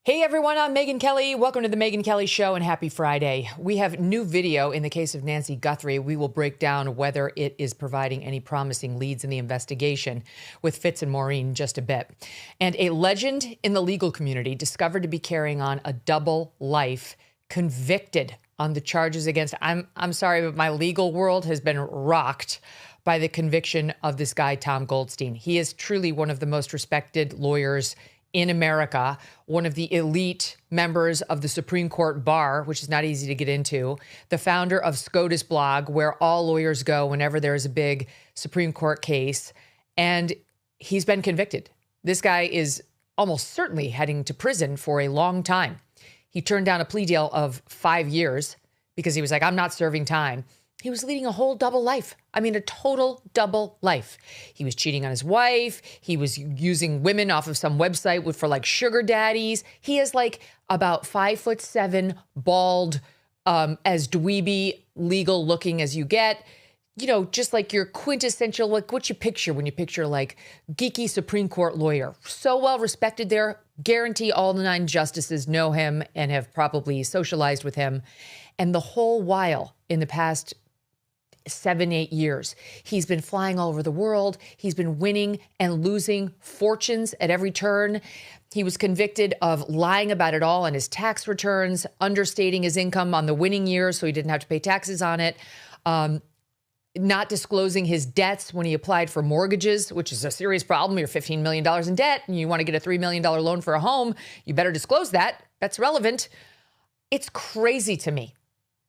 Hey everyone, I'm Megyn Kelly. Welcome to the Megyn Kelly Show and happy Friday. We have new video in the case of Nancy Guthrie. We will break down whether it is providing any promising leads in the investigation with Fitz and Maureen in just a bit. And a legend in the legal community discovered to be carrying on a double life, convicted on the charges against, I'm sorry, but my legal world has been rocked by the conviction of this guy, Tom Goldstein. He is truly one of the most respected lawyers in America, one of the elite members of the Supreme Court bar, which is not easy to get into, the founder of SCOTUS blog, where all lawyers go whenever there's a big Supreme Court case. And he's been convicted. This guy is almost certainly heading to prison for a long time. He turned down a plea deal of 5 years because he was like, I'm not serving time. He was leading a whole double life. I mean, a total double life. He was cheating on his wife. He was using women off of some website for like sugar daddies. He is like about 5'7", bald, as dweeby legal looking as you get. You know, just like your quintessential, like what you picture when you picture like geeky Supreme Court lawyer. So well respected there. Guarantee all the 9 justices know him and have probably socialized with him. And the whole while in the past 7-8 years, he's been flying all over the world. He's been winning and losing fortunes at every turn. He was convicted of lying about it all on his tax returns, understating his income on the winning years so he didn't have to pay taxes on it, not disclosing his debts when he applied for mortgages, which is a serious problem. You're $15 million in debt and you want to get a $3 million loan for a home. You better disclose that. That's relevant. It's crazy to me.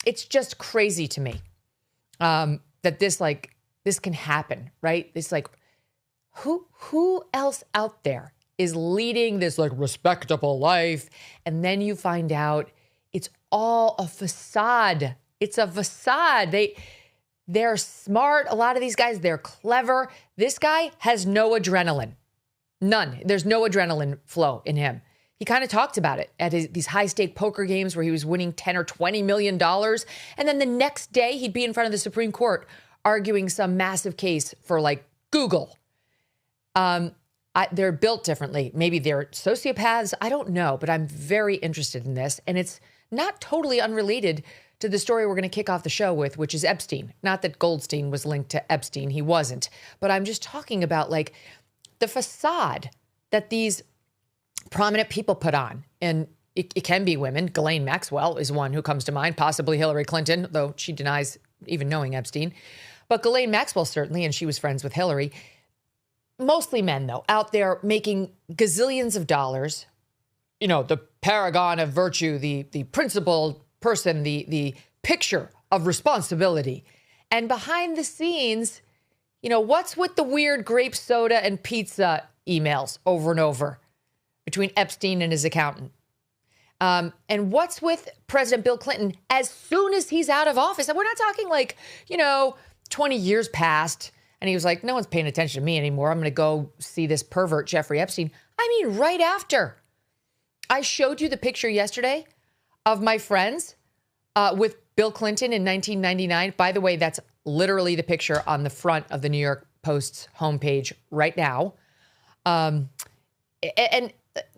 It's just crazy to me. That this can happen, right? It's like, who else out there is leading this like respectable life? And then you find out it's all a facade. It's a facade. They're smart. A lot of these guys, they're clever. This guy has no adrenaline, none. There's no adrenaline flow in him. He kind of talked about it at these high-stake poker games where he was winning $10 or $20 million. And then the next day, he'd be in front of the Supreme Court arguing some massive case for, like, Google. They're built differently. Maybe they're sociopaths. I don't know, but I'm very interested in this. And it's not totally unrelated to the story we're going to kick off the show with, which is Epstein. Not that Goldstein was linked to Epstein. He wasn't. But I'm just talking about, like, the facade that these prominent people put on. And it can be women. Ghislaine Maxwell is one who comes to mind, possibly Hillary Clinton, though she denies even knowing Epstein. But Ghislaine Maxwell certainly, and she was friends with Hillary. Mostly men, though, out there making gazillions of dollars. You know, the paragon of virtue, the principled person, the picture of responsibility. And behind the scenes, you know, what's with the weird grape soda and pizza emails over and over between Epstein and his accountant? And what's with President Bill Clinton as soon as he's out of office? And we're not talking like, 20 years passed and he was like, no one's paying attention to me anymore. I'm going to go see this pervert, Jeffrey Epstein. I mean, right after. I showed you the picture yesterday of my friends with Bill Clinton in 1999. By the way, that's literally the picture on the front of the New York Post's homepage right now. And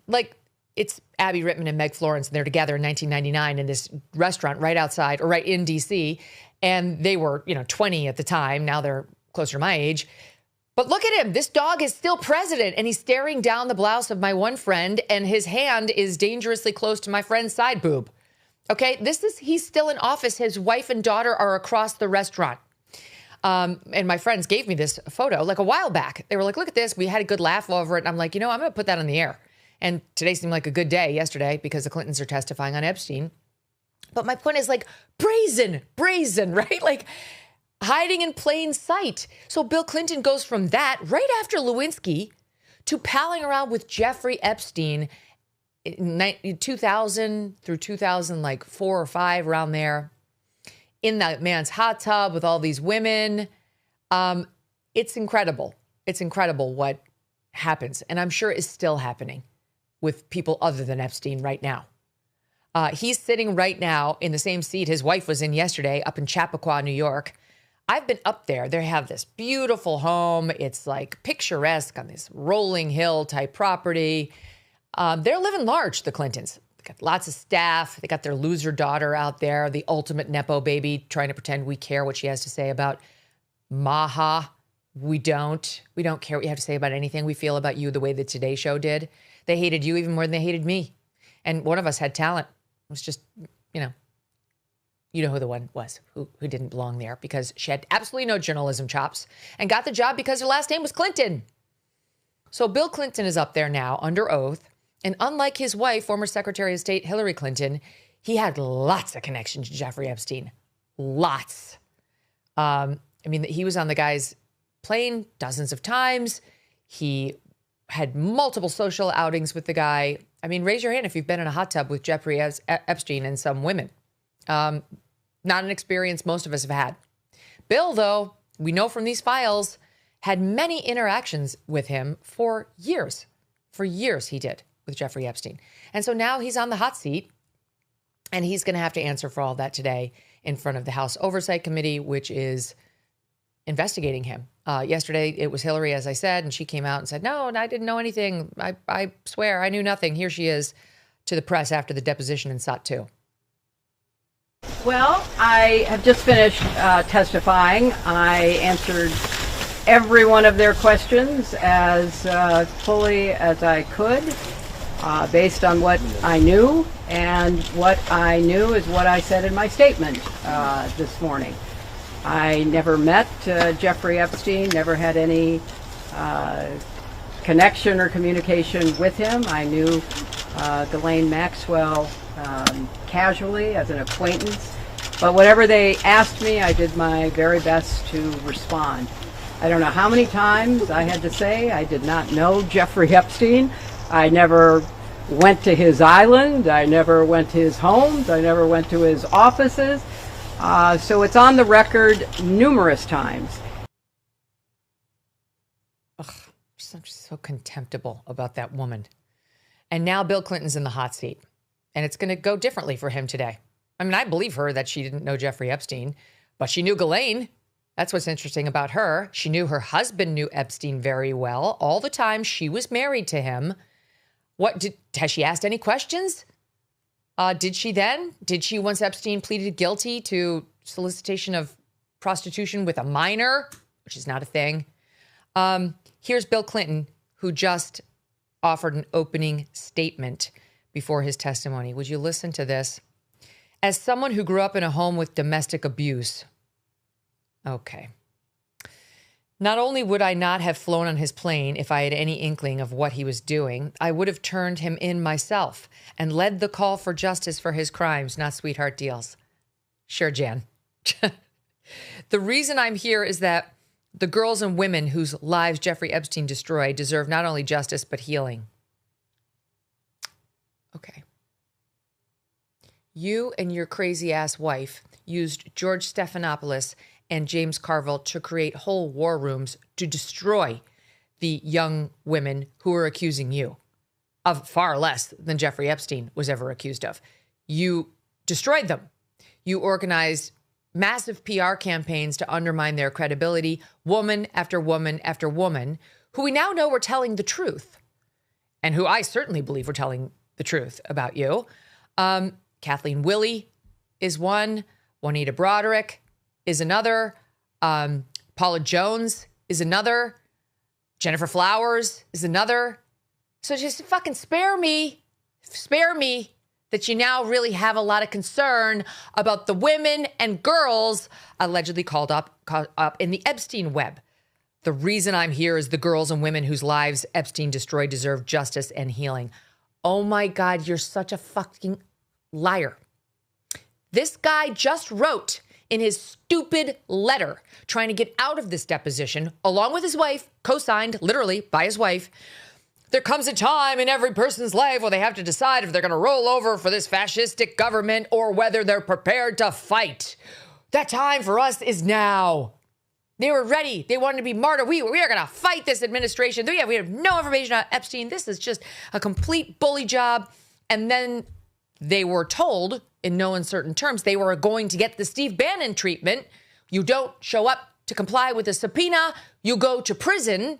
like, it's Abby Rittman and Meg Florence, and they're together in 1999 in this restaurant right outside or right in D.C. And they were, 20 at the time. Now they're closer to my age. But look at him. This dog is still president, and he's staring down the blouse of my one friend, and his hand is dangerously close to my friend's side boob. Okay, he's still in office. His wife and daughter are across the restaurant. And my friends gave me this photo like a while back. They were like, look at this. We had a good laugh over it. And I'm like, I'm going to put that on the air. And today seemed like a good day yesterday because the Clintons are testifying on Epstein. But my point is like brazen, right? Like hiding in plain sight. So Bill Clinton goes from that right after Lewinsky to palling around with Jeffrey Epstein in 2000 through 2004 or 5 around there in that man's hot tub with all these women. It's incredible. It's incredible what happens. And I'm sure is still happening with people other than Epstein right now. He's sitting right now in the same seat his wife was in yesterday up in Chappaqua, New York. I've been up there. They have this beautiful home. It's like picturesque on this rolling hill type property. They're living large, the Clintons. They got lots of staff. They got their loser daughter out there, the ultimate Nepo baby, trying to pretend we care what she has to say about Maha. We don't. We don't care what you have to say about anything. We feel about you the way the Today Show did. They hated you even more than they hated me. And one of us had talent. It was just, you know who the one was who didn't belong there because she had absolutely no journalism chops and got the job because her last name was Clinton. So Bill Clinton is up there now under oath. And unlike his wife, former Secretary of State Hillary Clinton, he had lots of connections to Jeffrey Epstein. Lots. He was on the guy's plane dozens of times. He had multiple social outings with the guy. Raise your hand if you've been in a hot tub with Jeffrey Epstein and some women. Not an experience most of us have had. Bill, though, we know from these files, had many interactions with him for years. For years he did with Jeffrey Epstein. And so now he's on the hot seat, and he's going to have to answer for all that today in front of the House Oversight Committee, which is investigating him. Yesterday, it was Hillary, as I said, and she came out and said, no, I didn't know anything. I swear, I knew nothing. Here she is to the press after the deposition in SOT 2. Well, I have just finished testifying. I answered every one of their questions as fully as I could, based on what I knew, and what I knew is what I said in my statement this morning. I never met Jeffrey Epstein, never had any connection or communication with him. I knew Ghislaine Maxwell casually as an acquaintance. But whatever they asked me, I did my very best to respond. I don't know how many times I had to say I did not know Jeffrey Epstein. I never went to his island. I never went to his homes. I never went to his offices. So it's on the record numerous times. Ugh, so contemptible about that woman. And now Bill Clinton's in the hot seat. And it's going to go differently for him today. I believe her that she didn't know Jeffrey Epstein, but she knew Ghislaine. That's what's interesting about her. She knew her husband knew Epstein very well. All the time she was married to him. Has she asked any questions? Did she, once Epstein pleaded guilty to solicitation of prostitution with a minor, which is not a thing? Here's Bill Clinton, who just offered an opening statement before his testimony. Would you listen to this? As someone who grew up in a home with domestic abuse, okay. Not only would I not have flown on his plane if I had any inkling of what he was doing, I would have turned him in myself and led the call for justice for his crimes, not sweetheart deals. Sure, Jan. The reason I'm here is that the girls and women whose lives Jeffrey Epstein destroyed deserve not only justice, but healing. Okay. You and your crazy-ass wife used George Stephanopoulos and James Carville to create whole war rooms to destroy the young women who were accusing you of far less than Jeffrey Epstein was ever accused of. You destroyed them. You organized massive PR campaigns to undermine their credibility, woman after woman after woman, who we now know were telling the truth, and who I certainly believe were telling the truth about you. Kathleen Willey is one. Juanita Broderick is another. Paula Jones is another. Jennifer Flowers is another. So just fucking spare me that you now really have a lot of concern about the women and girls allegedly caught up in the Epstein web. The reason I'm here is the girls and women whose lives Epstein destroyed deserve justice and healing. Oh my God, you're such a fucking liar. This guy just wrote in his stupid letter trying to get out of this deposition, along with his wife, co-signed literally by his wife, there comes a time in every person's life where they have to decide if they're going to roll over for this fascistic government or whether they're prepared to fight. That time for us is now. They were ready. They wanted to be martyred. We are going to fight this administration. We have no information on Epstein. This is just a complete bully job. And then they were told, in no uncertain terms, they were going to get the Steve Bannon treatment. You don't show up to comply with a subpoena. You go to prison.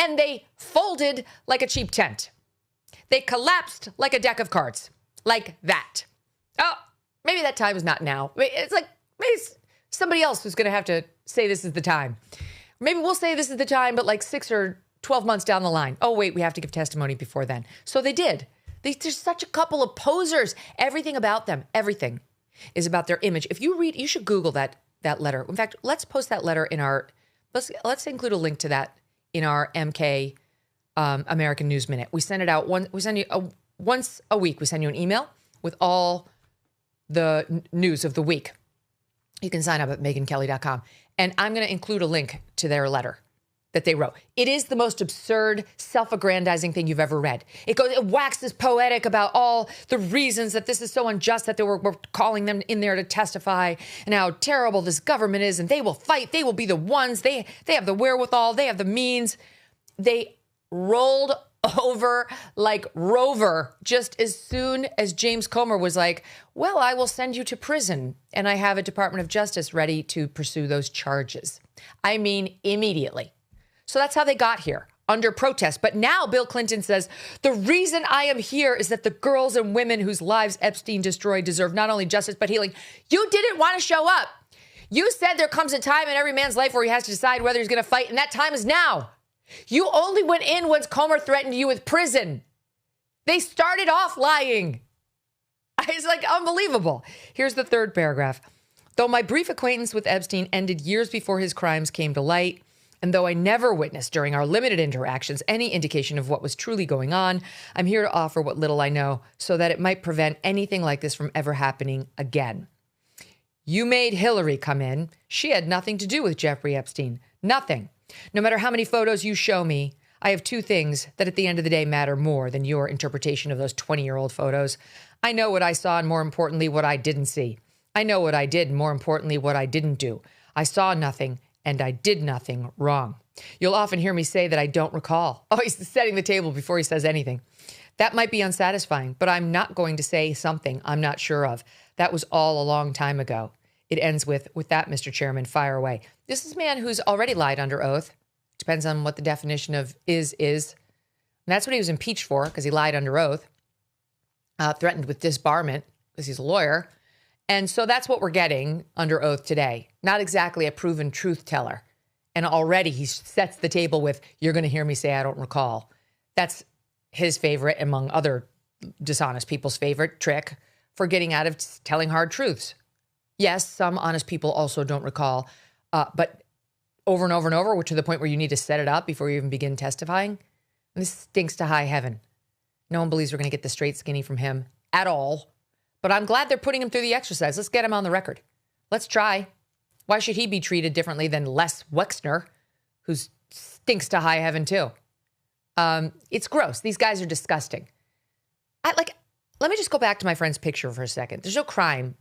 And they folded like a cheap tent. They collapsed like a deck of cards. Like that. Oh, maybe that time is not now. It's like, maybe it's somebody else who's going to have to say this is the time. Maybe we'll say this is the time, but like 6 or 12 months down the line. Oh, wait, we have to give testimony before then. So they did. There's such a couple of posers. Everything about them, everything is about their image. If you read, you should Google that letter. In fact, let's post that letter in our, let's include a link to that in our MK American News Minute. We send it out, we send you once a week. We send you an email with all the news of the week. You can sign up at megynkelly.com. And I'm going to include a link to their letter that they wrote. It is the most absurd, self-aggrandizing thing you've ever read. It waxes poetic about all the reasons that this is so unjust that we're calling them in there to testify and how terrible this government is, and they will fight. They will be the ones. They have the wherewithal. They have the means. They rolled over like Rover just as soon as James Comer was like, well, I will send you to prison, and I have a Department of Justice ready to pursue those charges. I mean, immediately. So that's how they got here, under protest. But now Bill Clinton says, the reason I am here is that the girls and women whose lives Epstein destroyed deserve not only justice, but healing. You didn't want to show up. You said there comes a time in every man's life where he has to decide whether he's going to fight, and that time is now. You only went in once Comer threatened you with prison. They started off lying. It's like unbelievable. Here's the third paragraph. Though my brief acquaintance with Epstein ended years before his crimes came to light, and though I never witnessed during our limited interactions any indication of what was truly going on, I'm here to offer what little I know so that it might prevent anything like this from ever happening again. You made Hillary come in. She had nothing to do with Jeffrey Epstein. Nothing. No matter how many photos you show me, I have two things that at the end of the day matter more than your interpretation of those 20-year-old photos. I know what I saw and, more importantly, what I didn't see. I know what I did and, more importantly, what I didn't do. I saw nothing and I did nothing wrong. You'll often hear me say that I don't recall. Oh, he's setting the table before he says anything. That might be unsatisfying, but I'm not going to say something I'm not sure of. That was all a long time ago. It ends with that, Mr. Chairman, fire away. This is a man who's already lied under oath. Depends on what the definition of is. And that's what he was impeached for, because he lied under oath, threatened with disbarment because he's a lawyer. And so that's what we're getting under oath today. Not exactly a proven truth teller. And already he sets the table with, you're going to hear me say I don't recall. That's his favorite, among other dishonest people's favorite trick for getting out of telling hard truths. Yes, some honest people also don't recall, but over and over and over, to the point where you need to set it up before you even begin testifying. And this stinks to high heaven. No one believes we're going to get the straight skinny from him at all. But I'm glad they're putting him through the exercise. Let's get him on the record. Let's try. Why should he be treated differently than Les Wexner, who stinks to high heaven too? It's gross. These guys are disgusting. Let me just go back to my friend's picture for a second. There's no crime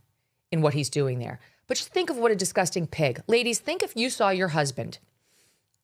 in what he's doing there. But just think of what a disgusting pig. Ladies, think if you saw your husband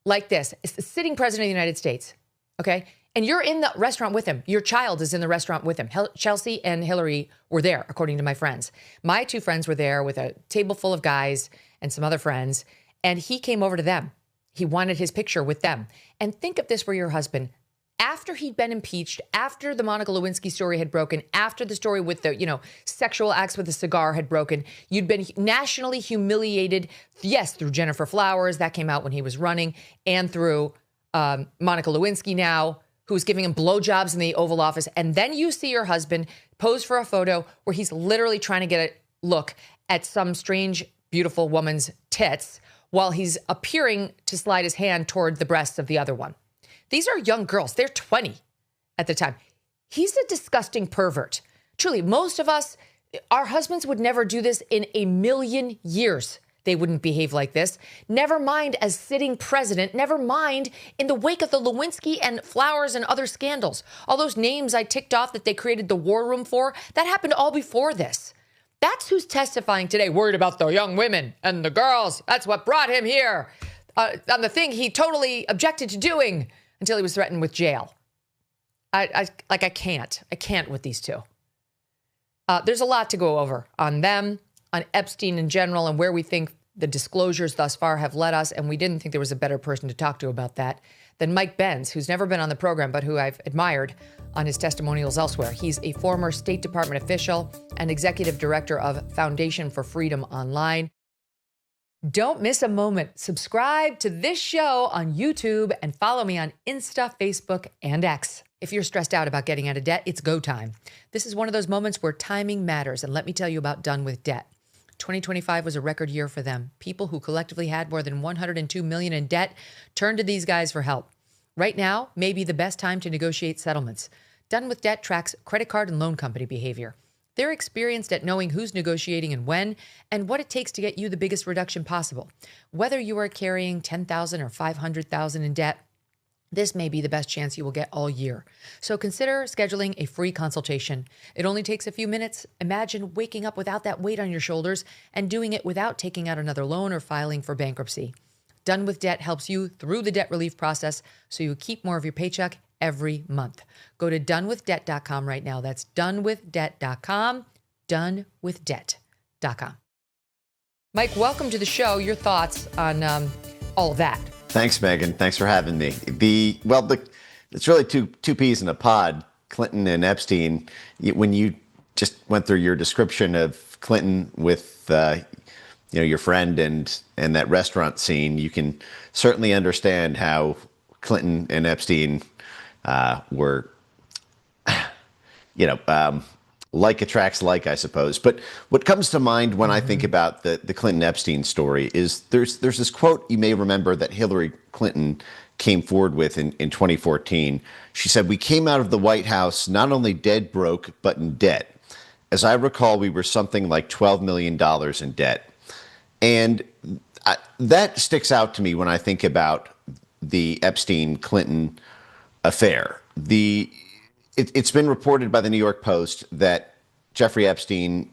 like this, it's the sitting president of the United States, okay? And you're in the restaurant with him. Your child is in the restaurant with him. Chelsea and Hillary were there, according to my friends. My two friends were there with a table full of guys and some other friends, and he came over to them. He wanted his picture with them. And think if this were your husband. After he'd been impeached, after the Monica Lewinsky story had broken, after the story with the, sexual acts with a cigar had broken, you'd been nationally humiliated, yes, through Jennifer Flowers, that came out when he was running, and through Monica Lewinsky now, who's giving him blowjobs in the Oval Office. And then you see your husband pose for a photo where he's literally trying to get a look at some strange, beautiful woman's tits while he's appearing to slide his hand toward the breasts of the other one. These are young girls. They're 20 at the time. He's a disgusting pervert. Truly, most of us, our husbands would never do this in a million years. They wouldn't behave like this. Never mind as sitting president. Never mind in the wake of the Lewinsky and Flowers and other scandals. All those names I ticked off that they created the war room for, that happened all before this. That's who's testifying today, worried about the young women and the girls. That's what brought him here on the thing he totally objected to doing until he was threatened with jail. I can't with these two. There's a lot to go over on them, on Epstein in general, and where we think the disclosures thus far have led us, and we didn't think there was a better person to talk to about that than Mike Benz, who's never been on the program, but who I've admired on his testimonials elsewhere. He's a former State Department official and executive director of Foundation for Freedom Online. Don't miss a moment. Subscribe to this show on YouTube and follow me on Insta, Facebook, and X. If you're stressed out about getting out of debt, it's go time. This is one of those moments where timing matters, and let me tell you about Done with Debt. 2025 was a record year for them. People who collectively had more than $102 million in debt turned to these guys for help. Right now may be the best time to negotiate settlements. Done with Debt tracks credit card and loan company behavior. They're experienced at knowing who's negotiating and when, and what it takes to get you the biggest reduction possible. Whether you are carrying $10,000 or $500,000 in debt, this may be the best chance you will get all year. So consider scheduling a free consultation. It only takes a few minutes. Imagine waking up without that weight on your shoulders and doing it without taking out another loan or filing for bankruptcy. Done with Debt helps you through the debt relief process so you keep more of your paycheck every month. Go to donewithdebt.com right now. That's donewithdebt.com, donewithdebt.com. Mike, welcome to the show. Your thoughts on all of that. Thanks, Megyn. Thanks for having me. It's really two peas in a pod, Clinton and Epstein. When you just went through your description of Clinton with your friend and that restaurant scene, you can certainly understand how Clinton and Epstein were, like attracts like, I suppose. But what comes to mind when I think about the Clinton-Epstein story is there's this quote you may remember that Hillary Clinton came forward with in 2014. She said, "We came out of the White House not only dead broke, but in debt. As I recall, we were something like $12 million in debt." And that sticks out to me when I think about the Epstein-Clinton affair. It's been reported by the New York Post that Jeffrey Epstein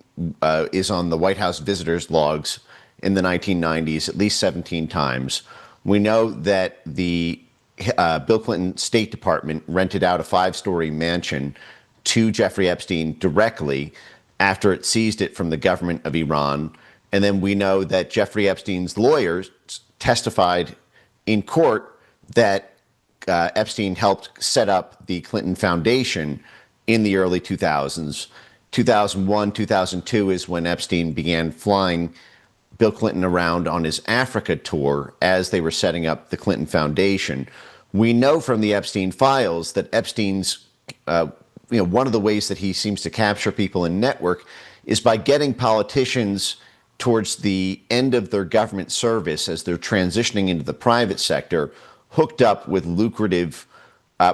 is on the White House visitors logs in the 1990s at least 17 times. We know that the Bill Clinton State Department rented out a 5-story mansion to Jeffrey Epstein directly after it seized it from the government of Iran. And then we know that Jeffrey Epstein's lawyers testified in court that Epstein helped set up the Clinton Foundation in the early 2000s. 2001, 2002 is when Epstein began flying Bill Clinton around on his Africa tour as they were setting up the Clinton Foundation. We know from the Epstein files that Epstein's, one of the ways that he seems to capture people in network is by getting politicians towards the end of their government service as they're transitioning into the private sector, hooked up with lucrative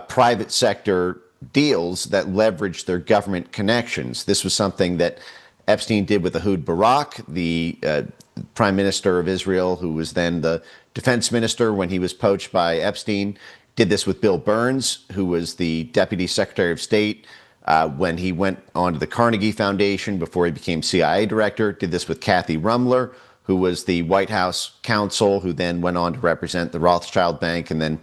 private sector deals that leverage their government connections. This was something that Epstein did with Ehud Barak, the prime minister of Israel, who was then the defense minister when he was poached by Epstein. Did this with Bill Burns, who was the deputy secretary of state when he went on to the Carnegie Foundation before he became CIA director. Did this with Kathy Rumler, who was the White House counsel, who then went on to represent the Rothschild Bank and then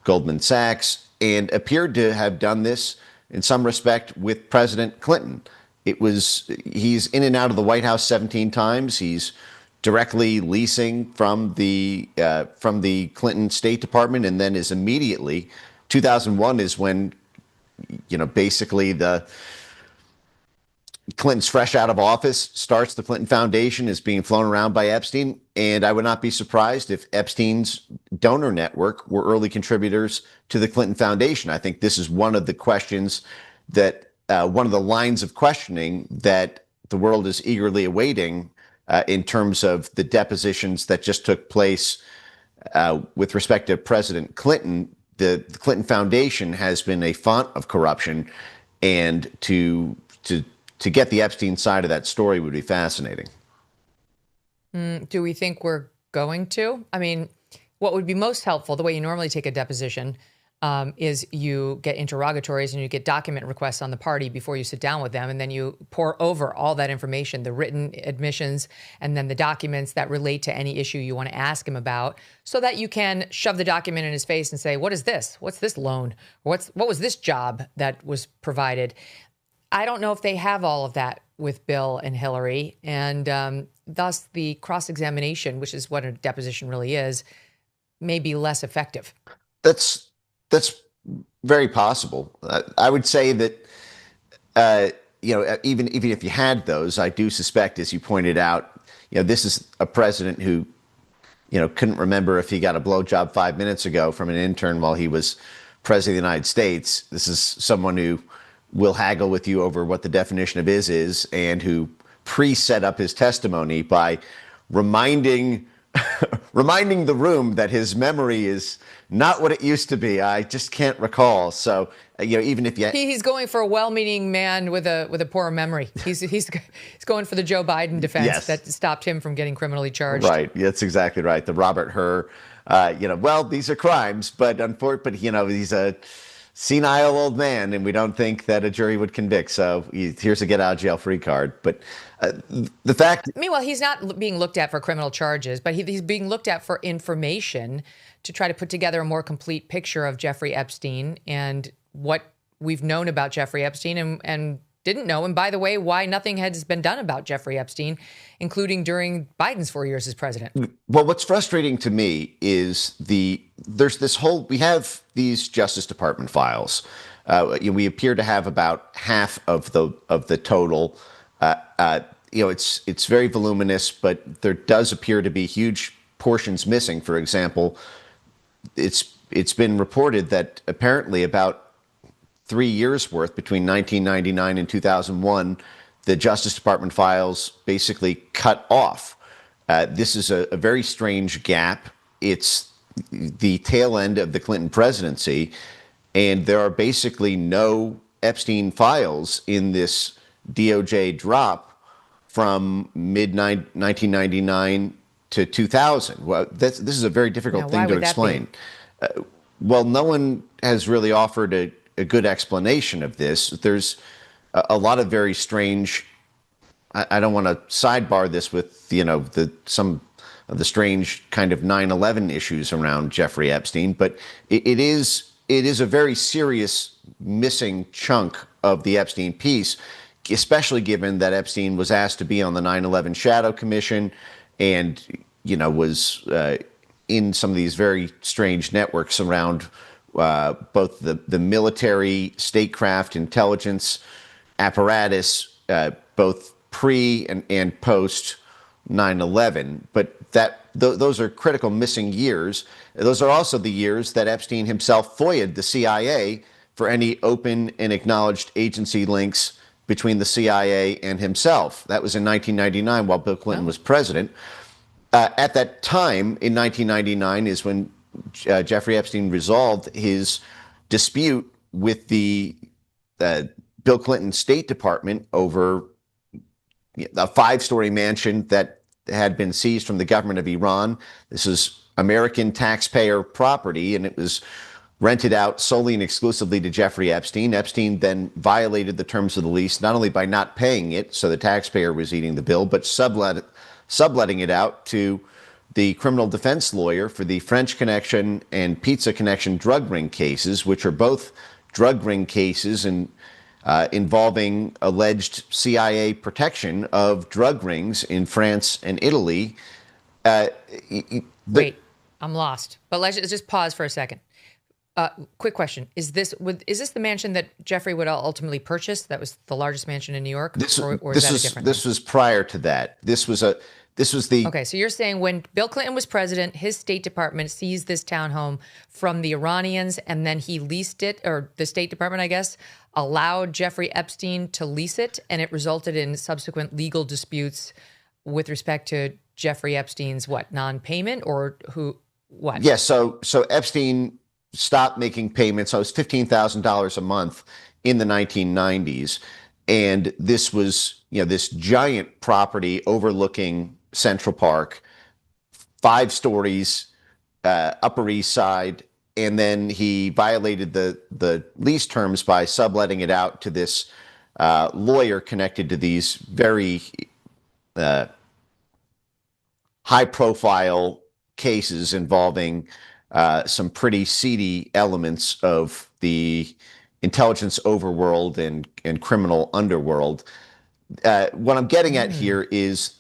Goldman Sachs, and appeared to have done this in some respect with President Clinton. He's in and out of the White House 17 times. He's directly leasing from the Clinton State Department, and then is immediately, 2001 is when, basically Clinton's fresh out of office, starts the Clinton Foundation, is being flown around by Epstein. And I would not be surprised if Epstein's donor network were early contributors to the Clinton Foundation. I think this is one of the questions that, one of the lines of questioning that the world is eagerly awaiting in terms of the depositions that just took place with respect to President Clinton. The Clinton Foundation has been a font of corruption, and to get the Epstein side of that story would be fascinating. Do we think we're going to? I mean, what would be most helpful, the way you normally take a deposition, is you get interrogatories and you get document requests on the party before you sit down with them, and then you pour over all that information, the written admissions, and then the documents that relate to any issue you want to ask him about, so that you can shove the document in his face and say, what is this? What's this loan? What was this job that was provided? I don't know if they have all of that with Bill and Hillary, and thus the cross-examination, which is what a deposition really is, may be less effective. That's That's very possible. I would say that even if you had those, I do suspect, as you pointed out, this is a president who couldn't remember if he got a blowjob 5 minutes ago from an intern while he was president of the United States. This is someone who will haggle with you over what the definition of is, and who pre-set up his testimony by reminding the room that his memory is not what it used to be. I just can't recall. So, even if he's going for a well-meaning man with a poor memory. He's going for the Joe Biden defense that stopped him from getting criminally charged. Right. That's exactly right. The Robert Hur. Well, these are crimes, but unfortunately, he's a senile old man, and we don't think that a jury would convict. So here's a get out of jail free card. But the fact. Meanwhile, he's not being looked at for criminal charges, but he's being looked at for information to try to put together a more complete picture of Jeffrey Epstein and what we've known about Jeffrey Epstein and didn't know. And by the way, why nothing has been done about Jeffrey Epstein, including during Biden's 4 years as president. Well, what's frustrating to me is we have these Justice Department files. We appear to have about half of the total. It's very voluminous, but there does appear to be huge portions missing. For example, it's been reported that apparently about 3 years worth between 1999 and 2001, the Justice Department files basically cut off. This is a very strange gap. It's the tail end of the Clinton presidency, and there are basically no Epstein files in this DOJ drop from mid-1999 to 2000. Well, this is a very difficult thing to explain. Well, no one has really offered a good explanation of this. There's a lot of very strange. I don't want to sidebar this with some of the strange kind of 9/11 issues around Jeffrey Epstein, but it is a very serious missing chunk of the Epstein piece, especially given that Epstein was asked to be on the 9/11 Shadow Commission, and was in some of these very strange networks around both the military, statecraft, intelligence apparatus, both pre and post 9/11. But those are critical missing years. Those are also the years that Epstein himself FOIA'd the CIA for any open and acknowledged agency links between the CIA and himself. That was in 1999 while Bill Clinton was president. At that time, in 1999, is when Jeffrey Epstein resolved his dispute with the Bill Clinton State Department over a 5-story mansion that had been seized from the government of Iran. This is American taxpayer property, and it was rented out solely and exclusively to Jeffrey Epstein. Epstein then violated the terms of the lease, not only by not paying it, so the taxpayer was eating the bill, but subletting it out to the criminal defense lawyer for the French Connection and Pizza Connection drug ring cases, which are both drug ring cases and involving alleged CIA protection of drug rings in France and Italy. Wait, I'm lost. But let's just pause for a second. Quick question: Is this the mansion that Jeffrey would ultimately purchase? That was the largest mansion in New York, or is that a different? This was prior to that. This was the. Okay, so you're saying when Bill Clinton was president, his State Department seized this townhome from the Iranians, and then he leased it, or the State Department, I guess, allowed Jeffrey Epstein to lease it, and it resulted in subsequent legal disputes with respect to Jeffrey Epstein's non-payment, or what? Yeah, so Epstein stopped making payments. So it was $15,000 a month in the 1990s, and this was this giant property overlooking Central Park, 5 stories, Upper East Side, and then he violated the lease terms by subletting it out to this lawyer connected to these very high-profile cases involving some pretty seedy elements of the intelligence overworld and criminal underworld. What I'm getting at here is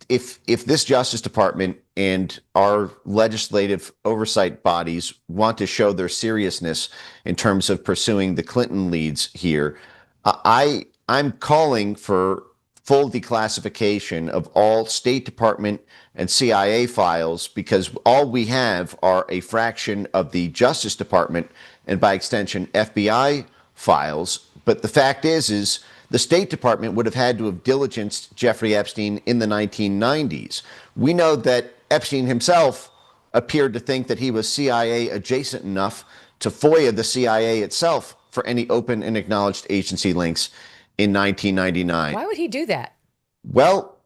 if this Justice Department and our legislative oversight bodies want to show their seriousness in terms of pursuing the Clinton leads here, I'm calling for full declassification of all State Department and CIA files, because all we have are a fraction of the Justice Department and by extension FBI files. But the fact is the State Department would have had to have diligenced Jeffrey Epstein in the 1990s. We know that Epstein himself appeared to think that he was CIA adjacent enough to FOIA the CIA itself for any open and acknowledged agency links in 1999. Why would he do that? Well,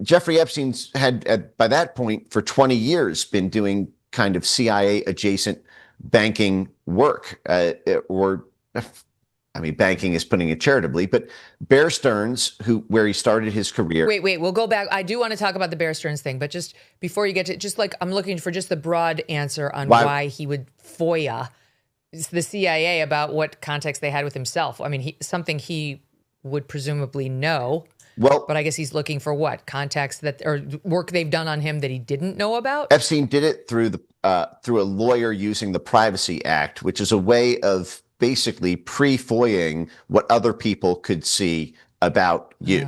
Jeffrey Epstein's had, by that point, for 20 years, been doing kind of CIA adjacent banking work, banking is putting it charitably, but Bear Stearns, where he started his career. Wait, we'll go back. I do want to talk about the Bear Stearns thing, but just before you get to, just like, I'm looking for just the broad answer on why he would FOIA the CIA about what context they had with himself. I mean, something he would presumably know. Well, but I guess he's looking for what contacts or work they've done on him that he didn't know about. Epstein did it through a lawyer using the Privacy Act, which is a way of basically pre-FOIAing what other people could see about you.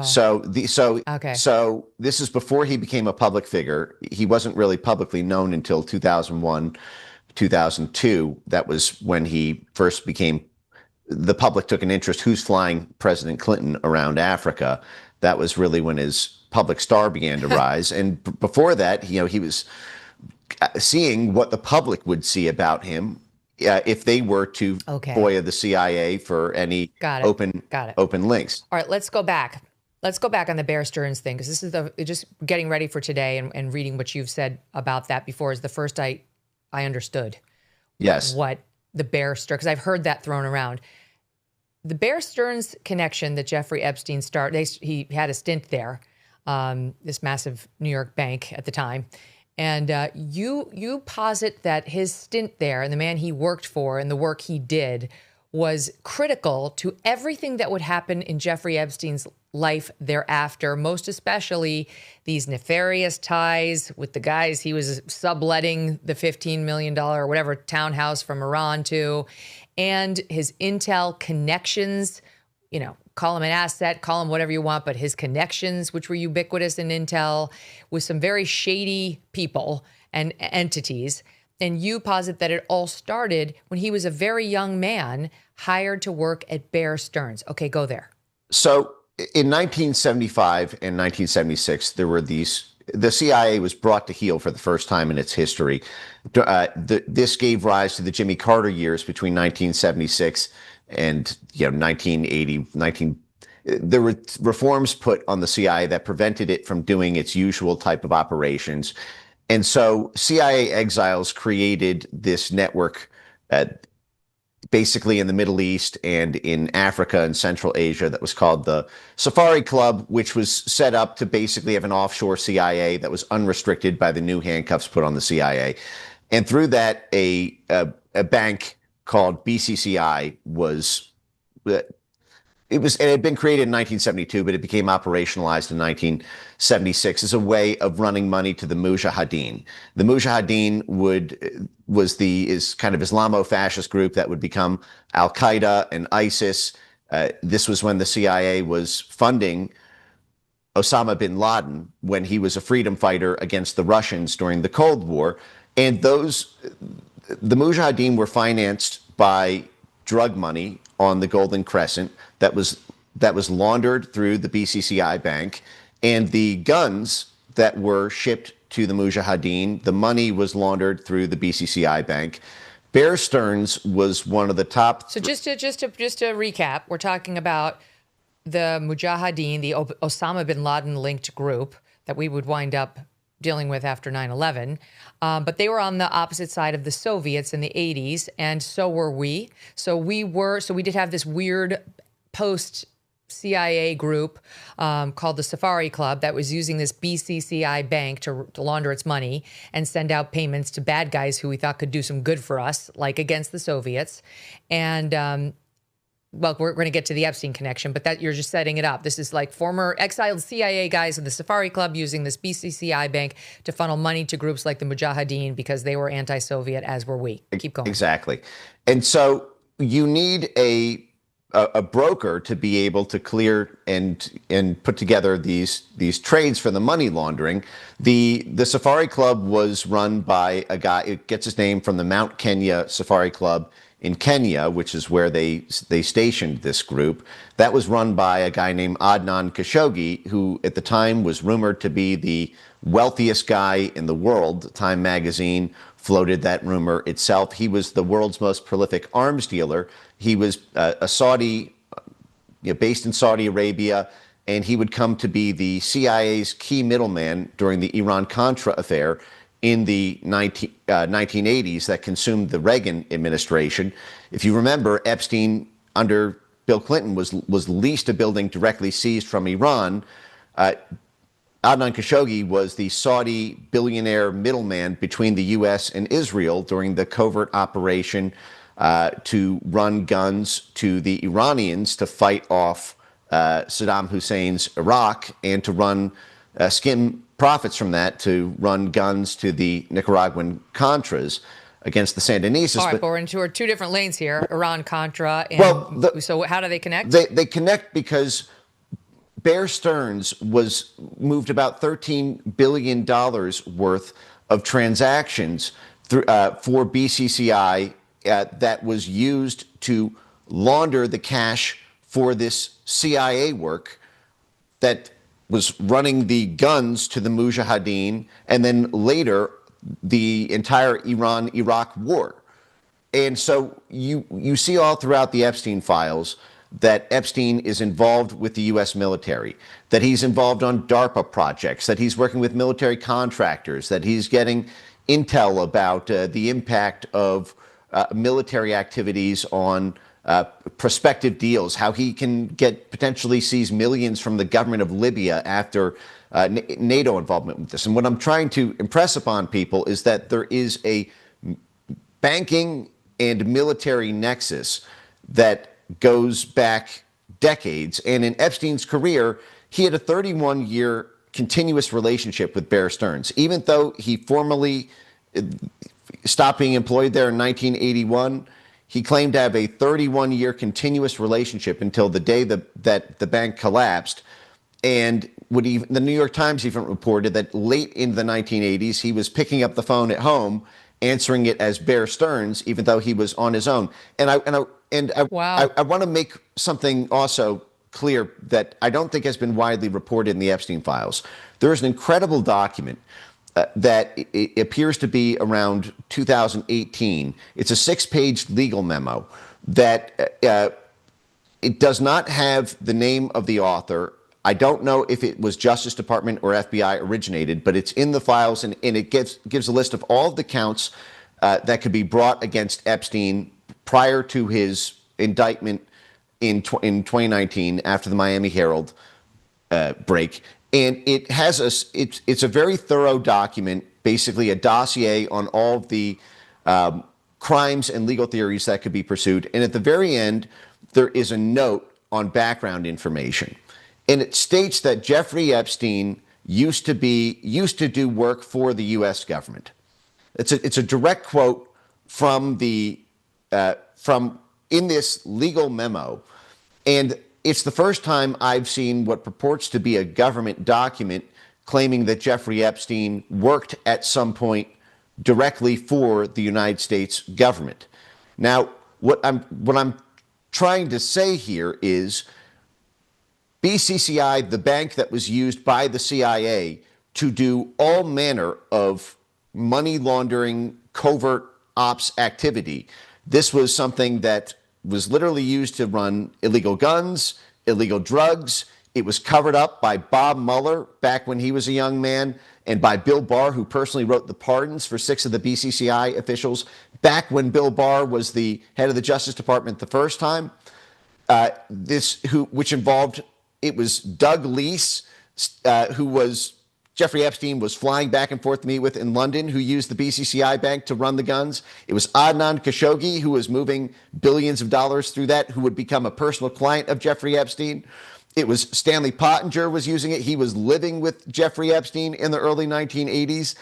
So this is before he became a public figure. He wasn't really publicly known until 2001, 2002. That was when he first became. The public took an interest who's flying President Clinton around Africa. That was really when his public star began to rise. And before that, he was seeing what the public would see about him if they were to FOIA the CIA for any open links. All right, let's go back. Let's go back on the Bear Stearns thing, because this is just getting ready for today and reading what you've said about that before is the first I understood. Yes. What the Bear Stearns, because I've heard that thrown around. The Bear Stearns connection that Jeffrey Epstein started, he had a stint there, this massive New York bank at the time. And you posit that his stint there and the man he worked for and the work he did was critical to everything that would happen in Jeffrey Epstein's life thereafter, most especially these nefarious ties with the guys he was subletting the $15 million or whatever townhouse from Iran to, and his intel connections, call him an asset, call him whatever you want, but his connections, which were ubiquitous in intel, with some very shady people and entities. And you posit that it all started when he was a very young man hired to work at Bear Stearns. Okay, go there. So in 1975 and 1976, there were the CIA was brought to heel for the first time in its history. This gave rise to the Jimmy Carter years between 1976 and 1980. There were reforms put on the CIA that prevented it from doing its usual type of operations. And so CIA exiles created this network basically in the Middle East and in Africa and Central Asia that was called the Safari Club, which was set up to basically have an offshore CIA that was unrestricted by the new handcuffs put on the CIA. And through that, a bank called BCCI it had been created in 1972, but it became operationalized in 1976 as a way of running money to the Mujahideen. The Mujahideen is kind of Islamo-fascist group that would become Al-Qaeda and ISIS. This was when the CIA was funding Osama bin Laden when he was a freedom fighter against the Russians during the Cold War. And the Mujahideen were financed by drug money on the Golden Crescent that was laundered through the BCCI bank, and the guns that were shipped to the Mujahideen, the money was laundered through the BCCI bank. Bear Stearns was one of the top. So just to recap, we're talking about the Mujahideen, the Osama bin Laden linked group that we would wind up dealing with after 9/11. But they were on the opposite side of the Soviets in the 80s, and so were we. So we did have this weird post-CIA group called the Safari Club that was using this BCCI bank to launder its money and send out payments to bad guys who we thought could do some good for us, like against the Soviets. And well, we're going to get to the Epstein connection, but that you're just setting it up. This is like former exiled CIA guys in the Safari Club using this BCCI bank to funnel money to groups like the Mujahideen because they were anti-Soviet, as were we. Keep going. Exactly. And so you need a broker to be able to clear and put together these trades for the money laundering. The Safari Club was run by a guy. It gets its name from the Mount Kenya Safari Club in Kenya, which is where they stationed this group. That was run by a guy named Adnan Khashoggi, who at the time was rumored to be the wealthiest guy in the world. Time magazine floated that rumor itself. He was the world's most prolific arms dealer. He was a Saudi, based in Saudi Arabia, and he would come to be the CIA's key middleman during the Iran-Contra affair in the 1980s that consumed the Reagan administration. If you remember, Epstein, under Bill Clinton, was leased a building directly seized from Iran. Adnan Khashoggi was the Saudi billionaire middleman between the U.S. and Israel during the covert operation to run guns to the Iranians to fight off Saddam Hussein's Iraq and to run skim profits from that to run guns to the Nicaraguan Contras against the Sandinistas. All right, but we're into two different lanes here, Iran-Contra. And so how do they connect? They connect because Bear Stearns was moved about $13 billion worth of transactions through, for BCCI that was used to launder the cash for this CIA work that was running the guns to the Mujahideen, and then later the entire Iran-Iraq war. And so you see all throughout the Epstein files that Epstein is involved with the U.S. military, that he's involved on DARPA projects, that he's working with military contractors, that he's getting intel about the impact of military activities on prospective deals, how he can potentially seize millions from the government of Libya after NATO involvement with this. And what I'm trying to impress upon people is that there is a banking and military nexus that goes back decades. And in Epstein's career, he had a 31-year continuous relationship with Bear Stearns. Even though he formally stopped being employed there in 1981, he claimed to have a 31-year continuous relationship until the day that the bank collapsed. And the New York Times even reported that late in the 1980s, he was picking up the phone at home, answering it as Bear Stearns, even though he was on his own. And I want to make something also clear that I don't think has been widely reported in the Epstein files. There is an incredible document that it appears to be around 2018. It's a 6-page legal memo that it does not have the name of the author. I don't know if it was Justice Department or FBI originated, but it's in the files, and it gives a list of all of the counts that could be brought against Epstein prior to his indictment in 2019 after the Miami Herald break. And it has it's a very thorough document, basically a dossier on all of the crimes and legal theories that could be pursued. And at the very end, there is a note on background information. And it states that Jeffrey Epstein used to do work for the U.S. government. It's a direct quote from in this legal memo. And it's the first time I've seen what purports to be a government document claiming that Jeffrey Epstein worked at some point directly for the United States government. Now, what I'm trying to say here is BCCI, the bank that was used by the CIA to do all manner of money laundering, covert ops activity. This was something that was literally used to run illegal guns, illegal drugs. It was covered up by Bob Mueller back when he was a young man, and by Bill Barr, who personally wrote the pardons for 6 of the BCCI officials back when Bill Barr was the head of the Justice Department the first time. Which involved, it was Doug Leese, who was Jeffrey Epstein was flying back and forth to meet with in London, who used the BCCI bank to run the guns. It was Adnan Khashoggi, who was moving billions of dollars through that, who would become a personal client of Jeffrey Epstein. It was Stanley Pottinger was using it. He was living with Jeffrey Epstein in the early 1980s.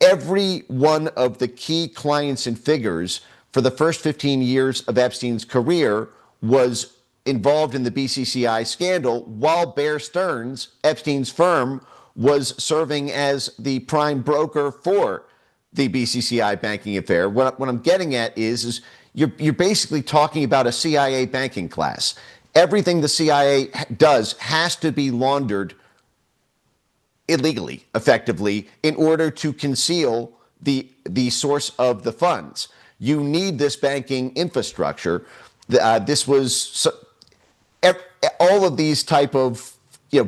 Every one of the key clients and figures for the first 15 years of Epstein's career was involved in the BCCI scandal, while Bear Stearns, Epstein's firm, was serving as the prime broker for the BCCI banking affair. What I'm getting at is you're basically talking about a CIA banking class. Everything the CIA does has to be laundered illegally, effectively, in order to conceal the source of the funds. You need this banking infrastructure. This was all of these type of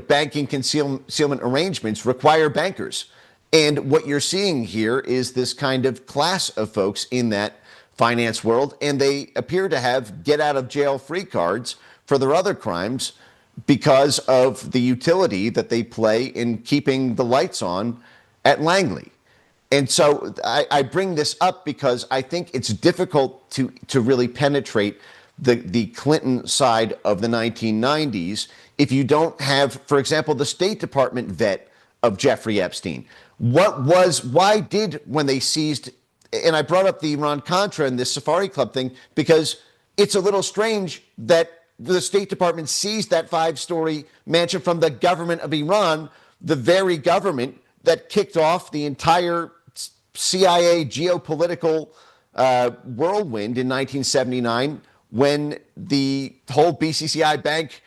banking concealment arrangements require bankers. And what you're seeing here is this kind of class of folks in that finance world, and they appear to have get out of jail free cards for their other crimes because of the utility that they play in keeping the lights on at Langley. And so I bring this up because I think it's difficult to really penetrate the Clinton side of the 1990s if you don't have, for example, the State Department vet of Jeffrey Epstein. Why did, when they seized, and I brought up the Iran-Contra and this Safari Club thing, because it's a little strange that the State Department seized that 5-story mansion from the government of Iran, the very government that kicked off the entire CIA geopolitical whirlwind in 1979 when the whole BCCI bank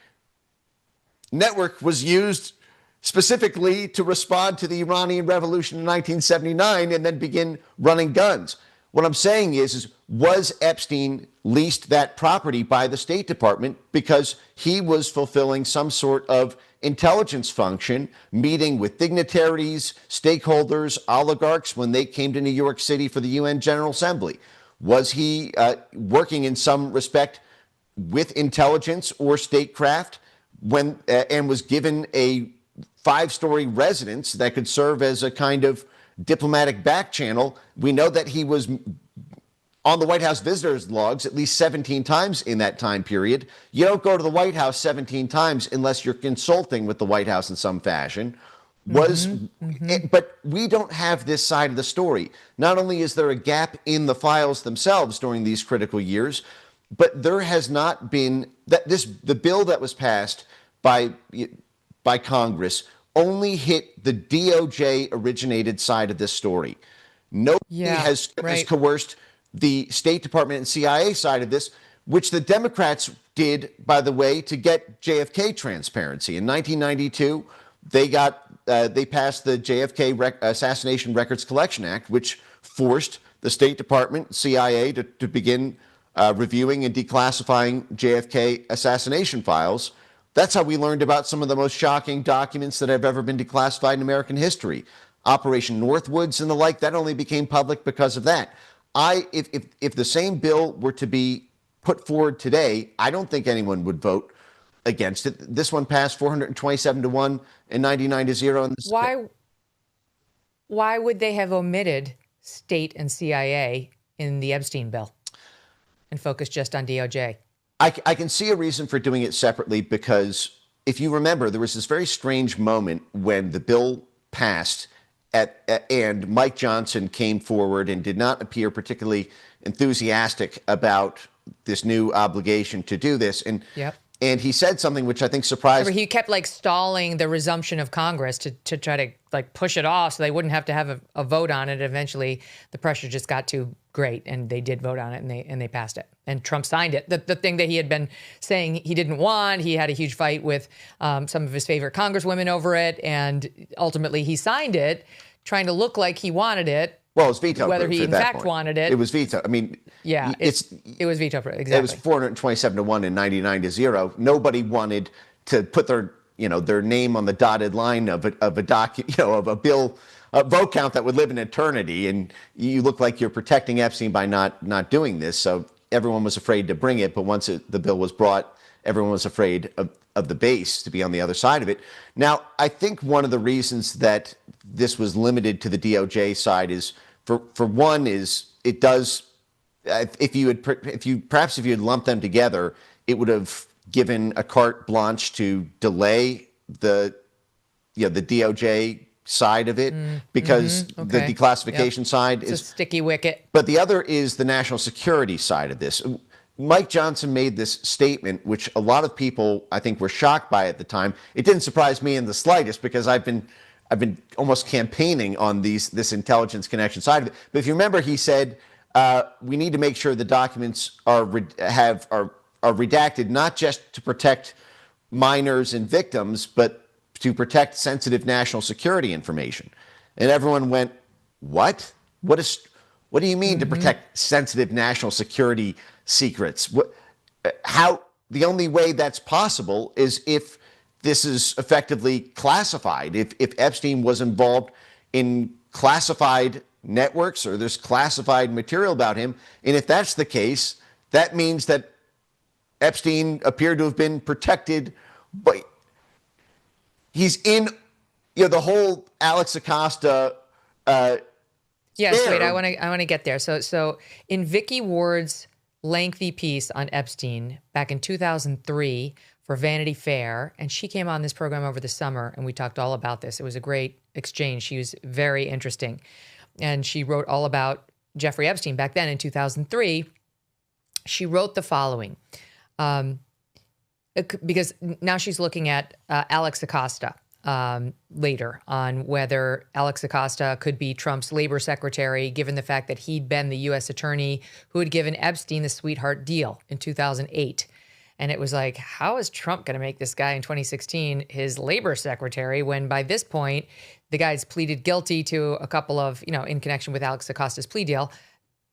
network was used specifically to respond to the Iranian Revolution in 1979 and then begin running guns. What I'm saying is was Epstein leased that property by the State Department because he was fulfilling some sort of intelligence function, meeting with dignitaries, stakeholders, oligarchs when they came to New York City for the UN General Assembly? Was he working in some respect with intelligence or statecraft when and was given a 5-story residence that could serve as a kind of diplomatic back channel? We know that he was on the White House visitors logs at least 17 times in that time period. You don't go to the White House 17 times unless you're consulting with the White House in some fashion. But we don't have this side of the story. Not only is there a gap in the files themselves during these critical years, but there has not been the bill that was passed by Congress only hit the DOJ originated side of this story. Nobody has coerced the State Department and CIA side of this, which the Democrats did, by the way, to get JFK transparency. In 1992, they passed the JFK Assassination Records Collection Act, which forced the State Department, CIA, to begin reviewing and declassifying JFK assassination files. That's how we learned about some of the most shocking documents that have ever been declassified in American history. Operation Northwoods and the like, that only became public because of that. If the same bill were to be put forward today, I don't think anyone would vote against it. This one passed 427-1 and 99-0. Why would they have omitted state and CIA in the Epstein bill and focused just on DOJ? I can see a reason for doing it separately because if you remember, there was this very strange moment when the bill passed and Mike Johnson came forward and did not appear particularly enthusiastic about this new obligation to do this. And he said something which I think surprised. He kept stalling the resumption of Congress to try to push it off so they wouldn't have to have a vote on it. Eventually, the pressure just got too great, and they did vote on it, and they passed it. And Trump signed it. The thing that he had been saying he didn't want, he had a huge fight with some of his favorite congresswomen over it, and ultimately he signed it, trying to look like he wanted it. Well, it was veto-proof. Whether he in fact wanted it. It was veto. I mean, it was veto-proof. Exactly. It was 427-1 and 99-0. Nobody wanted to put their name on the dotted line of a bill, a vote count that would live in eternity, and you look like you're protecting Epstein by not doing this. So everyone was afraid to bring it, but once the bill was brought, everyone was afraid of the base to be on the other side of it. Now, I think one of the reasons that this was limited to the DOJ side is for one is it does, if you had lumped them together, it would have given a carte blanche to delay the DOJ side of it, because the declassification side it's is a sticky wicket. But the other is the national security side of this. Mike Johnson made this statement, which a lot of people, I think, were shocked by at the time. It didn't surprise me in the slightest, because I've been almost campaigning on this intelligence connection side of it. But if you remember, he said we need to make sure the documents are redacted, not just to protect minors and victims, but to protect sensitive national security information. And everyone went, what? What do you mean to protect sensitive national security secrets? How? The only way that's possible is if this is effectively classified, if Epstein was involved in classified networks or there's classified material about him. And if that's the case, that means that Epstein appeared to have been protected, but he's in, the whole Alex Acosta. Yes, wait, I want to get there. So in Vicky Ward's lengthy piece on Epstein back in 2003 for Vanity Fair, and she came on this program over the summer, and we talked all about this. It was a great exchange. She was very interesting, and she wrote all about Jeffrey Epstein back then in 2003. She wrote the following. Because now she's looking at Alex Acosta later on whether Alex Acosta could be Trump's labor secretary, given the fact that he'd been the U.S. attorney who had given Epstein the sweetheart deal in 2008. And it was like, how is Trump going to make this guy in 2016 his labor secretary when by this point the guy's pleaded guilty to a couple of, in connection with Alex Acosta's plea deal,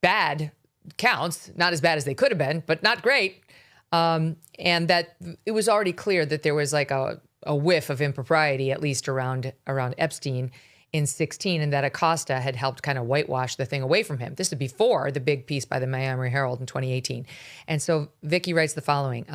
bad counts, not as bad as they could have been, but not great. And that it was already clear that there was like a whiff of impropriety, at least around Epstein in 2016, and that Acosta had helped kind of whitewash the thing away from him. This is before the big piece by the Miami Herald in 2018. And so Vicky writes the following.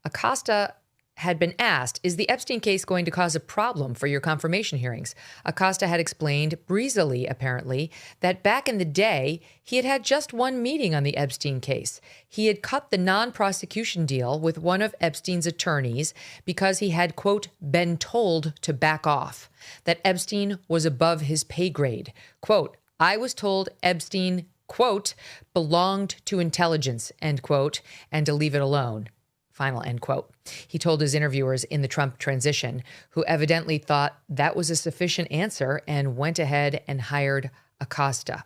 Acosta had been asked, is the Epstein case going to cause a problem for your confirmation hearings? Acosta had explained, breezily apparently, that back in the day, he had had just one meeting on the Epstein case. He had cut the non-prosecution deal with one of Epstein's attorneys because he had, quote, been told to back off, that Epstein was above his pay grade. Quote, I was told Epstein, quote, belonged to intelligence, end quote, and to leave it alone. Final end quote. He told his interviewers in the Trump transition, who evidently thought that was a sufficient answer and went ahead and hired Acosta.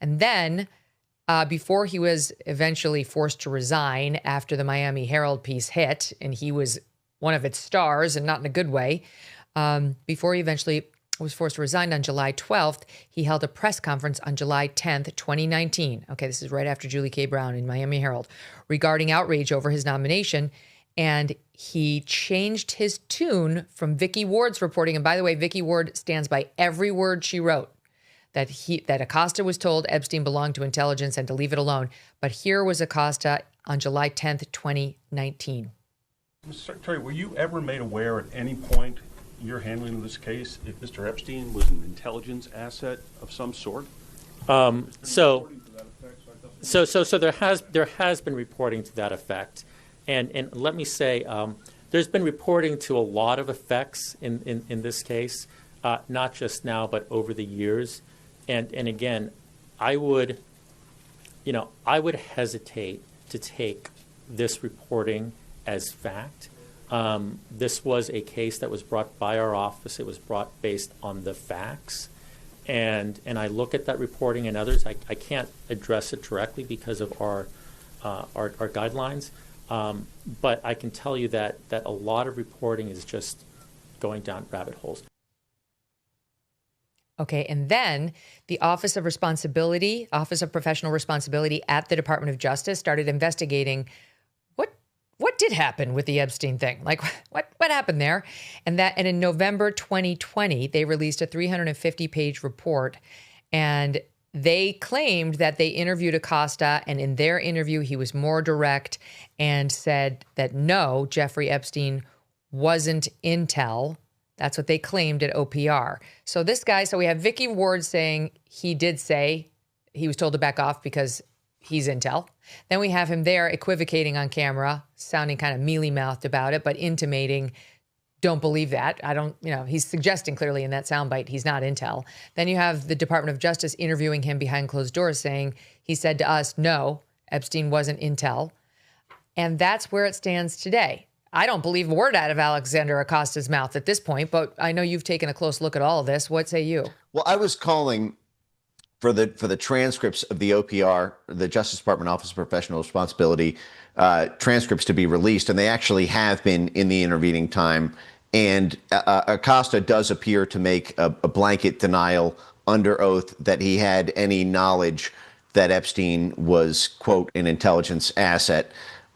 And then, before he was eventually forced to resign after the Miami Herald piece hit, and he was one of its stars and not in a good way, before he eventually was forced to resign on July 12th, he held a press conference on July 10th, 2019. Okay, this is right after Julie K. Brown in Miami Herald, regarding outrage over his nomination. And he changed his tune from Vicky Ward's reporting. And by the way, Vicky Ward stands by every word she wrote, that Acosta was told Epstein belonged to intelligence and to leave it alone. But here was Acosta on July 10th, 2019. Mr. Secretary, were you ever made aware at any point your handling of this case if Mr. Epstein was an intelligence asset of some sort? So there has been reporting to that effect, and let me say there's been reporting to a lot of effects in this case, not just now but over the years, and again, I would hesitate to take this reporting as fact. This was a case that was brought by our office. It was brought based on the facts. And I look at that reporting and others. I can't address it directly because of our guidelines. But I can tell you that a lot of reporting is just going down rabbit holes. Okay, and then the Office of Professional Responsibility at the Department of Justice started investigating what did happen with the Epstein thing? Like, what happened there? And in November 2020, they released a 350-page report, and they claimed that they interviewed Acosta, and in their interview, he was more direct and said that no, Jeffrey Epstein wasn't intel. That's what they claimed at OPR. So we have Vicky Ward saying he did say he was told to back off because he's intel. Then we have him there equivocating on camera, sounding kind of mealy-mouthed about it, but intimating, don't believe that. He's suggesting clearly in that soundbite he's not intel. Then you have the Department of Justice interviewing him behind closed doors saying he said to us, no, Epstein wasn't intel. And that's where it stands today. I don't believe a word out of Alexander Acosta's mouth at this point, but I know you've taken a close look at all of this. What say you? Well, I was calling for the transcripts of the OPR, the Justice Department Office of Professional Responsibility transcripts to be released, and they actually have been in the intervening time. And Acosta does appear to make a blanket denial under oath that he had any knowledge that Epstein was, quote, an intelligence asset.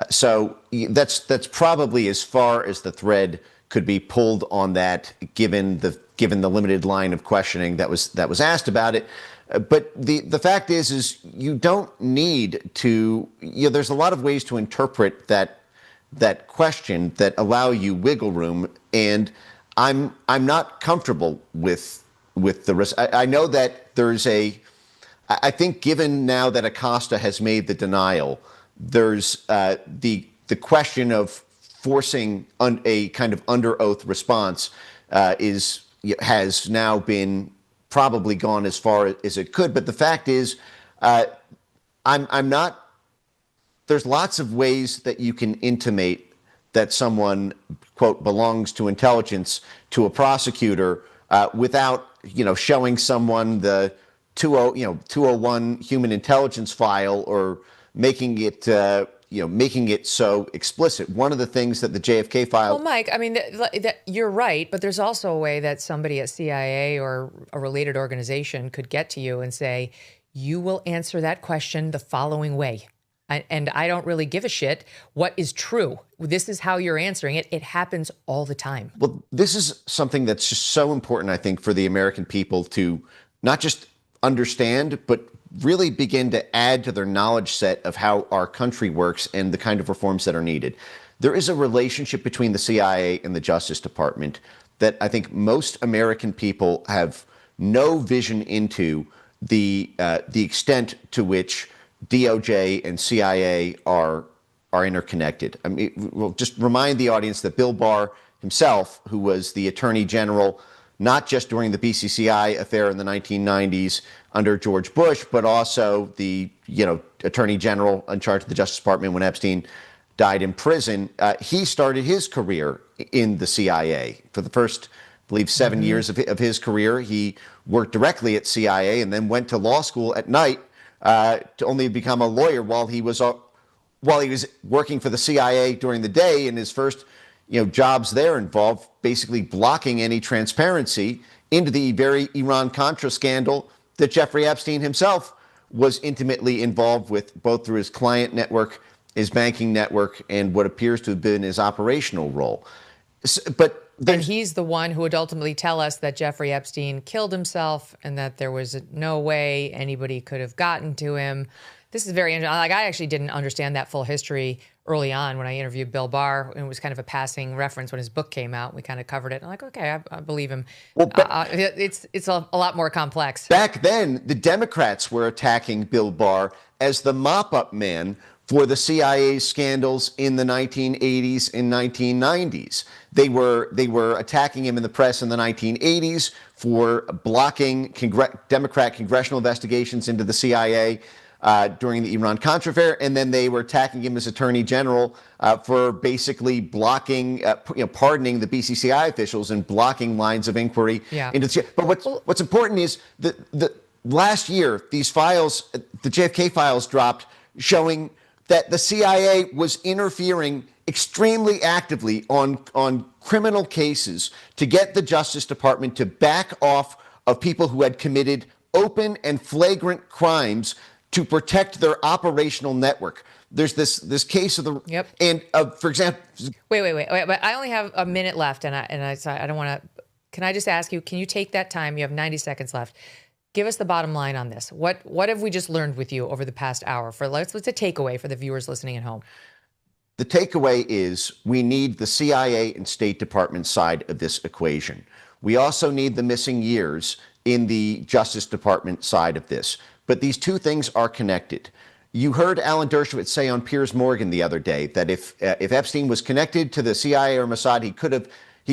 So that's probably as far as the thread could be pulled on that, given the limited line of questioning that was asked about it. But the fact is you don't need to. There's a lot of ways to interpret that question that allow you wiggle room, and I'm not comfortable with the risk. I know that there's I think given now that Acosta has made the denial, there's the question of forcing a kind of under oath response has now been probably gone as far as it could. But the fact is, I'm not. There's lots of ways that you can intimate that someone, quote, belongs to intelligence to a prosecutor without showing someone the 201 human intelligence file or making it so explicit. One of the things that the JFK file. Well, Mike, I mean, you're right, but there's also a way that somebody at CIA or a related organization could get to you and say, you will answer that question the following way. And I don't really give a shit what is true. This is how you're answering it. It happens all the time. Well, this is something that's just so important, I think, for the American people to not just understand, but really begin to add to their knowledge set of how our country works and the kind of reforms that are needed. There is a relationship between the CIA and the Justice Department that I think most American people have no vision into the extent to which DOJ and CIA are interconnected. I mean, we'll just remind the audience that Bill Barr himself, who was the Attorney General, not just during the BCCI affair in the 1990s under George Bush, but also the Attorney General in charge of the Justice Department when Epstein died in prison. He started his career in the CIA. For the first, I believe, 7 years of his career, he worked directly at CIA and then went to law school at night to only become a lawyer while he was working for the CIA during the day. And his first jobs there involved basically blocking any transparency into the very Iran-Contra scandal that Jeffrey Epstein himself was intimately involved with, both through his client network, his banking network, and what appears to have been his operational role. And he's the one who would ultimately tell us that Jeffrey Epstein killed himself and that there was no way anybody could have gotten to him. This is very interesting. Like, I actually didn't understand that full history early on when I interviewed Bill Barr, and it was kind of a passing reference when his book came out. We kind of covered it. I'm like, okay, I believe him. Well, it's a lot more complex. Back then, the Democrats were attacking Bill Barr as the mop-up man for the CIA scandals in the 1980s and 1990s. They were attacking him in the press in the 1980s for blocking Democrat congressional investigations into the CIA during the Iran-Contra affair, and then they were attacking him as Attorney General for basically blocking, pardoning the BCCI officials and blocking lines of inquiry into the CIA. But what's important is the last year, these files, the JFK files dropped, showing that the CIA was interfering extremely actively on criminal cases to get the Justice Department to back off of people who had committed open and flagrant crimes to protect their operational network. There's this case of the and for example. Wait. But I only have a minute left, and I don't want to. Can I just ask you? Can you take that time? You have 90 seconds left. Give us the bottom line on this. What have we just learned with you over the past hour? What's a takeaway for the viewers listening at home? the takeaway is we need the CIA and State Department side of this equation. We also need the missing years in the Justice Department side of this. But these two things are connected. You heard Alan Dershowitz say on Piers Morgan the other day that if Epstein was connected to the CIA or Mossad, he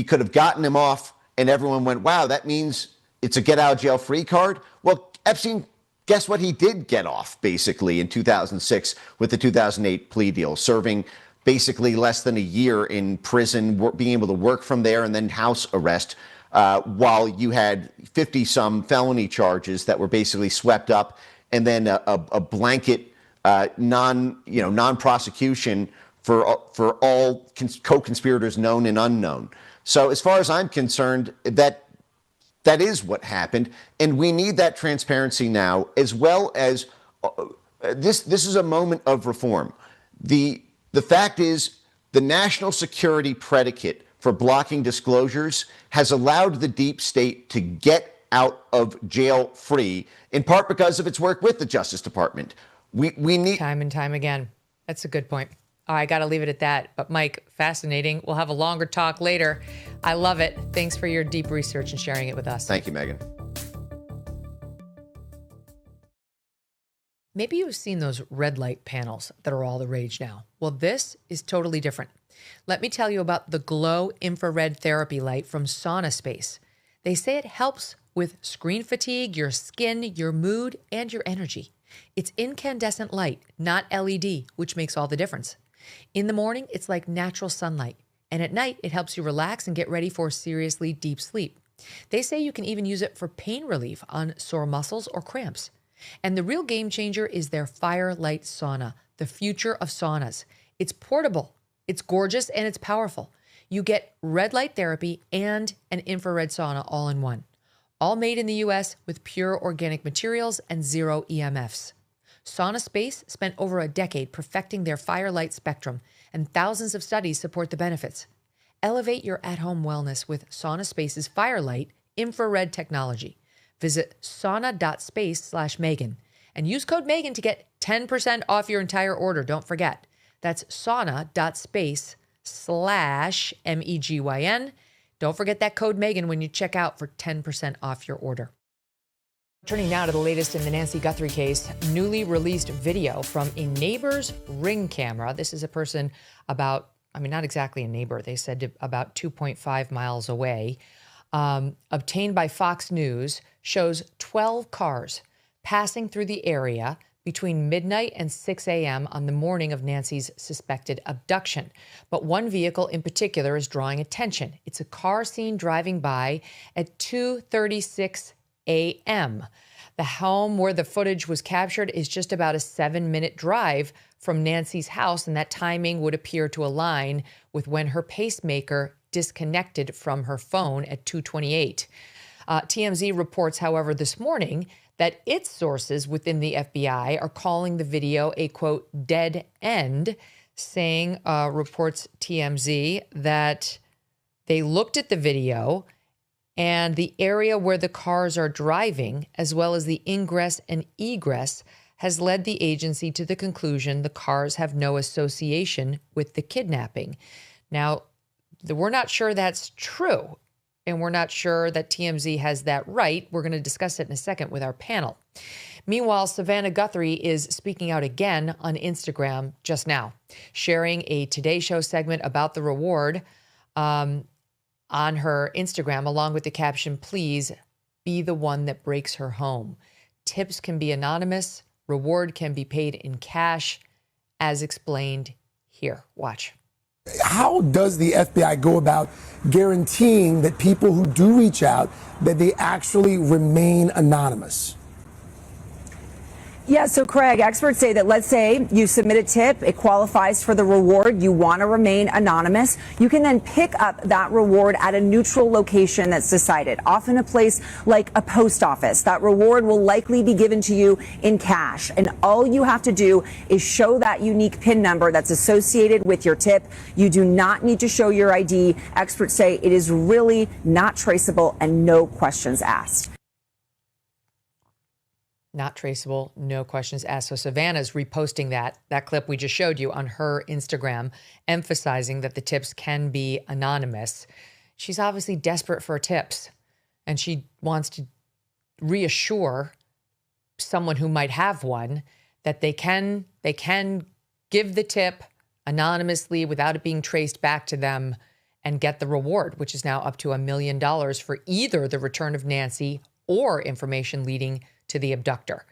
could have gotten him off, and everyone went, wow, that means it's a get out of jail free card. Well, Epstein, guess what? He did get off basically in 2006 with the 2008 plea deal, serving basically less than a year in prison, being able to work from there, and then house arrest, while you had 50-some felony charges that were basically swept up, and then a blanket non-prosecution for all co-conspirators known and unknown. So as far as I'm concerned, that is what happened, and we need that transparency now, as well as this is a moment of reform. The fact is, the national security predicate for blocking disclosures has allowed the deep state to get out of jail free, in part because of its work with the Justice Department. We need time and time again. That's a good point. I got to leave it at that. But Mike, fascinating. We'll have a longer talk later. I love it. Thanks for your deep research and sharing it with us. Thank you, Megyn. Maybe you've seen those red light panels that are all the rage now. Well, this is totally different. Let me tell you about the glow infrared therapy light from Sauna Space. They say it helps with screen fatigue, your skin, your mood, and your energy. It's incandescent light, not LED, which makes all the difference. In the morning, it's like natural sunlight. And at night, it helps you relax and get ready for seriously deep sleep. They say you can even use it for pain relief on sore muscles or cramps. And the real game changer is their Firelight Sauna, the future of saunas. It's portable, it's gorgeous, and it's powerful. You get red light therapy and an infrared sauna all in one. All made in the U.S. with pure organic materials and zero EMFs. Sauna Space spent over a decade perfecting their Firelight spectrum, and thousands of studies support the benefits. Elevate your at-home wellness with Sauna Space's Firelight infrared technology. Visit sauna.space/Megyn and use code Megyn to get 10% off your entire order. Don't forget. That's sauna.space/MEGYN. Don't forget that code Megyn when you check out for 10% off your order. Turning now to the latest in the Nancy Guthrie case, newly released video from a neighbor's Ring camera. This is a person about, not exactly a neighbor. They said about 2.5 miles away. Obtained by Fox News, shows 12 cars passing through the area between midnight and 6 a.m. on the morning of Nancy's suspected abduction. But one vehicle in particular is drawing attention. It's a car seen driving by at 2:36 a.m. The home where the footage was captured is just about a 7-minute drive from Nancy's house, and that timing would appear to align with when her pacemaker disconnected from her phone at 2:28. TMZ reports, however, this morning that its sources within the FBI are calling the video a, quote, dead end, saying, reports TMZ, that they looked at the video and the area where the cars are driving, as well as the ingress and egress, has led the agency to the conclusion the cars have no association with the kidnapping. Now, we're not sure that's true, and we're not sure that TMZ has that right. We're going to discuss it in a second with our panel. Meanwhile, Savannah Guthrie is speaking out again on Instagram just now, sharing a Today Show segment about the reward on her Instagram, along with the caption, "Please be the one that breaks her home. Tips can be anonymous. Reward can be paid in cash, as explained here." Watch. How does the FBI go about guaranteeing that people who do reach out, that they actually remain anonymous? Yeah, so Craig, experts say that, let's say you submit a tip, it qualifies for the reward, you want to remain anonymous, you can then pick up that reward at a neutral location that's decided, often a place like a post office. That reward will likely be given to you in cash, and all you have to do is show that unique PIN number that's associated with your tip. You do not need to show your ID. Experts say it is really not traceable and no questions asked. Not traceable, no questions asked. So Savannah's reposting that clip we just showed you on her Instagram, emphasizing that the tips can be anonymous. She's obviously desperate for tips, and she wants to reassure someone who might have one that they can give the tip anonymously without it being traced back to them and get the reward, which is now up to $1 million for either the return of Nancy or information leading to the abductor.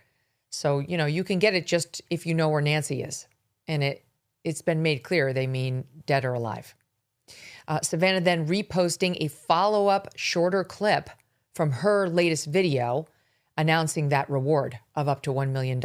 So, you can get it just if you know where Nancy is. And it's been made clear they mean dead or alive. Savannah then reposting a follow-up shorter clip from her latest video announcing that reward of up to $1 million.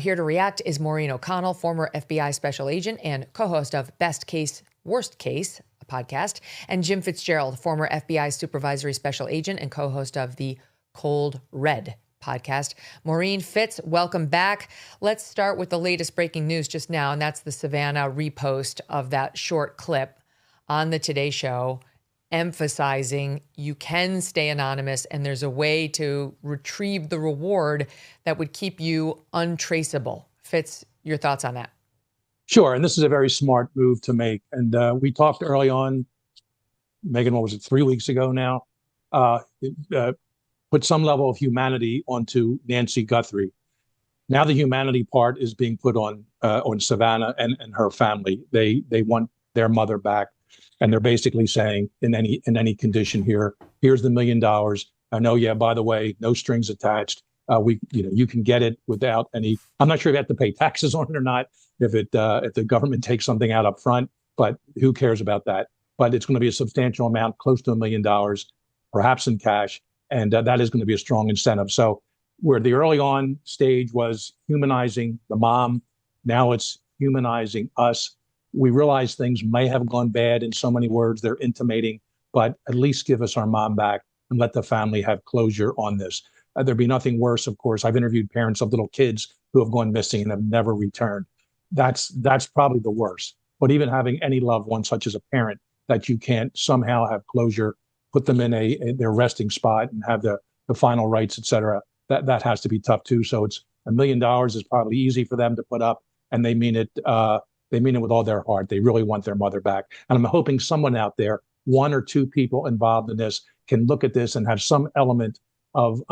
Here to react is Maureen O'Connell, former FBI special agent and co-host of Best Case, Worst Case, a podcast, and Jim Fitzgerald, former FBI supervisory special agent and co-host of the Cold Red podcast. Maureen, Fitz, welcome back. Let's start with the latest breaking news just now, and that's the Savannah repost of that short clip on the Today Show, emphasizing you can stay anonymous and there's a way to retrieve the reward that would keep you untraceable. Fitz, your thoughts on that? Sure, and this is a very smart move to make. And we talked early on, Megyn, what was it, 3 weeks ago now? Put some level of humanity onto Nancy Guthrie. Now the humanity part is being put on Savannah and her family. They want their mother back, and they're basically saying in any condition here's the $1 million. I know, yeah, by the way, no strings attached. You can get it without any. I'm not sure if you have to pay taxes on it or not. If the government takes something out up front, but who cares about that? But it's going to be a substantial amount, close to $1 million, perhaps in cash. And that is going to be a strong incentive. So where the early on stage was humanizing the mom, now it's humanizing us. We realize things may have gone bad in so many words they're intimating, but at least give us our mom back and let the family have closure on this. There'd be nothing worse, of course. I've interviewed parents of little kids who have gone missing and have never returned. That's probably the worst. But even having any loved one, such as a parent, that you can't somehow have closure, put them in their resting spot and have the final rights, et cetera, that has to be tough too. So it's $1 million is probably easy for them to put up, and they mean it. They mean it with all their heart. They really want their mother back. And I'm hoping someone out there, one or two people involved in this, can look at this and have some element of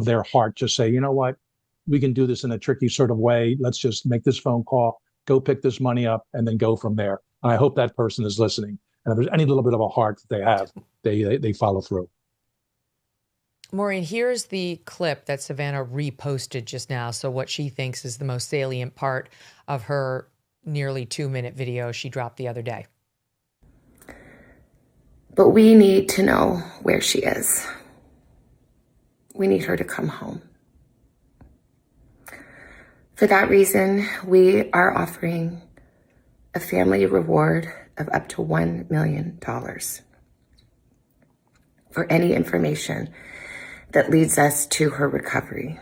their heart. Just say, you know what, we can do this in a tricky sort of way. Let's just make this phone call, go pick this money up, and then go from there. And I hope that person is listening. And if there's any little bit of a heart that they have, they follow through. Maureen, here's the clip that Savannah reposted just now. So what she thinks is the most salient part of her nearly 2-minute video she dropped the other day. But we need to know where she is. We need her to come home. For that reason, we are offering a family reward of up to $1 million for any information that leads us to her recovery.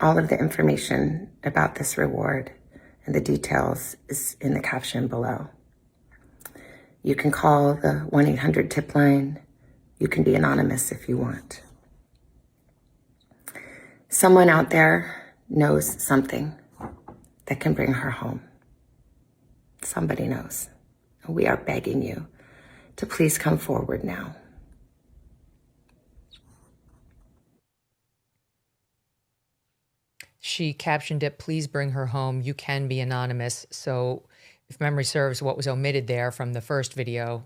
All of the information about this reward and the details is in the caption below. You can call the 1-800-TIP line. You can be anonymous if you want. Someone out there knows something that can bring her home. Somebody knows. We are begging you to please come forward now. She captioned it, "Please bring her home. You can be anonymous." So if memory serves, what was omitted there from the first video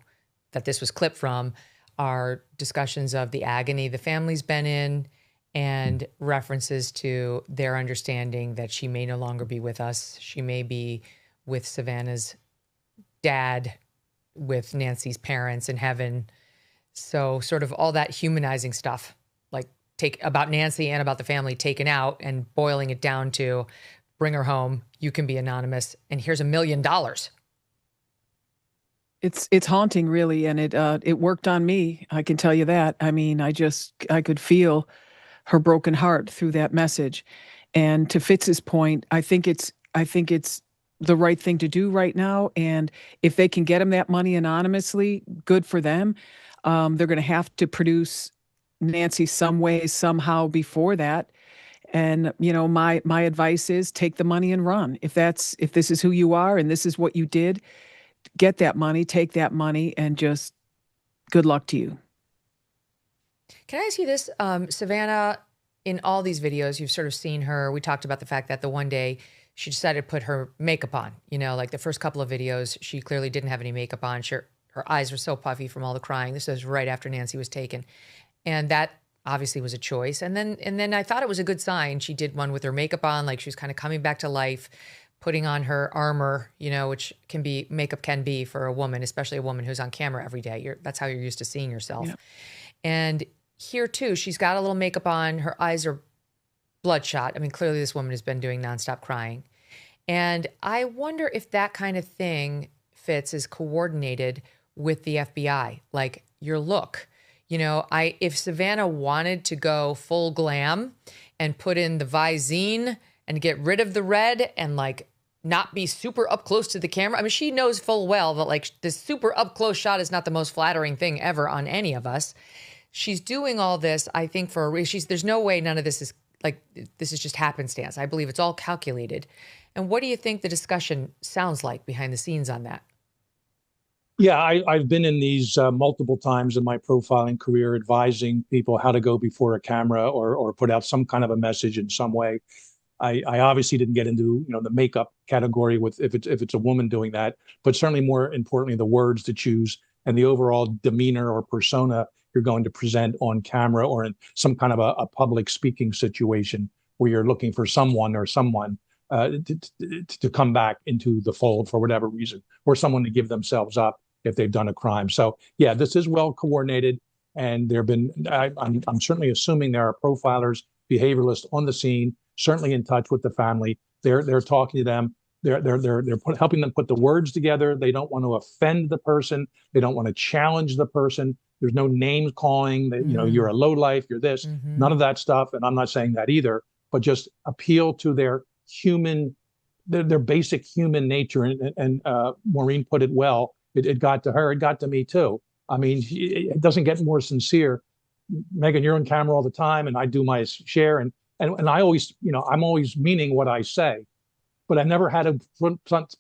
that this was clipped from are discussions of the agony the family's been in and references to their understanding that she may no longer be with us. She may be with Savannah's dad, with Nancy's parents in heaven. So sort of all that humanizing stuff, like about Nancy and about the family taken out and boiling it down to bring her home. You can be anonymous. And here's $1 million. It's haunting, really. And it worked on me. I can tell you that. I mean, I could feel her broken heart through that message. And to Fitz's point, I think it's the right thing to do right now. And if they can get him that money anonymously, good for them. They're going to have to produce Nancy some way, somehow before that. And, my advice is take the money and run. If this is who you are and this is what you did, get that money, take that money, and just good luck to you. Can I ask you this, Savannah, in all these videos, you've sort of seen her. We talked about the fact that the one day she decided to put her makeup on, like the first couple of videos, she clearly didn't have any makeup on. Her eyes were so puffy from all the crying. This was right after Nancy was taken. And that obviously was a choice. And then I thought it was a good sign. She did one with her makeup on, like she was kind of coming back to life, putting on her armor, which makeup can be for a woman, especially a woman who's on camera every day. That's how you're used to seeing yourself. Yeah. And here too, she's got a little makeup on. Her eyes are bloodshot. I mean, clearly this woman has been doing nonstop crying. And I wonder if that kind of thing, Fitz, is coordinated with the FBI, like your look. If Savannah wanted to go full glam and put in the Visine and get rid of the red and like not be super up close to the camera. I mean, she knows full well that like this super up close shot is not the most flattering thing ever on any of us. She's doing all this, I think, for a reason. There's no way none of this is like, this is just happenstance. I believe it's all calculated. And what do you think the discussion sounds like behind the scenes on that? Yeah, I've been in these multiple times in my profiling career, advising people how to go before a camera or put out some kind of a message in some way. I obviously didn't get into the makeup category with if it's a woman doing that, but certainly more importantly the words to choose and the overall demeanor or persona you're going to present on camera or in some kind of a public speaking situation where you're looking for someone or someone to come back into the fold for whatever reason, or someone to give themselves up if they've done a crime. So yeah, this is well coordinated, and I'm certainly assuming there are profilers, behavioralists on the scene, certainly in touch with the family. They're talking to them. They're helping them put the words together. They don't want to offend the person. They don't want to challenge the person. There's no name calling that, you're a lowlife, you're this, none of that stuff. And I'm not saying that either, but just appeal to their basic human nature. And Maureen put it well. It got to her. It got to me too. I mean, it doesn't get more sincere. Megyn, you're on camera all the time, and I do my share. And I always, I'm always meaning what I say, but I never had to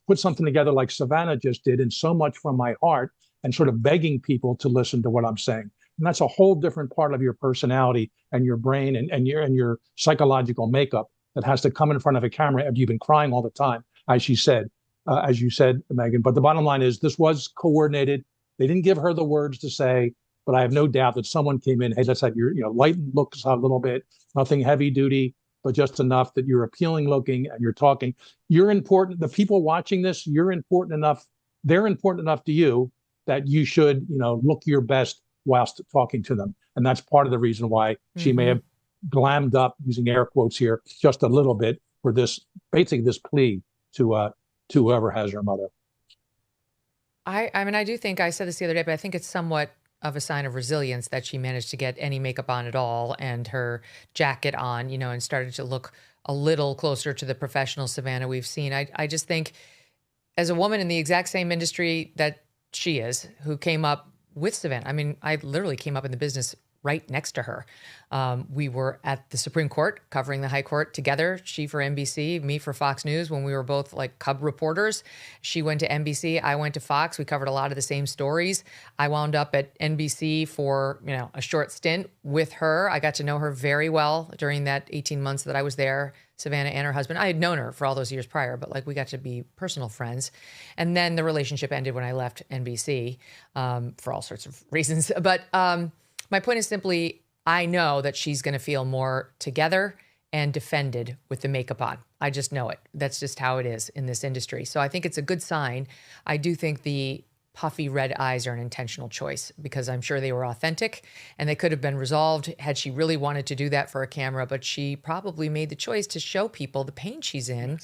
put something together like Savannah just did, and so much from my heart, and sort of begging people to listen to what I'm saying. And that's a whole different part of your personality and your brain and your psychological makeup that has to come in front of a camera after you've been crying all the time, as you said, Megyn. But the bottom line is this was coordinated. They didn't give her the words to say, but I have no doubt that someone came in, hey, let's have your, lighten looks a little bit, nothing heavy duty, but just enough that you're appealing looking and you're talking. You're important. The people watching this, you're important enough. They're important enough to you that you should, look your best whilst talking to them. And that's part of the reason why she may have glammed up, using air quotes here, just a little bit for this, basically this plea to whoever has her mother. I mean, I do think, I said this the other day, but I think it's somewhat of a sign of resilience that she managed to get any makeup on at all and her jacket on, and started to look a little closer to the professional Savannah we've seen. I just think as a woman in the exact same industry that she is, who came up with Savannah, I mean, I literally came up in the business right next to her. We were at the Supreme Court covering the High Court together. She for NBC, me for Fox News when we were both like cub reporters. She went to NBC, I went to Fox. We covered a lot of the same stories. I wound up at NBC for, a short stint with her. I got to know her very well during that 18 months that I was there, Savannah and her husband. I had known her for all those years prior, but we got to be personal friends. And then the relationship ended when I left NBC for all sorts of reasons. But my point is simply, I know that she's going to feel more together and defended with the makeup on. I just know it. That's just how it is in this industry. So I think it's a good sign. I do think the puffy red eyes are an intentional choice because I'm sure they were authentic and they could have been resolved had she really wanted to do that for a camera, but she probably made the choice to show people the pain she's in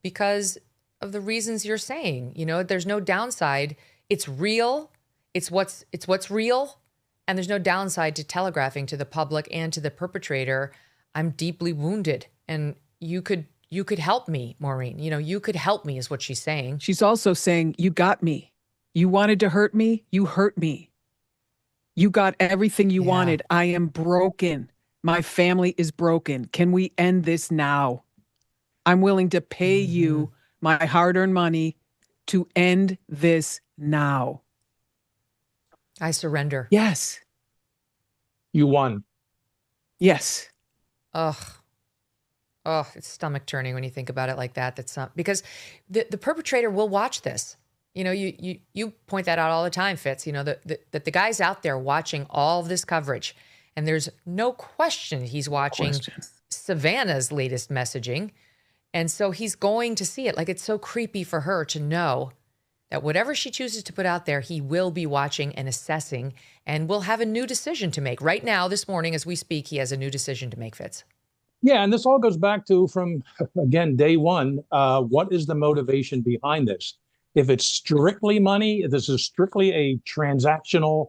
because of the reasons you're saying. There's no downside. It's real. It's what's real. And there's no downside to telegraphing to the public and to the perpetrator, I'm deeply wounded and you could help me, Maureen. You could help me is what she's saying. She's also saying, you got me. You wanted to hurt me. You hurt me. You got everything you wanted. I am broken. My family is broken. Can we end this now? I'm willing to pay you my hard-earned money to end this now. I surrender. Yes. You won. Yes. Ugh. Oh, it's stomach turning when you think about it like that. That's not because the perpetrator will watch this. You know, you point that out all the time, Fitz. You know, that the guy's out there watching all of this coverage, and there's no question he's watching Savannah's latest messaging. And so he's going to see it. Like, it's so creepy for her to know that whatever she chooses to put out there, he will be watching and assessing and will have a new decision to make. Right now, this morning, as we speak, he has a new decision to make, Fitz. Yeah, and this all goes back to from, again, day one, what is the motivation behind this? If it's strictly money, if this is strictly a transactional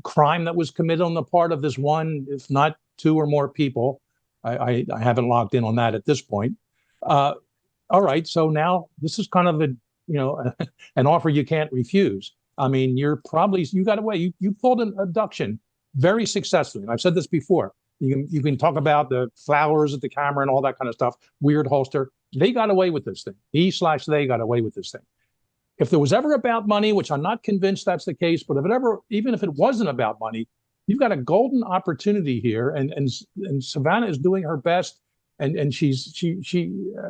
crime that was committed on the part of this one, if not two or more people, I haven't locked in on that at this point. All right, so now this is kind of an offer you can't refuse. I mean, you got away. You pulled an abduction very successfully. And I've said this before. You can talk about the flowers at the camera and all that kind of stuff, weird holster. They got away with this thing. They got away with this thing. If there was ever about money, which I'm not convinced that's the case, but even if it wasn't about money, you've got a golden opportunity here. And Savannah is doing her best. And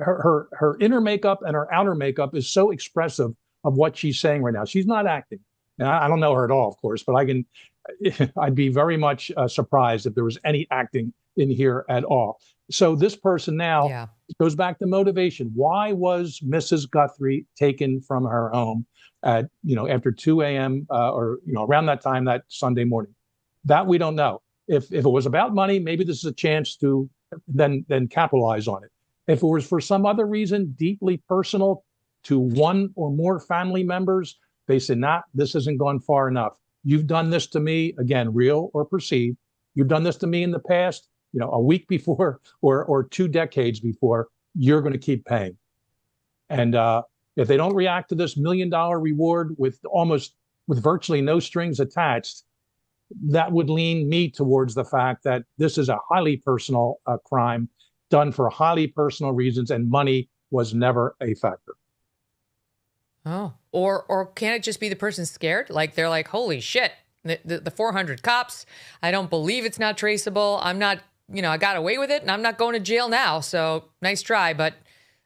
her inner makeup and her outer makeup is so expressive of what she's saying right now. She's not acting. And I don't know her at all, of course, but I'd be very much surprised if there was any acting in here at all. So this person now goes back to motivation. Why was Mrs. Guthrie taken from her home at, after 2 a.m. Or around that time that Sunday morning? That we don't know. If it was about money, maybe this is a chance to then capitalize on it. If it was for some other reason, deeply personal to one or more family members, they said, nah, this hasn't gone far enough. You've done this to me, again, real or perceived. You've done this to me in the past, a week before or 2 decades before. You're going to keep paying. And if they don't react to this $1 million reward with virtually no strings attached, that would lean me towards the fact that this is a highly personal crime done for highly personal reasons, and money was never a factor. Oh, or can it just be the person scared? Like, they're like, holy shit, the 400 cops, I don't believe it's not traceable. I'm not, I got away with it and I'm not going to jail now. So nice try, but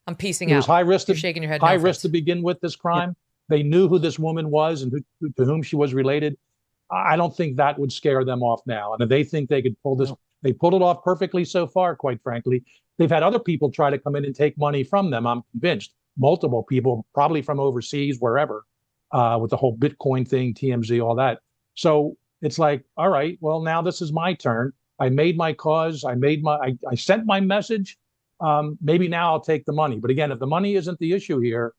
I'm piecing out. It was high risk. You're shaking your head. High risk to begin with this crime. Yeah. They knew who this woman was and to whom she was related. I don't think that would scare them off now. And if they think they could pull this, they pulled it off perfectly so far, quite frankly. They've had other people try to come in and take money from them, I'm convinced. Multiple people, probably from overseas, wherever, with the whole Bitcoin thing, TMZ, all that. So it's like, all right, well, now this is my turn. I made my cause. I sent my message. Maybe now I'll take the money. But again, if the money isn't the issue here,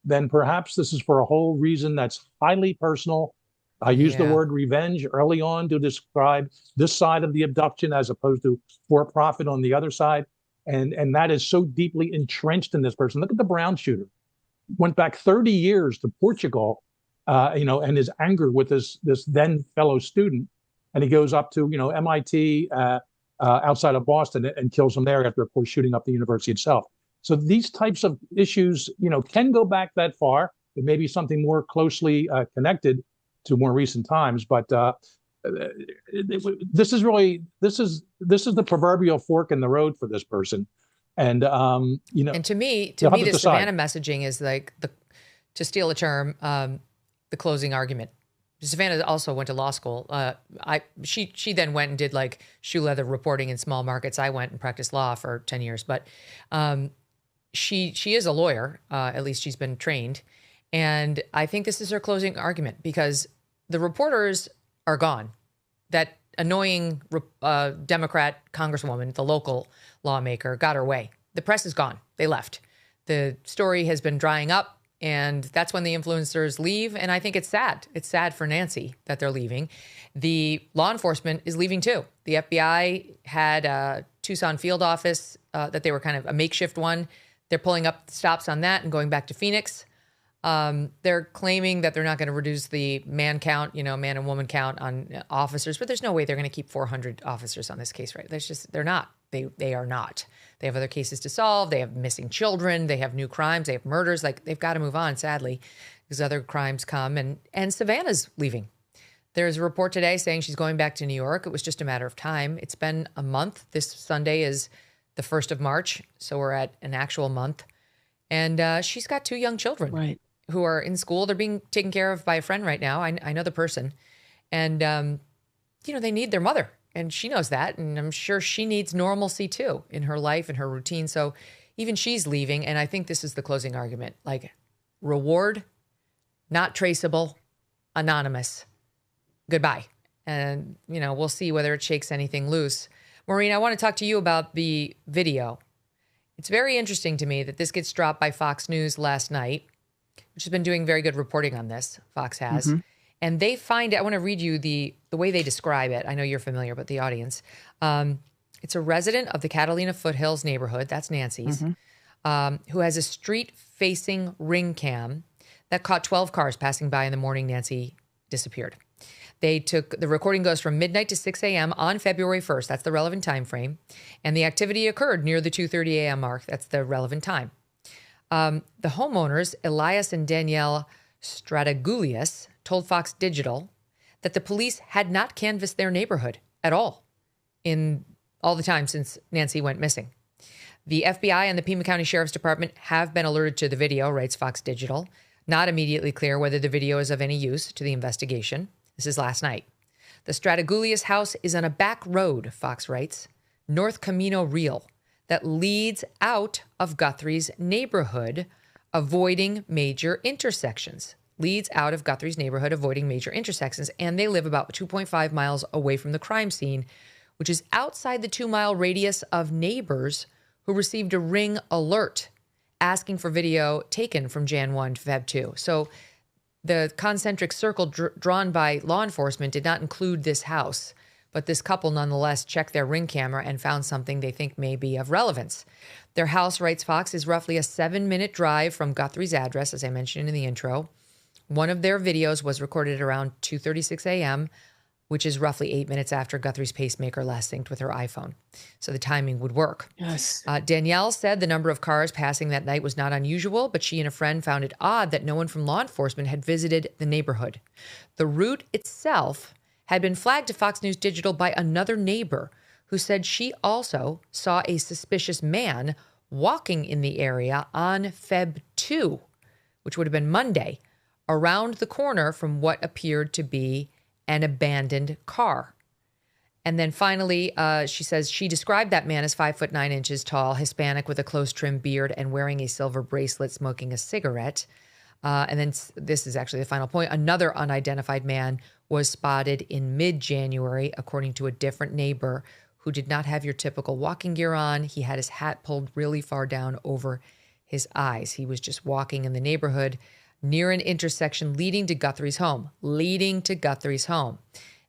then perhaps this is for a whole reason that's highly personal. I used the word revenge early on to describe this side of the abduction as opposed to for profit on the other side. And that is so deeply entrenched in this person. Look at the Brown shooter. Went back 30 years to Portugal, and is angered with this then fellow student. And he goes up to, MIT outside of Boston and kills him there after, of course, shooting up the university itself. So these types of issues, can go back that far. It may be something more closely connected to more recent times, but this is the proverbial fork in the road for this person. And and to me the Savannah messaging is like to steal a term, the closing argument. Savannah also went to law school. She then went and did like shoe leather reporting in small markets. I went and practiced law for 10 years, but she is a lawyer. At least she's been trained. And I think this is her closing argument because the reporters are gone. That annoying Democrat congresswoman, the local lawmaker, got her way. The press is gone. They left. The story has been drying up, and that's when the influencers leave. And I think it's sad. It's sad for Nancy that they're leaving. The law enforcement is leaving too. The FBI had a Tucson field office that they were kind of a makeshift one. They're pulling up the stops on that and going back to Phoenix. They're claiming that they're not going to reduce the man count, man and woman count on officers, but there's no way they're going to keep 400 officers on this case, right? They're not. They are not. They have other cases to solve. They have missing children. They have new crimes. They have murders. Like, they've got to move on, sadly, because other crimes come. And Savannah's leaving. There's a report today saying she's going back to New York. It was just a matter of time. It's been a month. This Sunday is the 1st of March, so we're at an actual month. And she's got 2 young children. Right. Who are in school. They're being taken care of by a friend right now. I know the person. And, they need their mother. And she knows that. And I'm sure she needs normalcy too in her life and her routine. So even she's leaving. And I think this is the closing argument. Like, reward, not traceable, anonymous. Goodbye. And, we'll see whether it shakes anything loose. Maureen, I want to talk to you about the video. It's very interesting to me that this gets dropped by Fox News last night, which has been doing very good reporting on this. Fox has. Mm-hmm. And they find it. I want to read you the way they describe it. I know you're familiar, but the audience. It's a resident of the Catalina Foothills neighborhood. That's Nancy's. Mm-hmm. Who has a street-facing ring cam that caught 12 cars passing by in the morning Nancy disappeared. The recording goes from midnight to 6 a.m. on February 1st. That's the relevant time frame. And the activity occurred near the 2:30 a.m. mark. That's the relevant time. The homeowners, Elias and Danielle Stradagulias, told Fox Digital that the police had not canvassed their neighborhood at all in all the time since Nancy went missing. The FBI and the Pima County Sheriff's Department have been alerted to the video, writes Fox Digital. Not immediately clear whether the video is of any use to the investigation. This is last night. The Stradagulias house is on a back road, Fox writes, North Camino Real, that leads out of Guthrie's neighborhood, avoiding major intersections. Leads out of Guthrie's neighborhood, avoiding major intersections. And they live about 2.5 miles away from the crime scene, which is outside the 2-mile radius of neighbors who received a ring alert asking for video taken from Jan 1 to Feb 2. So the concentric circle drawn by law enforcement did not include this house. But this couple nonetheless checked their ring camera and found something they think may be of relevance. Their house, writes Fox, is roughly a 7-minute drive from Guthrie's address, as I mentioned in the intro. One of their videos was recorded around 2:36 a.m., which is roughly 8 minutes after Guthrie's pacemaker last synced with her iPhone. So the timing would work. Yes. Danielle said the number of cars passing that night was not unusual, but she and a friend found it odd that no one from law enforcement had visited the neighborhood. The route itself had been flagged to Fox News Digital by another neighbor who said she also saw a suspicious man walking in the area on Feb 2, which would have been Monday, around the corner from what appeared to be an abandoned car. And then finally, she says she described that man as 5'9" tall, Hispanic with a close trimmed beard and wearing a silver bracelet, smoking a cigarette. And then this is actually the final point. Another unidentified man was spotted in mid-January, according to a different neighbor who did not have your typical walking gear on. He had his hat pulled really far down over his eyes. He was just walking in the neighborhood near an intersection leading to Guthrie's home,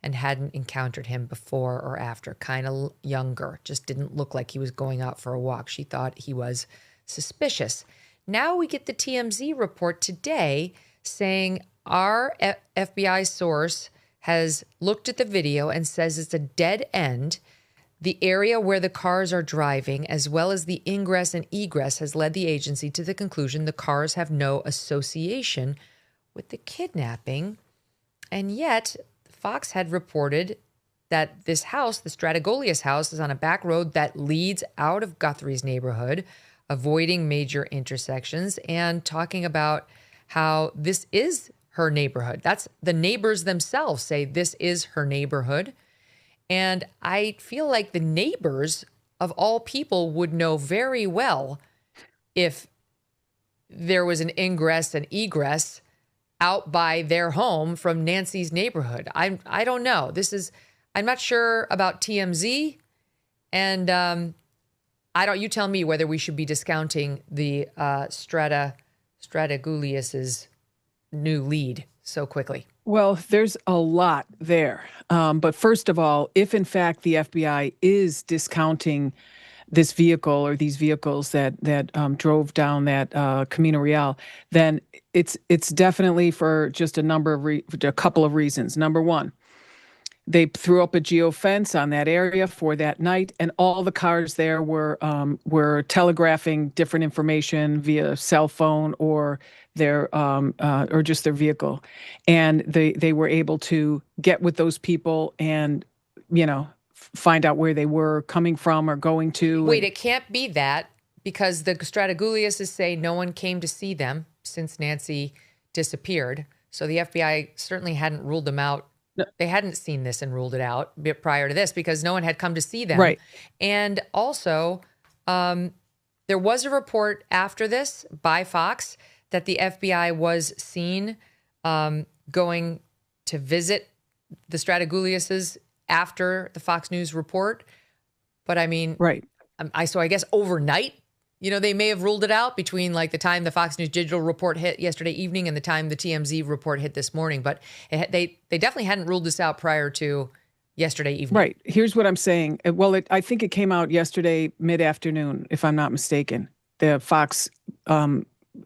and hadn't encountered him before or after. Kind of younger, just didn't look like he was going out for a walk. She thought he was suspicious. Now we get the TMZ report today saying our FBI source has looked at the video and says it's a dead end. The area where the cars are driving, as well as the ingress and egress, has led the agency to the conclusion the cars have no association with the kidnapping. And yet, Fox had reported that this house, the Stradagulias house, is on a back road that leads out of Guthrie's neighborhood, avoiding major intersections, and talking about how this is her neighborhood. That's the neighbors themselves say this is her neighborhood. And I feel like the neighbors of all people would know very well if there was an ingress and egress out by their home from Nancy's neighborhood. I don't know. I'm not sure about TMZ, and you tell me whether we should be discounting the Stradagulias's new lead so quickly. Well, there's a lot there. But first of all, if in fact the FBI is discounting this vehicle or these vehicles that drove down that Camino Real, then it's definitely for just a couple of reasons. Number one, they threw up a geofence on that area for that night, and all the cars there were telegraphing different information via cell phone or their or just their vehicle, and they were able to get with those people and find out where they were coming from or going to. Wait, it can't be that, because the Strateguliuses say no one came to see them since Nancy disappeared. So the FBI certainly hadn't ruled them out. No. They hadn't seen this and ruled it out prior to this because no one had come to see them. Right. And also, there was a report after this by Fox that the FBI was seen going to visit the Strateguliuses after the Fox News report. But I mean, right. So I guess overnight, they may have ruled it out between like the time the Fox News digital report hit yesterday evening and the time the TMZ report hit this morning. But they definitely hadn't ruled this out prior to yesterday evening. Right. Here's what I'm saying. Well, I think it came out yesterday mid-afternoon, if I'm not mistaken. The Fox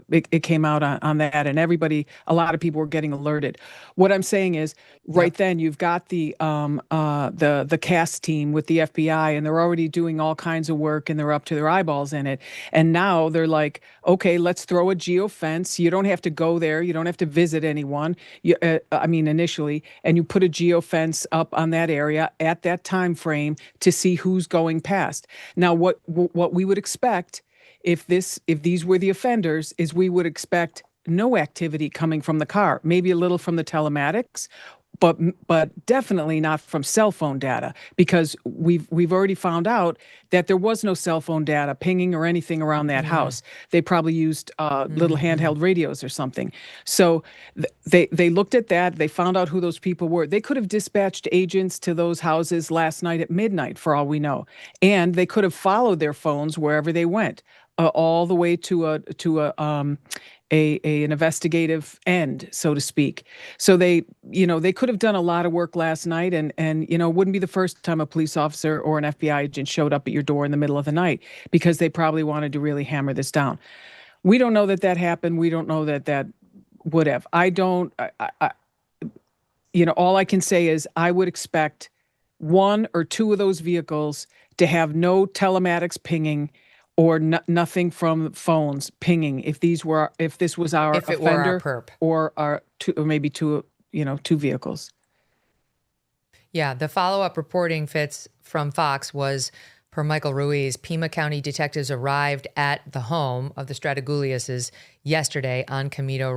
it came out on that, and a lot of people were getting alerted. What I'm saying is, right then you've got the CAS team with the FBI, and they're already doing all kinds of work, and they're up to their eyeballs in it. And now they're like, okay, let's throw a geofence. You don't have to go there. You don't have to visit anyone. Initially, and you put a geofence up on that area at that time frame to see who's going past. Now, what we would expect, if these were the offenders, is we would expect no activity coming from the car, maybe a little from the telematics, but definitely not from cell phone data, because we've already found out that there was no cell phone data pinging or anything around that house. They probably used little handheld radios or something. So they looked at that. They found out who those people were. They could have dispatched agents to those houses last night at midnight, for all we know, and they could have followed their phones wherever they went, all the way to an investigative end, so to speak. So they could have done a lot of work last night, and it wouldn't be the first time a police officer or an FBI agent showed up at your door in the middle of the night, because they probably wanted to really hammer this down. We don't know that happened. We don't know that would have. All I can say is I would expect one or two of those vehicles to have no telematics pinging or nothing from phones pinging if this was our offender, perp, or our two, or maybe two vehicles. Yeah, the follow-up reporting, Fitz, from Fox was, per Michael Ruiz, Pima County detectives arrived at the home of the Strateguliuses yesterday on Camino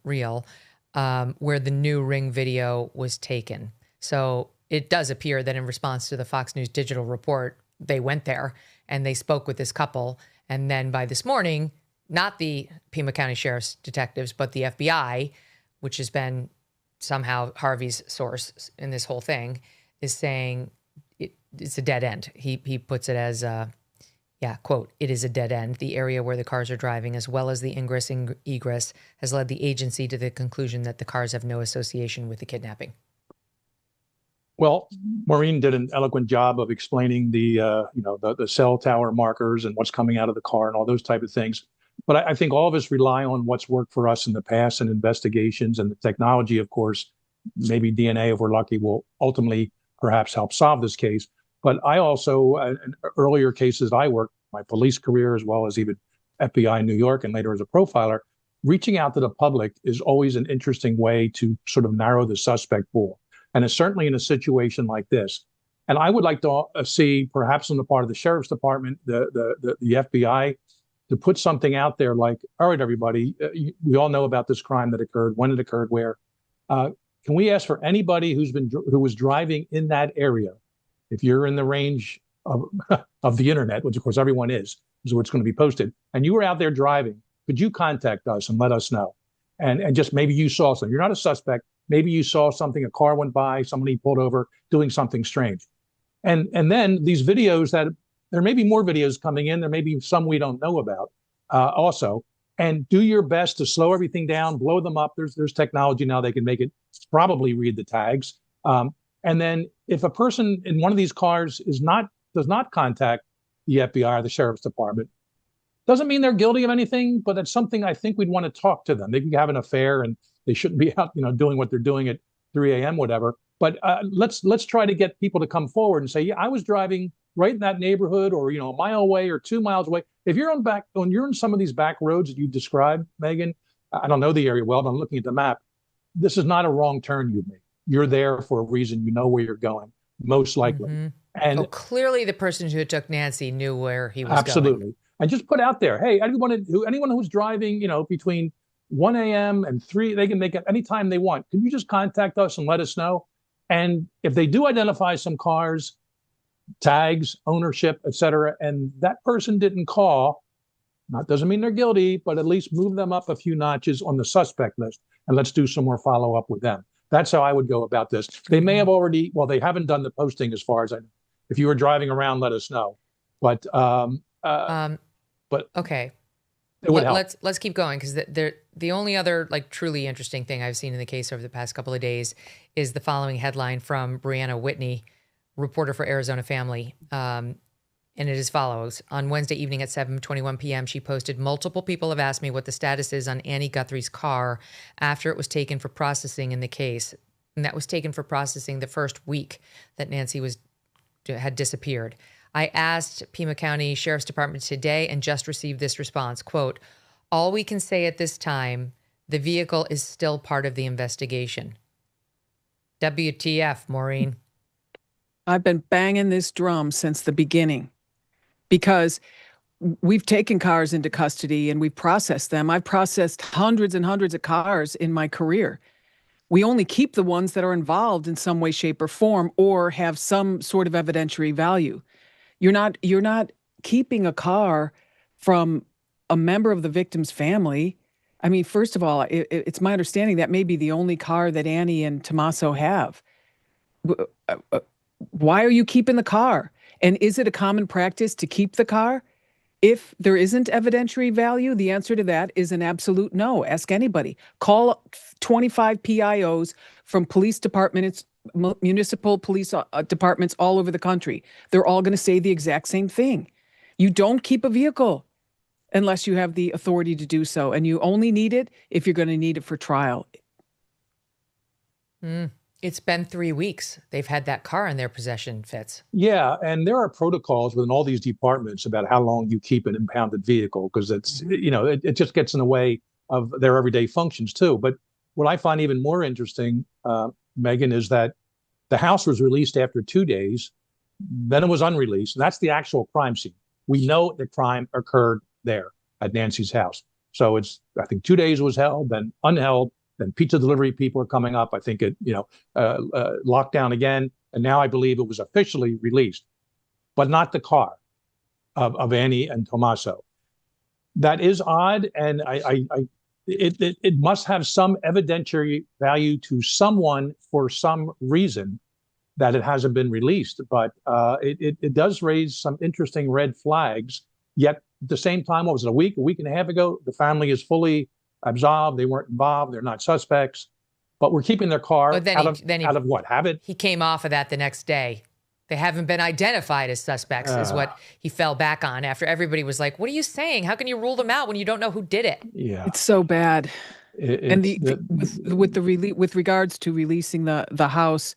Real, where the new Ring video was taken. So it does appear that in response to the Fox News digital report, they went there and they spoke with this couple. And then by this morning, not the Pima County Sheriff's detectives, but the FBI, which has been somehow Harvey's source in this whole thing, is saying it's a dead end. He puts it as, quote, "It is a dead end. The area where the cars are driving, as well as the ingress and egress, has led the agency to the conclusion that the cars have no association with the kidnapping." Well, Maureen did an eloquent job of explaining the cell tower markers and what's coming out of the car and all those type of things. But I think all of us rely on what's worked for us in the past and investigations, and the technology, of course, maybe DNA, if we're lucky, will ultimately perhaps help solve this case. But I also, in earlier cases I worked, my police career, as well as even FBI in New York and later as a profiler, reaching out to the public is always an interesting way to sort of narrow the suspect pool. And it's certainly in a situation like this. And I would like to see, perhaps on the part of the Sheriff's Department, the FBI, to put something out there like, all right, everybody, we all know about this crime that occurred, when it occurred, where. Can we ask for anybody who was driving in that area, if you're in the range of the internet, which of course everyone is where it's going to be posted, and you were out there driving, could you contact us and let us know? And just maybe you saw something. You're not a suspect. Maybe you saw something, a car went by, somebody pulled over, doing something strange. And then these videos there may be more videos coming in. There may be some we don't know about also. And do your best to slow everything down, blow them up. There's technology now, they can make it probably read the tags. And then if a person in one of these cars does not contact the FBI or the sheriff's department. Doesn't mean they're guilty of anything, but it's something I think we'd want to talk to them. They can have an affair and they shouldn't be out, doing what they're doing at 3 a.m., whatever. But let's try to get people to come forward and say, yeah, I was driving right in that neighborhood, or a mile away or 2 miles away. If you're you're in some of these back roads that you described, Megyn, I don't know the area well, but I'm looking at the map. This is not a wrong turn you made. You're there for a reason. You know where you're going, most likely. Mm-hmm. And clearly the person who took Nancy knew where he was absolutely. going. And just put out there, hey, anyone who's driving, between 1 a.m. and 3, they can make it anytime they want. Can you just contact us and let us know? And if they do identify some cars, tags, ownership, et cetera, and that person didn't call, that doesn't mean they're guilty, but at least move them up a few notches on the suspect list, and let's do some more follow-up with them. That's how I would go about this. They may have already, they haven't done the posting as far as I know. If you were driving around, let us know. But okay, it would help. Let's keep going, because the only other truly interesting thing I've seen in the case over the past couple of days is the following headline from Brianna Whitney, reporter for Arizona Family. And it is as follows. On Wednesday evening at 7:21 p.m., she posted, multiple people have asked me what the status is on Annie Guthrie's car after it was taken for processing in the case. And that was taken for processing the first week that Nancy had disappeared. I asked Pima County Sheriff's Department today and just received this response, quote, all we can say at this time, the vehicle is still part of the investigation. WTF, Maureen? I've been banging this drum since the beginning, because we've taken cars into custody and we've processed them. I've processed hundreds and hundreds of cars in my career. We only keep the ones that are involved in some way, shape, or form, or have some sort of evidentiary value. You're not keeping a car from a member of the victim's family. I mean, first of all, it's my understanding that may be the only car that Annie and Tommaso have. Why are you keeping the car? And is it a common practice to keep the car? If there isn't evidentiary value, the answer to that is an absolute no. Ask anybody. Call 25 PIOs from police departments, municipal police departments all over the country. They're all going to say the exact same thing. You don't keep a vehicle unless you have the authority to do so. And you only need it if you're going to need it for trial. It's been 3 weeks. They've had that car in their possession, Fitz. Yeah, and there are protocols within all these departments about how long you keep an impounded vehicle, because it's, it just gets in the way of their everyday functions too. But what I find even more interesting, Megyn, is that the house was released after 2 days, then it was unreleased. And that's the actual crime scene. We know the crime occurred there at Nancy's house. So it's, I think 2 days was held, then unheld. Then pizza delivery people are coming up. I think it, locked down again. And now I believe it was officially released, but not the car of Annie and Tommaso. That is odd. And it must have some evidentiary value to someone for some reason that it hasn't been released. But it does raise some interesting red flags. Yet at the same time, what was it, a week and a half ago, the family is fully absolved. They weren't involved. They're not suspects, but we're keeping their car out of what? Habit? He came off of that the next day. They haven't been identified as suspects is what he fell back on after everybody was like, what are you saying? How can you rule them out when you don't know who did it? Yeah. It's so bad. With regards to releasing the house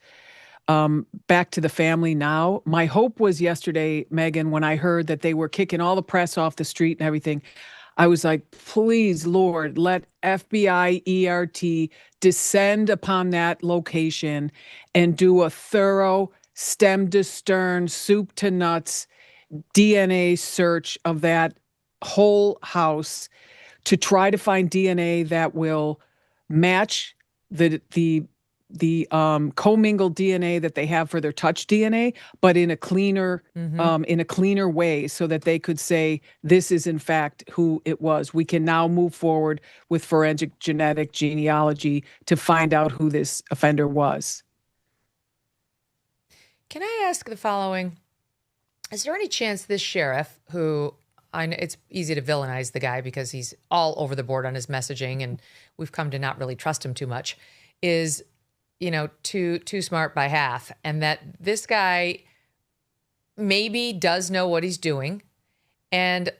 back to the family now, my hope was yesterday, Megyn, when I heard that they were kicking all the press off the street and everything, I was like, please, Lord, let FBI ERT descend upon that location and do a thorough stem to stern, soup to nuts DNA search of that whole house to try to find DNA that will match the commingled DNA that they have for their touch DNA, but in a cleaner way, so that they could say this is in fact who it was. We can now move forward with forensic genetic genealogy to find out who this offender was. Can I ask the following? Is there any chance this sheriff, who I know it's easy to villainize the guy because he's all over the board on his messaging and we've come to not really trust him too much, is too smart by half, and that this guy maybe does know what he's doing. And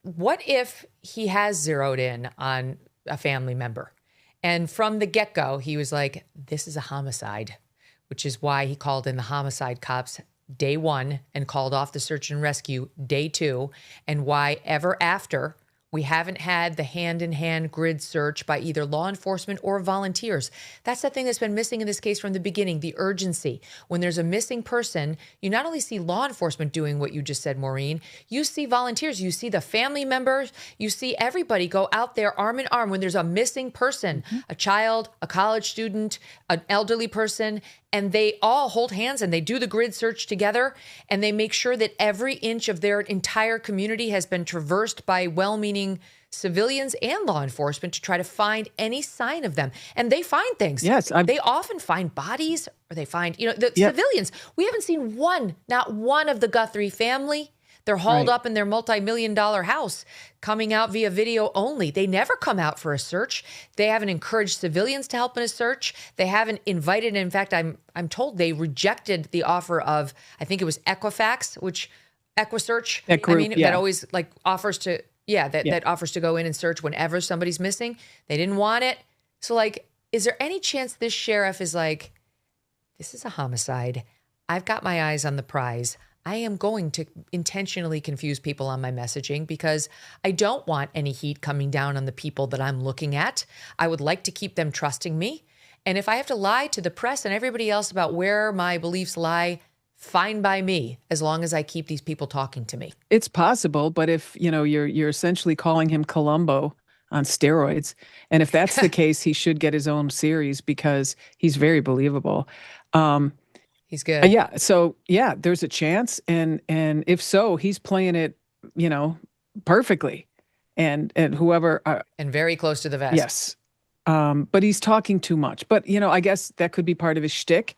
what if he has zeroed in on a family member? And from the get-go, he was like, this is a homicide, which is why he called in the homicide cops day 1 and called off the search and rescue day 2, and why ever after we haven't had the hand-in-hand grid search by either law enforcement or volunteers. That's the thing that's been missing in this case from the beginning, the urgency. When there's a missing person, you not only see law enforcement doing what you just said, Maureen, you see volunteers, you see the family members, you see everybody go out there arm in arm when there's a missing person, a child, a college student, an elderly person, and they all hold hands and they do the grid search together, and they make sure that every inch of their entire community has been traversed by well-meaning civilians and law enforcement to try to find any sign of them. And they find things. Yes. They often find bodies, or they find, the civilians. We haven't seen not one of the Guthrie family. They're hauled up in their multi-million-dollar house, coming out via video only. They never come out for a search. They haven't encouraged civilians to help in a search. They haven't invited. In fact, I'm told they rejected the offer of, I think it was Equifax, which EquiSearch. That group, that always offers to, that offers to go in and search whenever somebody's missing. They didn't want it. So is there any chance this sheriff is like, this is a homicide. I've got my eyes on the prize. I am going to intentionally confuse people on my messaging because I don't want any heat coming down on the people that I'm looking at. I would like to keep them trusting me. And if I have to lie to the press and everybody else about where my beliefs lie, fine by me, as long as I keep these people talking to me. It's possible, but if, you're essentially calling him Columbo on steroids, and if that's the case, he should get his own series because he's very believable. He's good. So there's a chance. And if so, he's playing it, perfectly. And whoever. And very close to the vest. Yes. But he's talking too much. But, I guess that could be part of his shtick.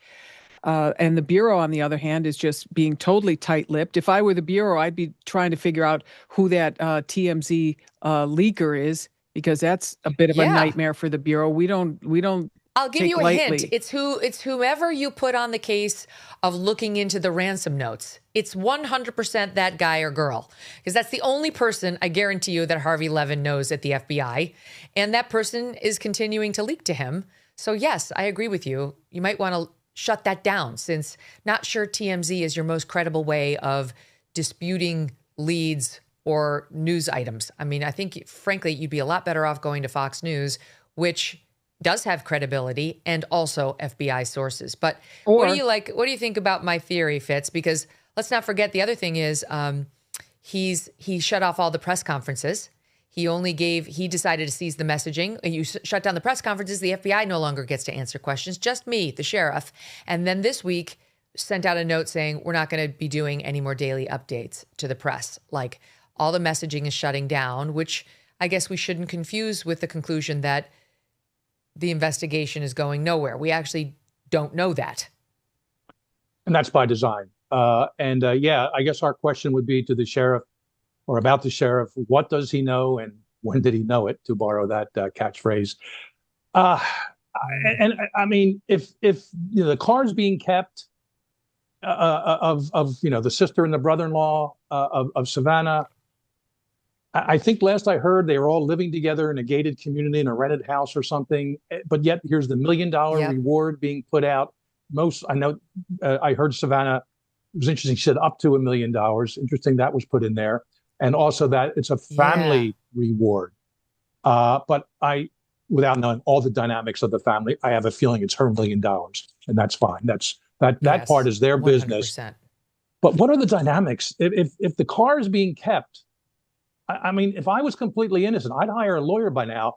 And the Bureau, on the other hand, is just being totally tight-lipped. If I were the Bureau, I'd be trying to figure out who that TMZ leaker is, because that's a bit of a nightmare for the Bureau. We don't. I'll give you a hint. It's whomever you put on the case of looking into the ransom notes. It's 100% that guy or girl, because that's the only person I guarantee you that Harvey Levin knows at the FBI, and that person is continuing to leak to him. So yes, I agree with you. You might want to shut that down, since not sure TMZ is your most credible way of disputing leads or news items. I mean, I think, frankly, you'd be a lot better off going to Fox News, which does have credibility and also FBI sources. But what do you think about my theory, Fitz? Because let's not forget, the other thing is he shut off all the press conferences. He decided to seize the messaging. You shut down the press conferences. The FBI no longer gets to answer questions, just me, the sheriff. And then this week sent out a note saying, we're not going to be doing any more daily updates to the press. All the messaging is shutting down, which I guess we shouldn't confuse with the conclusion that the investigation is going nowhere. We actually don't know that. And that's by design. I guess our question would be to the sheriff, or about the sheriff, what does he know and when did he know it, to borrow that catchphrase. And I mean, if the car's being kept of the sister and the brother-in-law of Savannah, I think last I heard they were all living together in a gated community in a rented house or something. But yet here's the $1 million reward being put out. I heard Savannah, it was interesting, she said up to $1 million. Interesting that was put in there. And also that it's a family reward. But without knowing all the dynamics of the family, I have a feeling it's her $1 million, and that's fine. That part is their 100%. Business. But what are the dynamics? If the car is being kept, I mean, if I was completely innocent, I'd hire a lawyer by now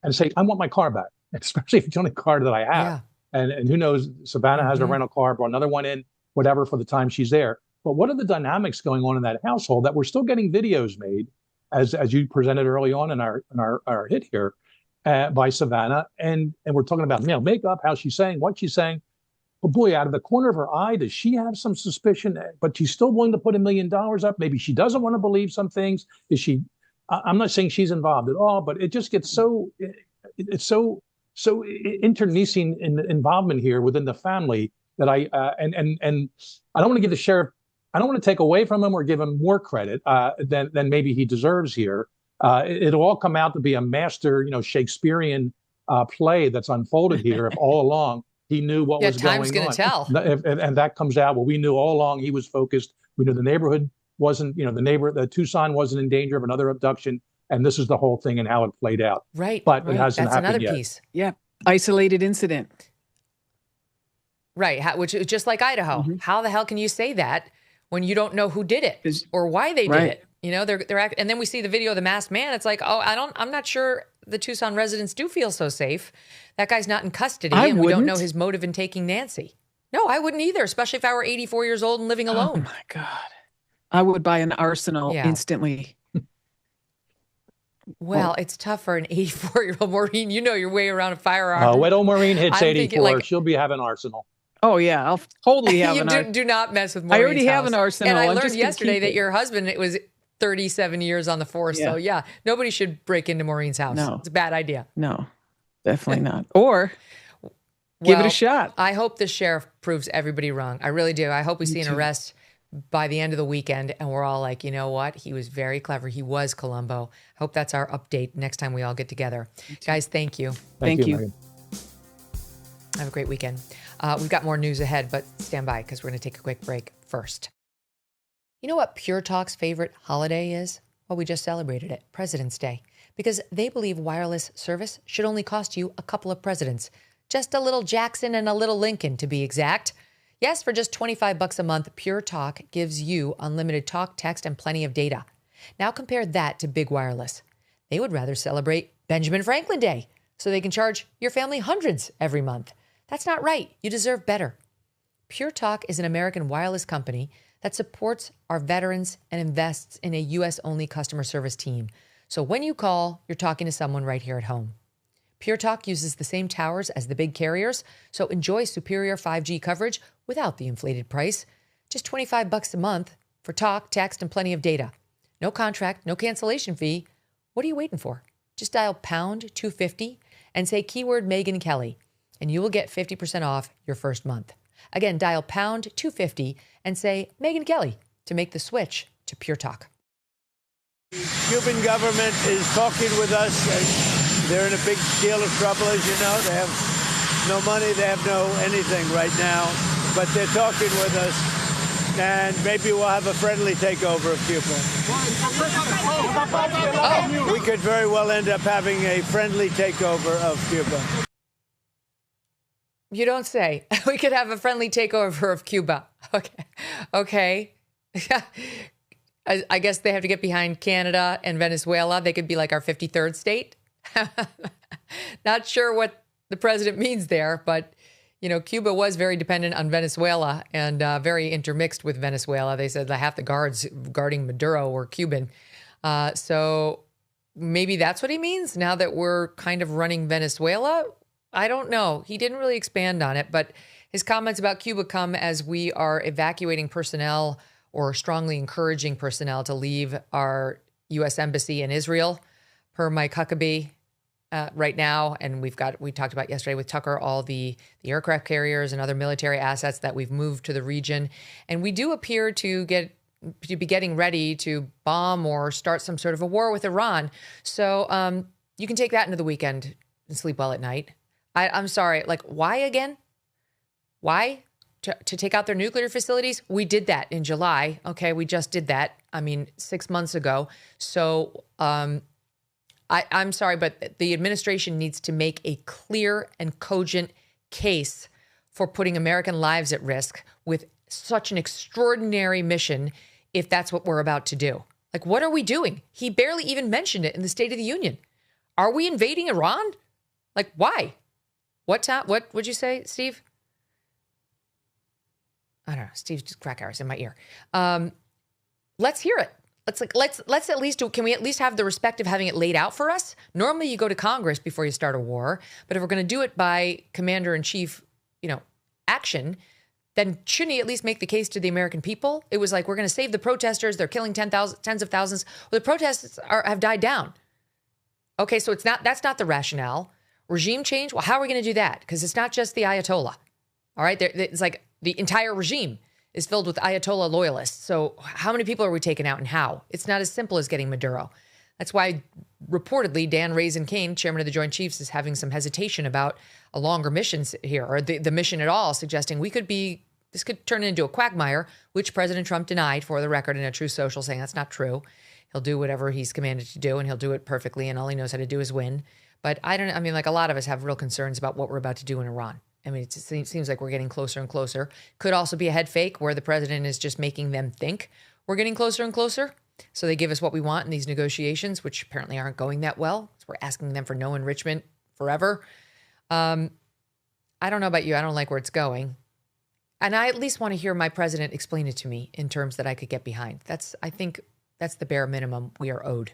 and say, I want my car back, especially if it's the only car that I have. Yeah. And who knows, Savannah has a rental car, brought another one in, whatever, for the time she's there. But what are the dynamics going on in that household that we're still getting videos made, as you presented early on in our hit here, by Savannah, and we're talking about makeup, how she's saying, what she's saying. But boy, out of the corner of her eye, does she have some suspicion? But she's still willing to put $1 million up. Maybe she doesn't want to believe some things. Is she? I'm not saying she's involved at all, but it just gets so internecine in involvement here within the family that I don't want to give the sheriff I don't want to take away from him or give him more credit than maybe he deserves here. It'll all come out to be a master, Shakespearean play that's unfolded here. If all along he knew what was going on. Time's going to tell. And that comes out. Well, we knew all along he was focused. We knew the neighborhood wasn't, the Tucson wasn't in danger of another abduction. And this is the whole thing and how it played out. Right. But it hasn't That's happened another yet. piece. Yeah. Isolated incident. Right. Which is just like Idaho. How the hell can you say that when you don't know who did it or why they did it? And then we see the video of the masked man. It's like, I'm not sure the Tucson residents do feel so safe. That guy's not in custody, and we don't know his motive in taking Nancy. No, I wouldn't either, especially if I were 84 years old and living alone. Oh my God. I would buy an arsenal instantly. Well, it's tough for an 84-year-old Maureen. You know your way around a firearm. When old Maureen hits 84, thinking, she'll be having an arsenal. Oh, yeah. I'll totally have an arsenal. Do not mess with Maureen's I already have house. an arsenal. And I I'm learned just gonna yesterday keep that it. your husband, it was 37 years on the force. Yeah. So, nobody should break into Maureen's house. No. It's a bad idea. No, definitely not. Or give it a shot. I hope the sheriff proves everybody wrong. I really do. I hope we see an arrest by the end of the weekend, and we're all like, you know what? He was very clever. He was Columbo. Hope that's our update next time we all get together. Guys, thank you. Thank you. Megyn. Have a great weekend. We've got more news ahead, but stand by because we're going to take a quick break first. You know what Pure Talk's favorite holiday is? Well, we just celebrated it, President's Day, because they believe wireless service should only cost you a couple of presidents. Just a little Jackson and a little Lincoln, to be exact. Yes, for just $25 a month, Pure Talk gives you unlimited talk, text, and plenty of data. Now compare that to Big Wireless. They would rather celebrate Benjamin Franklin Day so they can charge your family hundreds every month. That's not right. You deserve better. Pure Talk is an American wireless company that supports our veterans and invests in a U.S.-only customer service team. So when you call, you're talking to someone right here at home. Pure Talk uses the same towers as the big carriers, so enjoy superior 5G coverage without the inflated price. Just $25 a month for talk, text, and plenty of data. No contract, no cancellation fee. What are you waiting for? Just dial pound 250 and say keyword Megyn Kelly, and you will get 50% off your first month. Again, dial pound 250 and say Megyn Kelly to make the switch to Pure Talk. The Cuban government is talking with us. They're in a big deal of trouble, as you know. They have no money, they have no anything right now, but they're talking with us, and maybe we'll have a friendly takeover of Cuba. We could very well end up having a friendly takeover of Cuba. You don't say. We could have a friendly takeover of Cuba. Okay. I guess they have to get behind Canada and Venezuela. They could be like our 53rd state. Not sure what the president means there, but, Cuba was very dependent on Venezuela and very intermixed with Venezuela. They said that half the guards guarding Maduro were Cuban. So maybe that's what he means now that we're kind of running Venezuela. I don't know. He didn't really expand on it, but his comments about Cuba come as we are evacuating personnel or strongly encouraging personnel to leave our U.S. Embassy in Israel, per Mike Huckabee. Right now, and we talked about yesterday with Tucker, all the aircraft carriers and other military assets that we've moved to the region. And we do appear to be getting ready to bomb or start some sort of a war with Iran. So you can take that into the weekend and sleep well at night. I'm sorry, why again? Why? To take out their nuclear facilities? We did that in July. Okay, we just did that. 6 months ago. So I'm sorry, but the administration needs to make a clear and cogent case for putting American lives at risk with such an extraordinary mission if that's what we're about to do. What are we doing? He barely even mentioned it in the State of the Union. Are we invading Iran? Why? What would you say, Steve? I don't know. Steve's just crack hours in my ear. Let's hear it. Let's at least can we at least have the respect of having it laid out for us? Normally you go to Congress before you start a war, but if we're going to do it by commander-in-chief, action, then shouldn't he at least make the case to the American people? It was we're going to save the protesters. They're killing tens of thousands. Well, the protests have died down. Okay, so that's not the rationale. Regime change? Well, how are we going to do that? Because it's not just the Ayatollah. All right, it's the entire regime is filled with Ayatollah loyalists. So how many people are we taking out and how? It's not as simple as getting Maduro. That's why reportedly Dan Raisin Kane, chairman of the Joint Chiefs, is having some hesitation about a longer mission here, or the mission at all, suggesting this could turn into a quagmire, which President Trump denied, for the record, in a Truth Social, saying that's not true. He'll do whatever he's commanded to do, and he'll do it perfectly, and all he knows how to do is win. But a lot of us have real concerns about what we're about to do in Iran. I mean, it seems like we're getting closer and closer. Could also be a head fake where the president is just making them think we're getting closer and closer. So they give us what we want in these negotiations, which apparently aren't going that well. So we're asking them for no enrichment forever. I don't know about you. I don't like where it's going. And I at least want to hear my president explain it to me in terms that I could get behind. I think that's the bare minimum we are owed.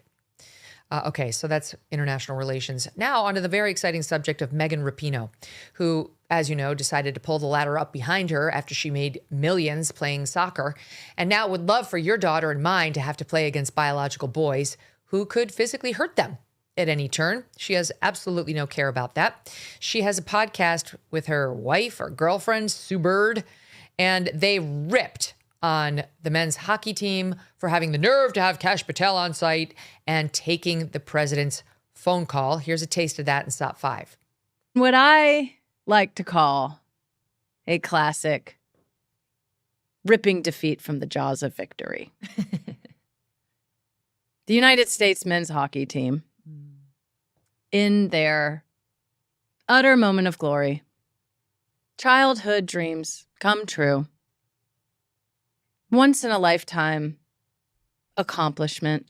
Okay, so that's international relations. Now onto the very exciting subject of Megan Rapinoe, who, as you know, decided to pull the ladder up behind her after she made millions playing soccer, and now would love for your daughter and mine to have to play against biological boys who could physically hurt them at any turn. She has absolutely no care about that. She has a podcast with her wife or girlfriend, Sue Bird, and they ripped on the men's hockey team for having the nerve to have Kash Patel on site and taking the president's phone call. Here's a taste of that in Stop 5. What I like to call a classic ripping defeat from the jaws of victory. The United States men's hockey team, in their utter moment of glory, childhood dreams come true, once in a lifetime accomplishment,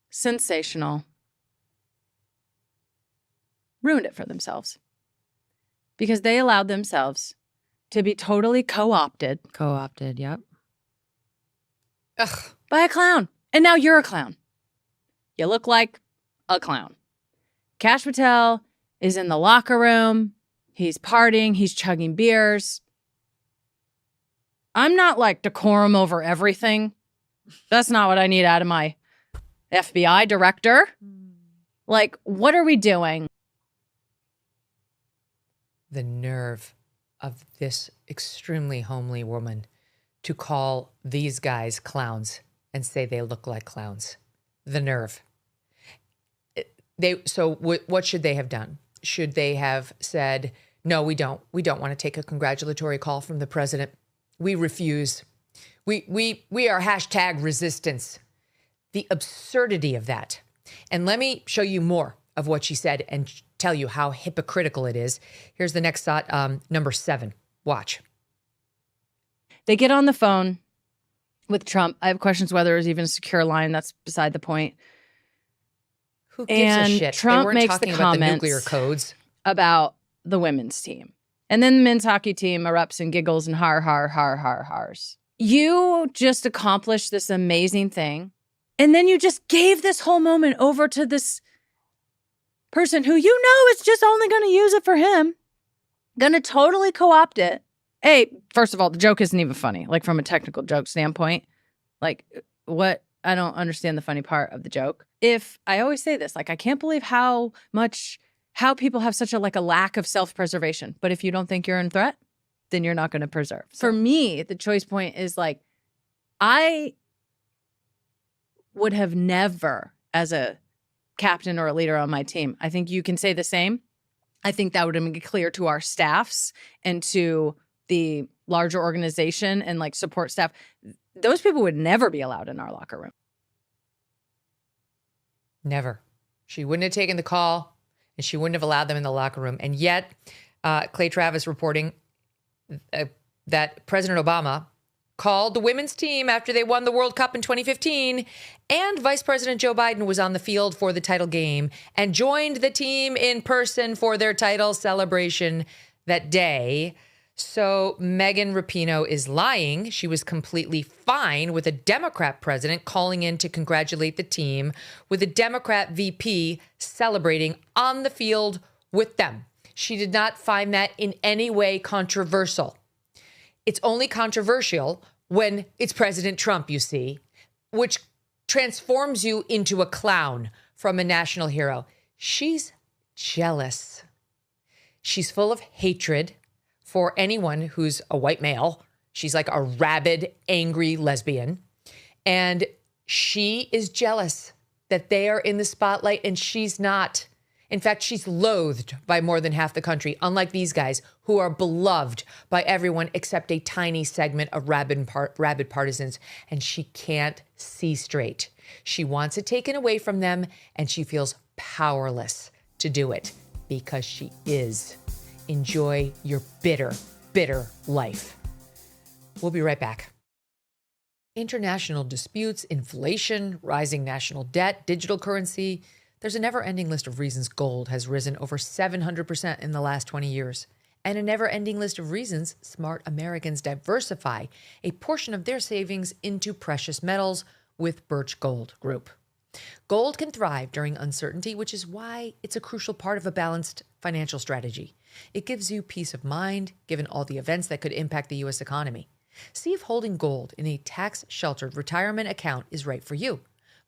sensational, ruined it for themselves because they allowed themselves to be totally co-opted. Co-opted, yep. Ugh. By a clown. And now you're a clown. You look like a clown. Kash Patel is in the locker room. He's partying. He's chugging beers. I'm not like decorum over everything. That's not what I need out of my FBI director. Like, what are we doing? The nerve of this extremely homely woman to call these guys clowns and say they look like clowns. The nerve. What should they have done? Should they have said, no, we don't want to take a congratulatory call from the president. We refuse. We are hashtag resistance. The absurdity of that. And let me show you more of what she said and tell you how hypocritical it is. Here's the next thought, number 7. Watch. They get on the phone with Trump. I have questions whether it was even a secure line. That's beside the point. Who gives a shit? Trump makes the about comments the nuclear codes about the women's team. And then the men's hockey team erupts and giggles and hars. You just accomplished this amazing thing. And then you just gave this whole moment over to this person who you know is just only going to use it for him. Going to totally co-opt it. Hey, first of all, the joke isn't even funny. Like from a technical joke standpoint. Like what? I don't understand the funny part of the joke. I always say this, like I can't believe how people have such a lack of self-preservation. But if you don't think you're in threat, then you're not going to preserve. For me, the choice point is like, I would have never, as a captain or a leader on my team, I think you can say the same. I think that would have been clear to our staffs and to the larger organization and support staff. Those people would never be allowed in our locker room. Never. She wouldn't have taken the call and she wouldn't have allowed them in the locker room. And yet, Clay Travis reporting that President Obama called the women's team after they won the World Cup in 2015, and Vice President Joe Biden was on the field for the title game and joined the team in person for their title celebration that day. So Megan Rapinoe is lying. She was completely fine with a Democrat president calling in to congratulate the team, with a Democrat VP celebrating on the field with them. She did not find that in any way controversial. It's only controversial when it's President Trump, you see, which transforms you into a clown from a national hero. She's jealous. She's full of hatred for anyone who's a white male. She's like a rabid, angry lesbian. And she is jealous that they are in the spotlight and she's not. In fact, she's loathed by more than half the country, unlike these guys who are beloved by everyone except a tiny segment of rabid partisans. And she can't see straight. She wants it taken away from them, and she feels powerless to do it because she is. Enjoy your bitter, bitter life. We'll be right back. International disputes, inflation, rising national debt, digital currency. There's a never-ending list of reasons gold has risen over 700% in the last 20 years. And a never-ending list of reasons smart Americans diversify a portion of their savings into precious metals with Birch Gold Group. Gold can thrive during uncertainty, which is why it's a crucial part of a balanced financial strategy. It gives you peace of mind, given all the events that could impact the U.S. economy. See if holding gold in a tax-sheltered retirement account is right for you.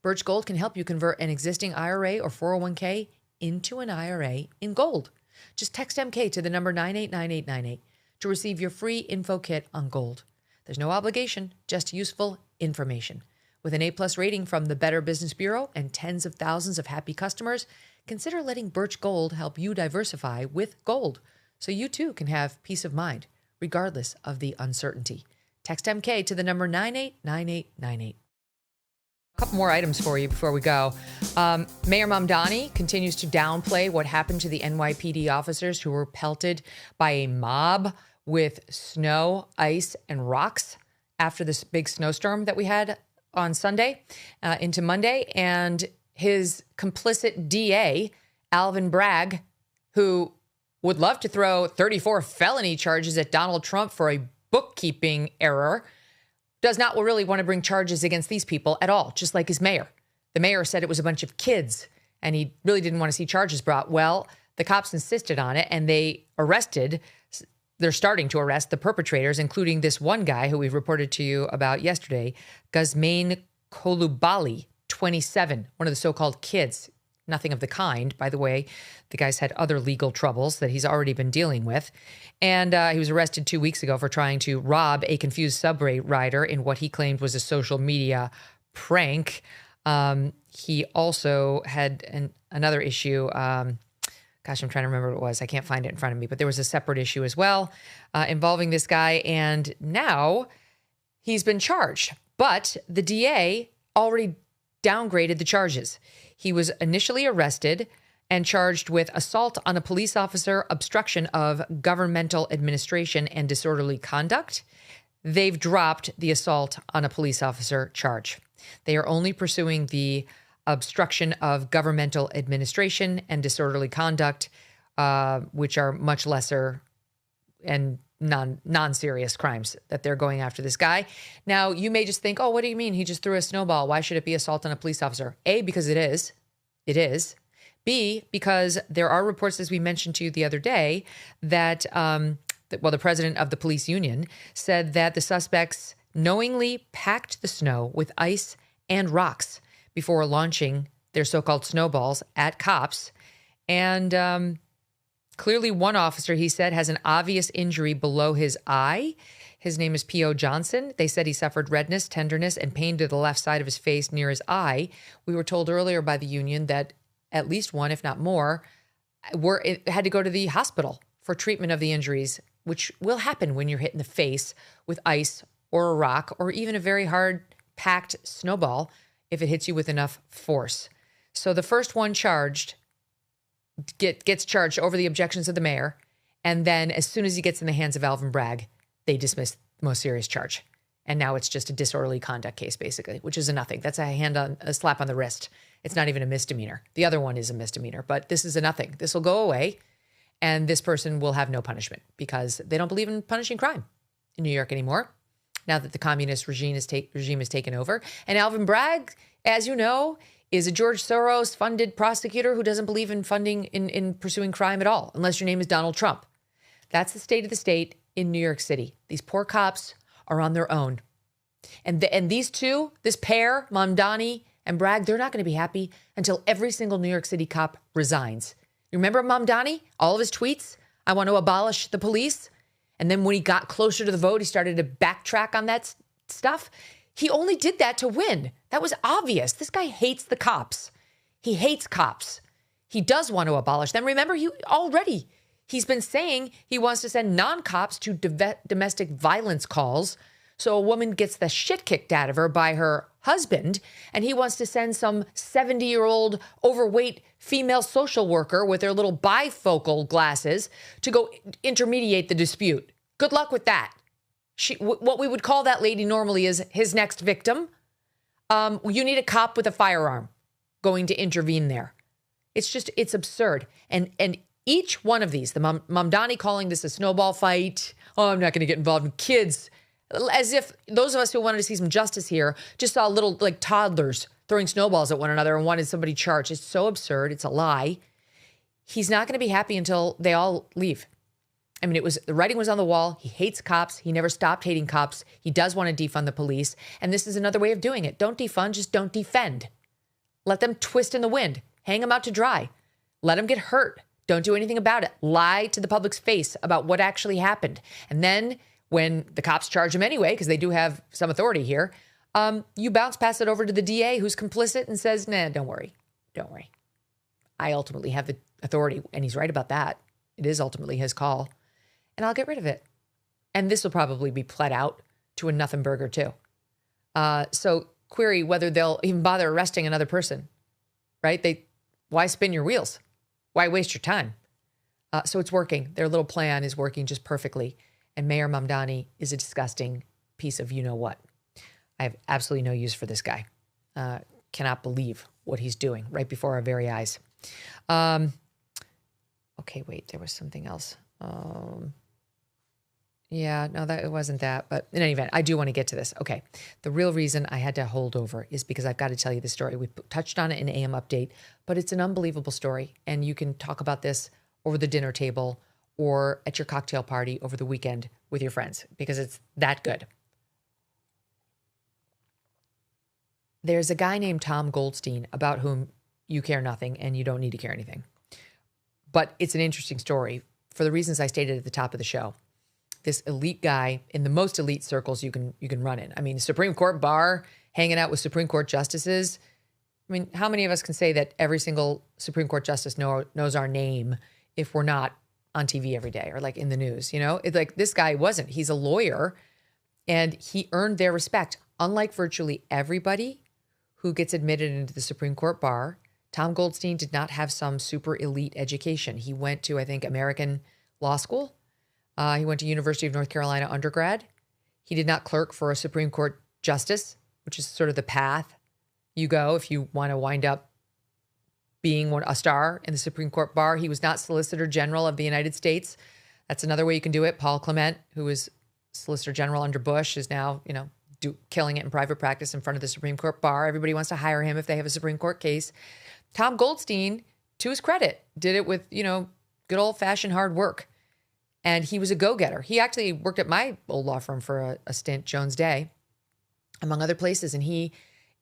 Birch Gold can help you convert an existing IRA or 401k into an IRA in gold. Just text MK to the number 989898 to receive your free info kit on gold. There's no obligation, just useful information. With an A+ rating from the Better Business Bureau and tens of thousands of happy customers, consider letting Birch Gold help you diversify with gold so you too can have peace of mind, regardless of the uncertainty. Text MK to the number 989898. A couple more items for you before we go. Mayor Mamdani continues to downplay what happened to the NYPD officers who were pelted by a mob with snow, ice, and rocks after this big snowstorm that we had on Sunday into Monday. And his complicit DA, Alvin Bragg, who would love to throw 34 felony charges at Donald Trump for a bookkeeping error, does not really want to bring charges against these people at all, just like his mayor. The mayor said it was a bunch of kids, and he really didn't want to see charges brought. Well, the cops insisted on it, and they're starting to arrest the perpetrators, including this one guy who we reported to you about yesterday, Guzmain Coulibaly, 27, one of the so-called kids. Nothing of the kind, by the way. The guy's had other legal troubles that he's already been dealing with. And he was arrested 2 weeks ago for trying to rob a confused subway rider in what he claimed was a social media prank. He also had another issue. I'm trying to remember what it was. I can't find it in front of me, but there was a separate issue as well involving this guy. And now he's been charged. But the DA already downgraded the charges. He was initially arrested and charged with assault on a police officer, obstruction of governmental administration, and disorderly conduct. They've dropped the assault on a police officer charge. They are only pursuing the obstruction of governmental administration and disorderly conduct, which are much lesser and non-serious crimes that they're going after this guy. Now, you may just think, oh, what do you mean? He just threw a snowball. Why should it be assault on a police officer? A, because it is. It is. B, because there are reports, as we mentioned to you the other day, that, the president of the police union said that the suspects knowingly packed the snow with ice and rocks before launching their so-called snowballs at cops. And clearly one officer, he said, has an obvious injury below his eye. His name is P.O. Johnson. They said he suffered redness, tenderness, and pain to the left side of his face near his eye. We were told earlier by the union that at least one, if not more, had to go to the hospital for treatment of the injuries, which will happen when you're hit in the face with ice or a rock or even a very hard packed snowball if it hits you with enough force. So the first one charged gets charged over the objections of the mayor. And then as soon as he gets in the hands of Alvin Bragg, they dismiss the most serious charge. And now it's just a disorderly conduct case, basically, which is a nothing. That's a slap on the wrist. It's not even a misdemeanor. The other one is a misdemeanor, but this is a nothing. This will go away, and this person will have no punishment because they don't believe in punishing crime in New York anymore, now that the communist regime is taken over. And Alvin Bragg, as you know, is a George Soros-funded prosecutor who doesn't believe in funding in pursuing crime at all, unless your name is Donald Trump. That's the state of the state in New York City. These poor cops are on their own. And these two, this pair, Mamdani and Bragg, they're not going to be happy until every single New York City cop resigns. You remember Mamdani? All of his tweets? I want to abolish the police. And then when he got closer to the vote, he started to backtrack on that stuff. He only did that to win. That was obvious. This guy hates the cops. He hates cops. He does want to abolish them. Remember, he's been saying he wants to send non-cops to domestic violence calls. So a woman gets the shit kicked out of her by her husband, and he wants to send some 70-year-old overweight female social worker with their little bifocal glasses to go intermediate the dispute. Good luck with that. What we would call that lady normally is his next victim. You need a cop with a firearm going to intervene there. It's absurd. And each one of these, the Mamdani calling this a snowball fight. Oh, I'm not going to get involved in kids. As if those of us who wanted to see some justice here just saw little like toddlers throwing snowballs at one another and wanted somebody charged. It's so absurd. It's a lie. He's not going to be happy until they all leave. I mean, the writing was on the wall. He hates cops. He never stopped hating cops. He does want to defund the police. And this is another way of doing it. Don't defund, just don't defend. Let them twist in the wind. Hang them out to dry. Let them get hurt. Don't do anything about it. Lie to the public's face about what actually happened. And then when the cops charge him anyway, because they do have some authority here, you pass it over to the DA who's complicit and says, nah, don't worry. Don't worry. I ultimately have the authority. And he's right about that. It is ultimately his call. And I'll get rid of it. And this will probably be pled out to a nothing burger too. So query whether they'll even bother arresting another person, right? Why spin your wheels? Why waste your time? So it's working. Their little plan is working just perfectly. And Mayor Mamdani is a disgusting piece of you-know-what. I have absolutely no use for this guy. Cannot believe what he's doing right before our very eyes. Okay, wait, there was something else. Yeah, no, it wasn't that. But in any event, I do want to get to this. Okay, the real reason I had to hold over is because I've got to tell you the story. We touched on it in AM Update, but it's an unbelievable story. And you can talk about this over the dinner table or at your cocktail party over the weekend with your friends because it's that good. There's a guy named Tom Goldstein about whom you care nothing and you don't need to care anything. But it's an interesting story for the reasons I stated at the top of the show. This elite guy in the most elite circles you can run in. I mean, Supreme Court bar, hanging out with Supreme Court justices. I mean, how many of us can say that every single Supreme Court justice knows our name if we're not on TV every day or like in the news, It's like this guy wasn't. He's a lawyer and he earned their respect. Unlike virtually everybody who gets admitted into the Supreme Court bar, Tom Goldstein did not have some super elite education. He went to, I think, American Law School. He went to University of North Carolina undergrad. He did not clerk for a Supreme Court justice, which is sort of the path you go if you want to wind up being a star in the Supreme Court bar. He was not Solicitor General of the United States. That's another way you can do it. Paul Clement, who was Solicitor General under Bush, is now, killing it in private practice in front of the Supreme Court bar. Everybody wants to hire him if they have a Supreme Court case. Tom Goldstein, to his credit, did it with, good old-fashioned hard work. And he was a go-getter. He actually worked at my old law firm for a stint, Jones Day, among other places. And he,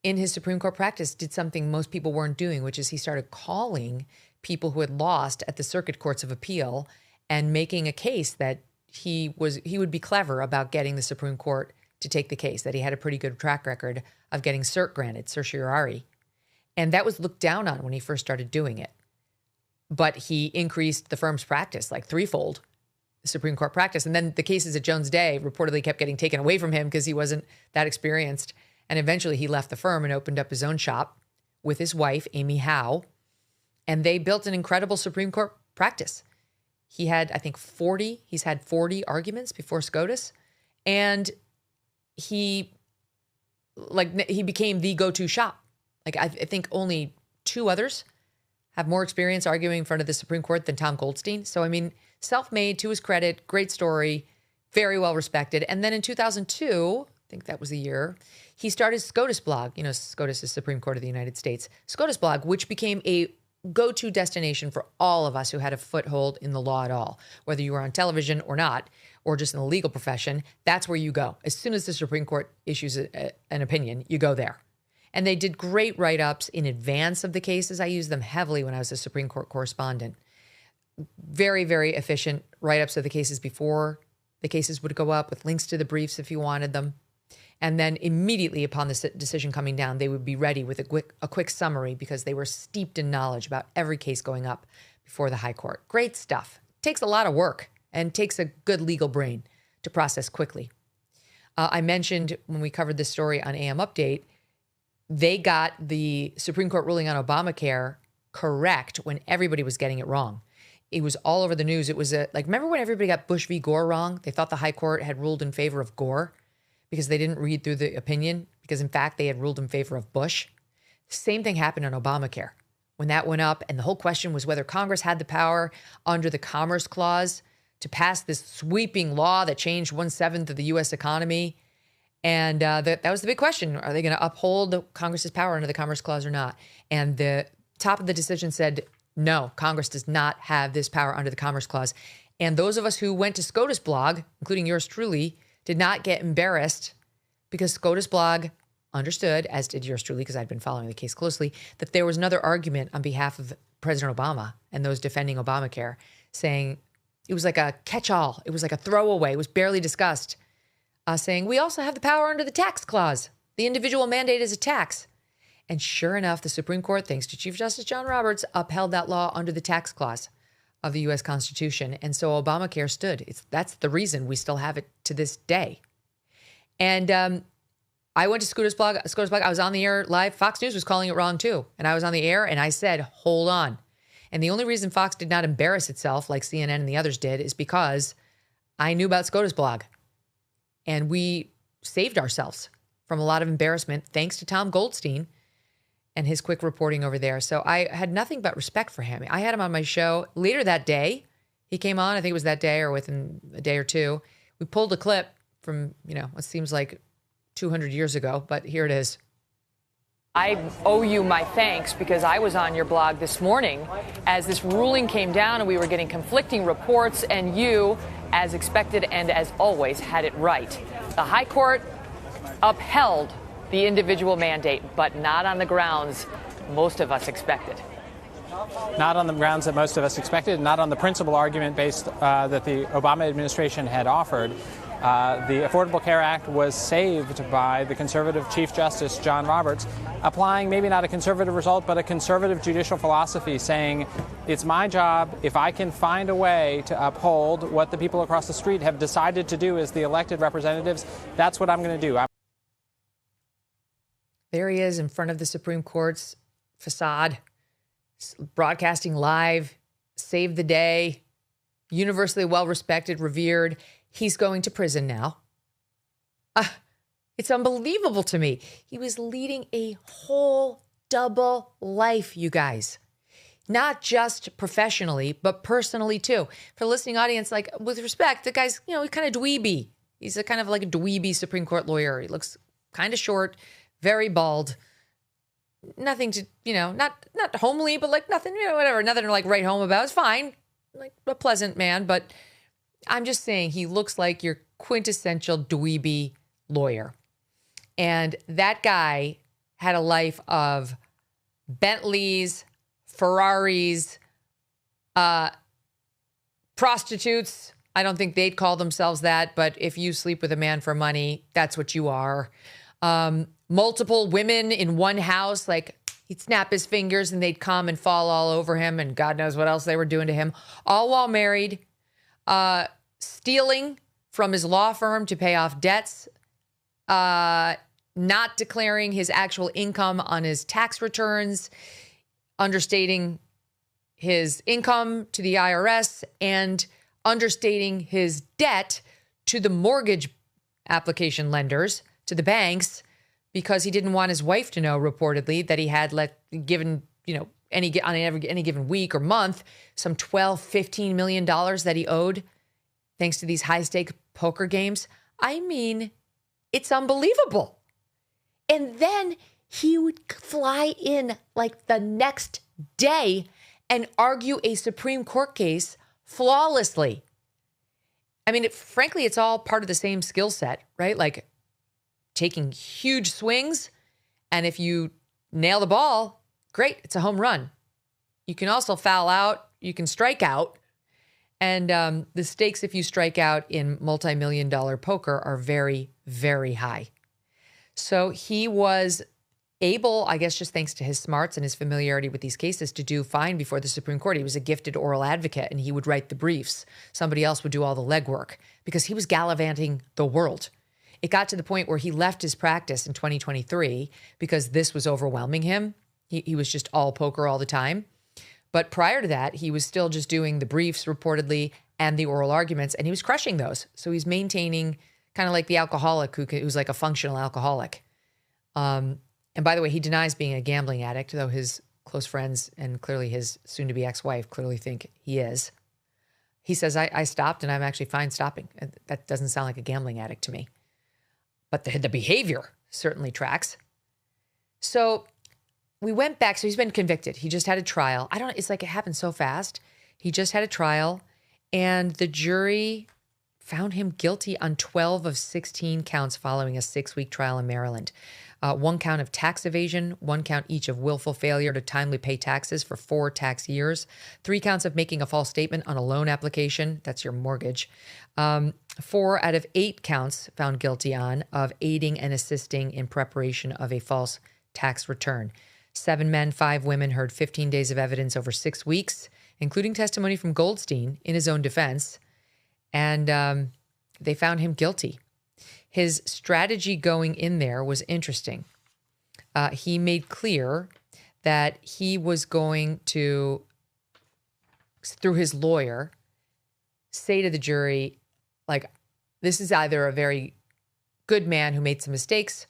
in his Supreme Court practice, did something most people weren't doing, which is he started calling people who had lost at the circuit courts of appeal and making a case that he would be clever about getting the Supreme Court to take the case, that he had a pretty good track record of getting cert granted, certiorari. And that was looked down on when he first started doing it. But he increased the firm's practice like threefold, the Supreme Court practice. And then the cases at Jones Day reportedly kept getting taken away from him because he wasn't that experienced. And eventually he left the firm and opened up his own shop with his wife, Amy Howe. And they built an incredible Supreme Court practice. He had, I think, he's had 40 arguments before SCOTUS. And he became the go-to shop. Like, I think only two others have more experience arguing in front of the Supreme Court than Tom Goldstein. So, I mean, self-made, to his credit, great story, very well respected. And then in 2002, I think that was the year, he started SCOTUS blog. SCOTUS is Supreme Court of the United States. SCOTUS blog, which became a go-to destination for all of us who had a foothold in the law at all, whether you were on television or not, or just in the legal profession. That's where you go. As soon as the Supreme Court issues an opinion, you go there. And they did great write-ups in advance of the cases. I used them heavily when I was a Supreme Court correspondent. Very, very efficient write-ups of the cases before The cases would go up with links to the briefs if you wanted them. And then immediately upon the decision coming down, they would be ready with a quick summary because they were steeped in knowledge about every case going up before the high court. Great stuff. Takes a lot of work and takes a good legal brain to process quickly. I mentioned when we covered this story on AM Update, they got the Supreme Court ruling on Obamacare correct when everybody was getting it wrong. It was all over the news. It was remember when everybody got Bush v. Gore wrong? They thought the high court had ruled in favor of Gore because they didn't read through the opinion, because in fact they had ruled in favor of Bush. Same thing happened on Obamacare. When that went up, and the whole question was whether Congress had the power under the Commerce Clause to pass this sweeping law that changed 1/7 of the U.S. economy. And that was the big question. Are they going to uphold Congress's power under the Commerce Clause or not? And the top of the decision said, no, Congress does not have this power under the Commerce Clause. And those of us who went to SCOTUS blog, including yours truly, did not get embarrassed because SCOTUS blog understood, as did yours truly, because I'd been following the case closely, that there was another argument on behalf of President Obama and those defending Obamacare, saying it was like a catch-all. It was like a throwaway. It was barely discussed, saying we also have the power under the tax clause. The individual mandate is a tax. And sure enough, the Supreme Court, thanks to Chief Justice John Roberts, upheld that law under the tax clause of the U.S. Constitution. And so Obamacare stood. That's the reason we still have it to this day. And I went to SCOTUS blog. I was on the air live. Fox News was calling it wrong too. And I was on the air and I said, hold on. And the only reason Fox did not embarrass itself like CNN and the others did is because I knew about SCOTUS blog. And we saved ourselves from a lot of embarrassment thanks to Tom Goldstein and his quick reporting over there. So I had nothing but respect for him. I had him on my show later that day. He came on, I think it was that day or within a day or two. We pulled a clip from, what seems like 200 years ago, but here it is. I owe you my thanks because I was on your blog this morning as this ruling came down and we were getting conflicting reports, and you, as expected and as always, had it right. The High Court upheld the individual mandate, but not on the grounds most of us expected. Not on the grounds that most of us expected, not on the principal argument based that the Obama administration had offered. The Affordable Care Act was saved by the conservative Chief Justice John Roberts, applying maybe not a conservative result, but a conservative judicial philosophy, saying it's my job, if I can find a way to uphold what the people across the street have decided to do as the elected representatives, that's what I'm going to do. There he is in front of the Supreme Court's facade, broadcasting live, saved the day, universally well-respected, revered. He's going to prison now. It's unbelievable to me. He was leading a whole double life, you guys. Not just professionally, but personally too. For the listening audience, like, with respect, the guy's, he's kind of dweeby. He's a kind of like a dweeby Supreme Court lawyer. He looks kind of short, very bald. Nothing to, not homely, but like nothing, whatever. Nothing to like write home about. It's fine. Like a pleasant man, but I'm just saying he looks like your quintessential dweeby lawyer. And that guy had a life of Bentleys, Ferraris, prostitutes. I don't think they'd call themselves that, but if you sleep with a man for money, that's what you are. Multiple women in one house, like he'd snap his fingers and they'd come and fall all over him, and God knows what else they were doing to him, all while married. Stealing from his law firm to pay off debts, not declaring his actual income on his tax returns, understating his income to the IRS, and understating his debt to the mortgage application lenders, to the banks, because he didn't want his wife to know, reportedly, that he had given, any given week or month, some $12-15 million that he owed, thanks to these high-stake poker games. I mean, it's unbelievable. And then he would fly in like the next day and argue a Supreme Court case flawlessly. I mean, frankly, it's all part of the same skill set, right? Like taking huge swings, and if you nail the ball, great, it's a home run. You can also foul out, you can strike out, And the stakes, if you strike out in multi-million-dollar poker, are very, very high. So he was able, I guess just thanks to his smarts and his familiarity with these cases, to do fine before the Supreme Court. He was a gifted oral advocate, and he would write the briefs. Somebody else would do all the legwork because he was gallivanting the world. It got to the point where he left his practice in 2023 because this was overwhelming him. He was just all poker all the time. But prior to that, he was still just doing the briefs reportedly and the oral arguments, and he was crushing those. So he's maintaining kind of like the alcoholic who's like a functional alcoholic. And by the way, he denies being a gambling addict, though his close friends and clearly his soon-to-be ex-wife clearly think he is. He says, I stopped and I'm actually fine stopping. That doesn't sound like a gambling addict to me. But the behavior certainly tracks. So we went back. So he's been convicted. He just had a trial. It's like it happened so fast. He just had a trial and the jury found him guilty on 12 of 16 counts following a 6-week trial in Maryland. 1 count of tax evasion, 1 count each of willful failure to timely pay taxes for 4 tax years, 3 counts of making a false statement on a loan application, that's your mortgage, 4 out of 8 counts found guilty on of aiding and assisting in preparation of a false tax return. 7 men, 5 women heard 15 days of evidence over 6 weeks, including testimony from Goldstein in his own defense, and they found him guilty. His strategy going in there was interesting. He made clear that he was going to, through his lawyer, say to the jury, like, this is either a very good man who made some mistakes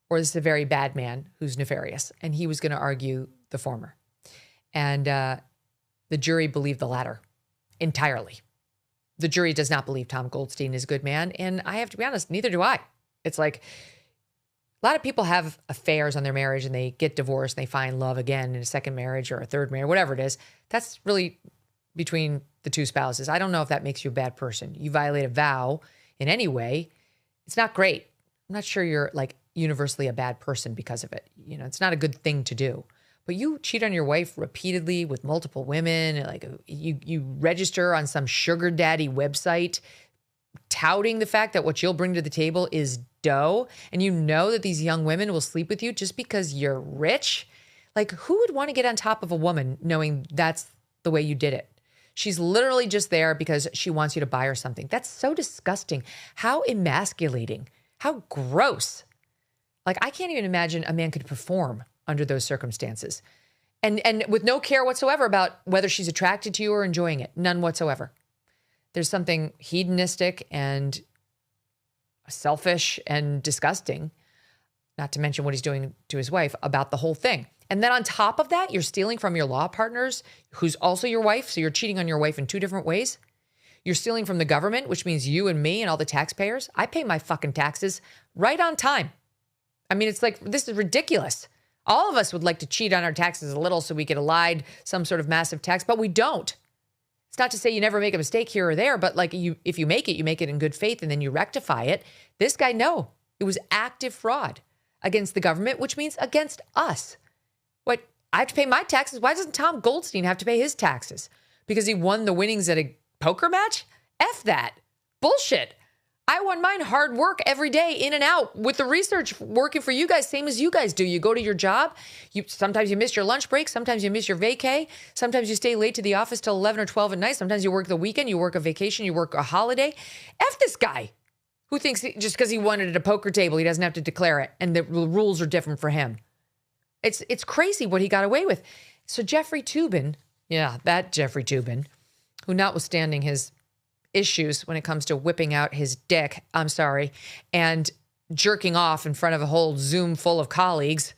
or this is a very bad man who's nefarious. And he was going to argue the former. And the jury believed the latter entirely. The jury does not believe Tom Goldstein is a good man. And I have to be honest, neither do I. It's like a lot of people have affairs on their marriage and they get divorced and they find love again in a second marriage or a third marriage, whatever it is. That's really between the two spouses. I don't know if that makes you a bad person. You violate a vow in any way. It's not great. I'm not sure you're like universally a bad person because of it. You know, it's not a good thing to do. But you cheat on your wife repeatedly with multiple women, like you register on some sugar daddy website touting the fact that what you'll bring to the table is dough, and you know that these young women will sleep with you just because you're rich. Like, who would want to get on top of a woman knowing that's the way you did it? She's literally just there because she wants you to buy her something. That's so disgusting. How emasculating. How gross. Like, I can't even imagine a man could perform under those circumstances. And with no care whatsoever about whether she's attracted to you or enjoying it. None whatsoever. There's something hedonistic and selfish and disgusting, not to mention what he's doing to his wife, about the whole thing. And then on top of that, you're stealing from your law partners, who's also your wife. So you're cheating on your wife in 2 different ways. You're stealing from the government, which means you and me and all the taxpayers. I pay my fucking taxes right on time. I mean, it's like, this is ridiculous. All of us would like to cheat on our taxes a little so we could elide some sort of massive tax, but we don't. It's not to say you never make a mistake here or there, but like if you make it in good faith and then you rectify it. This guy, no, it was active fraud against the government, which means against us. What, I have to pay my taxes? Why doesn't Tom Goldstein have to pay his taxes? Because he won the winnings at a poker match? F that. Bullshit. I won mine hard work every day, in and out, with the research working for you guys, same as you guys do. You go to your job. Sometimes you miss your lunch break. Sometimes you miss your vacay. Sometimes you stay late to the office till 11 or 12 at night. Sometimes you work the weekend. You work a vacation. You work a holiday. F this guy who thinks just because he won it at a poker table, he doesn't have to declare it. And the rules are different for him. It's crazy what he got away with. So Jeffrey Toobin, that Jeffrey Toobin, who notwithstanding his issues when it comes to whipping out his dick, and jerking off in front of a whole Zoom full of colleagues.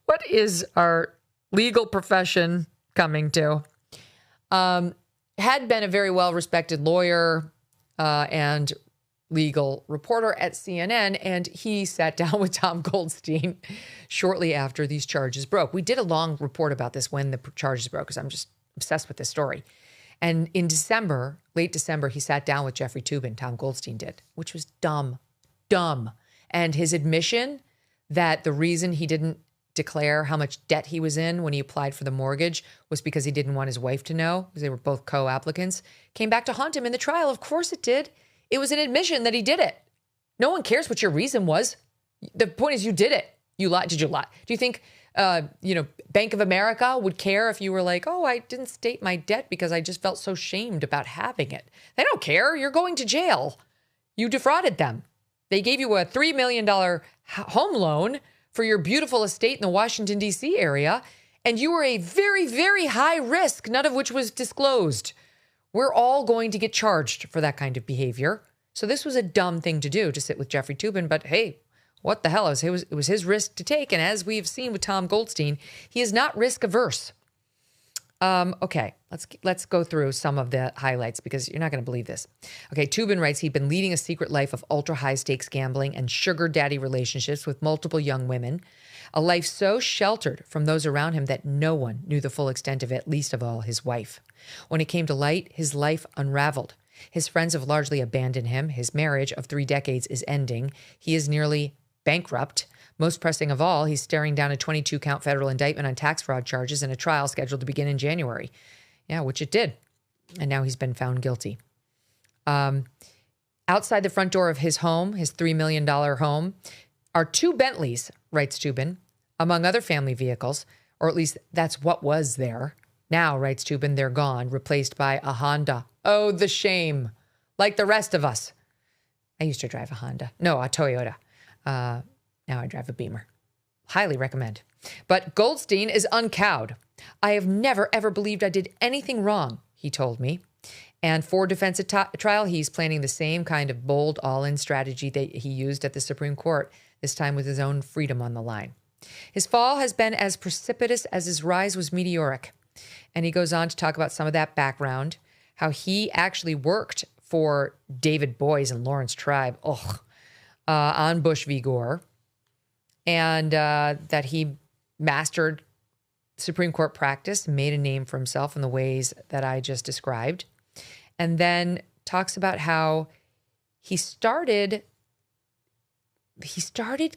What is our legal profession coming to? Had been a very well-respected lawyer and legal reporter at CNN, and he sat down with Tom Goldstein shortly after these charges broke. We did a long report about this when the charges broke, because I'm just obsessed with this story. And in December, late December, he sat down with Jeffrey Toobin, Tom Goldstein did, which was dumb. And his admission that the reason he didn't declare how much debt he was in when he applied for the mortgage was because he didn't want his wife to know, because they were both co-applicants, came back to haunt him in the trial. Of course it did. It was an admission that he did it. No one cares what your reason was. The point is you did it. You lied. Did you lie? Do you think, Bank of America would care if you were like, oh, I didn't state my debt because I just felt so shamed about having it? They don't care. You're going to jail. You defrauded them. They gave you a $3 million home loan for your beautiful estate in the Washington, D.C. area, and you were a very, very high risk, none of which was disclosed. We're all going to get charged for that kind of behavior. So this was a dumb thing to do, to sit with Jeffrey Toobin, but hey, what the hell? It was his risk to take. And as we've seen with Tom Goldstein, he is not risk averse. Okay, let's go through some of the highlights because you're not going to believe this. Okay, Toobin writes he'd been leading a secret life of ultra high stakes gambling and sugar daddy relationships with multiple young women, a life so sheltered from those around him that no one knew the full extent of it, least of all his wife. When it came to light, his life unraveled. His friends have largely abandoned him. His marriage of 3 decades is ending. He is nearly bankrupt. Most pressing of all, he's staring down a 22-count federal indictment on tax fraud charges and a trial scheduled to begin in January. Yeah, which it did. And now he's been found guilty. Outside the front door of his home, his $3 million home, are 2 Bentleys, writes Toobin, among other family vehicles, or at least that's what was there. Now, writes Toobin, they're gone, replaced by a Honda. Oh, the shame. Like the rest of us. I used to drive a Honda. No, a Toyota. Now I drive a Beamer. Highly recommend. But Goldstein is uncowed. I have never, ever believed I did anything wrong, he told me. And for defense at trial, he's planning the same kind of bold all-in strategy that he used at the Supreme Court, this time with his own freedom on the line. His fall has been as precipitous as his rise was meteoric. And he goes on to talk about some of that background, how he actually worked for David Boies and Lawrence Tribe on Bush v. Gore, and that he mastered Supreme Court practice, made a name for himself in the ways that I just described, and then talks about how he started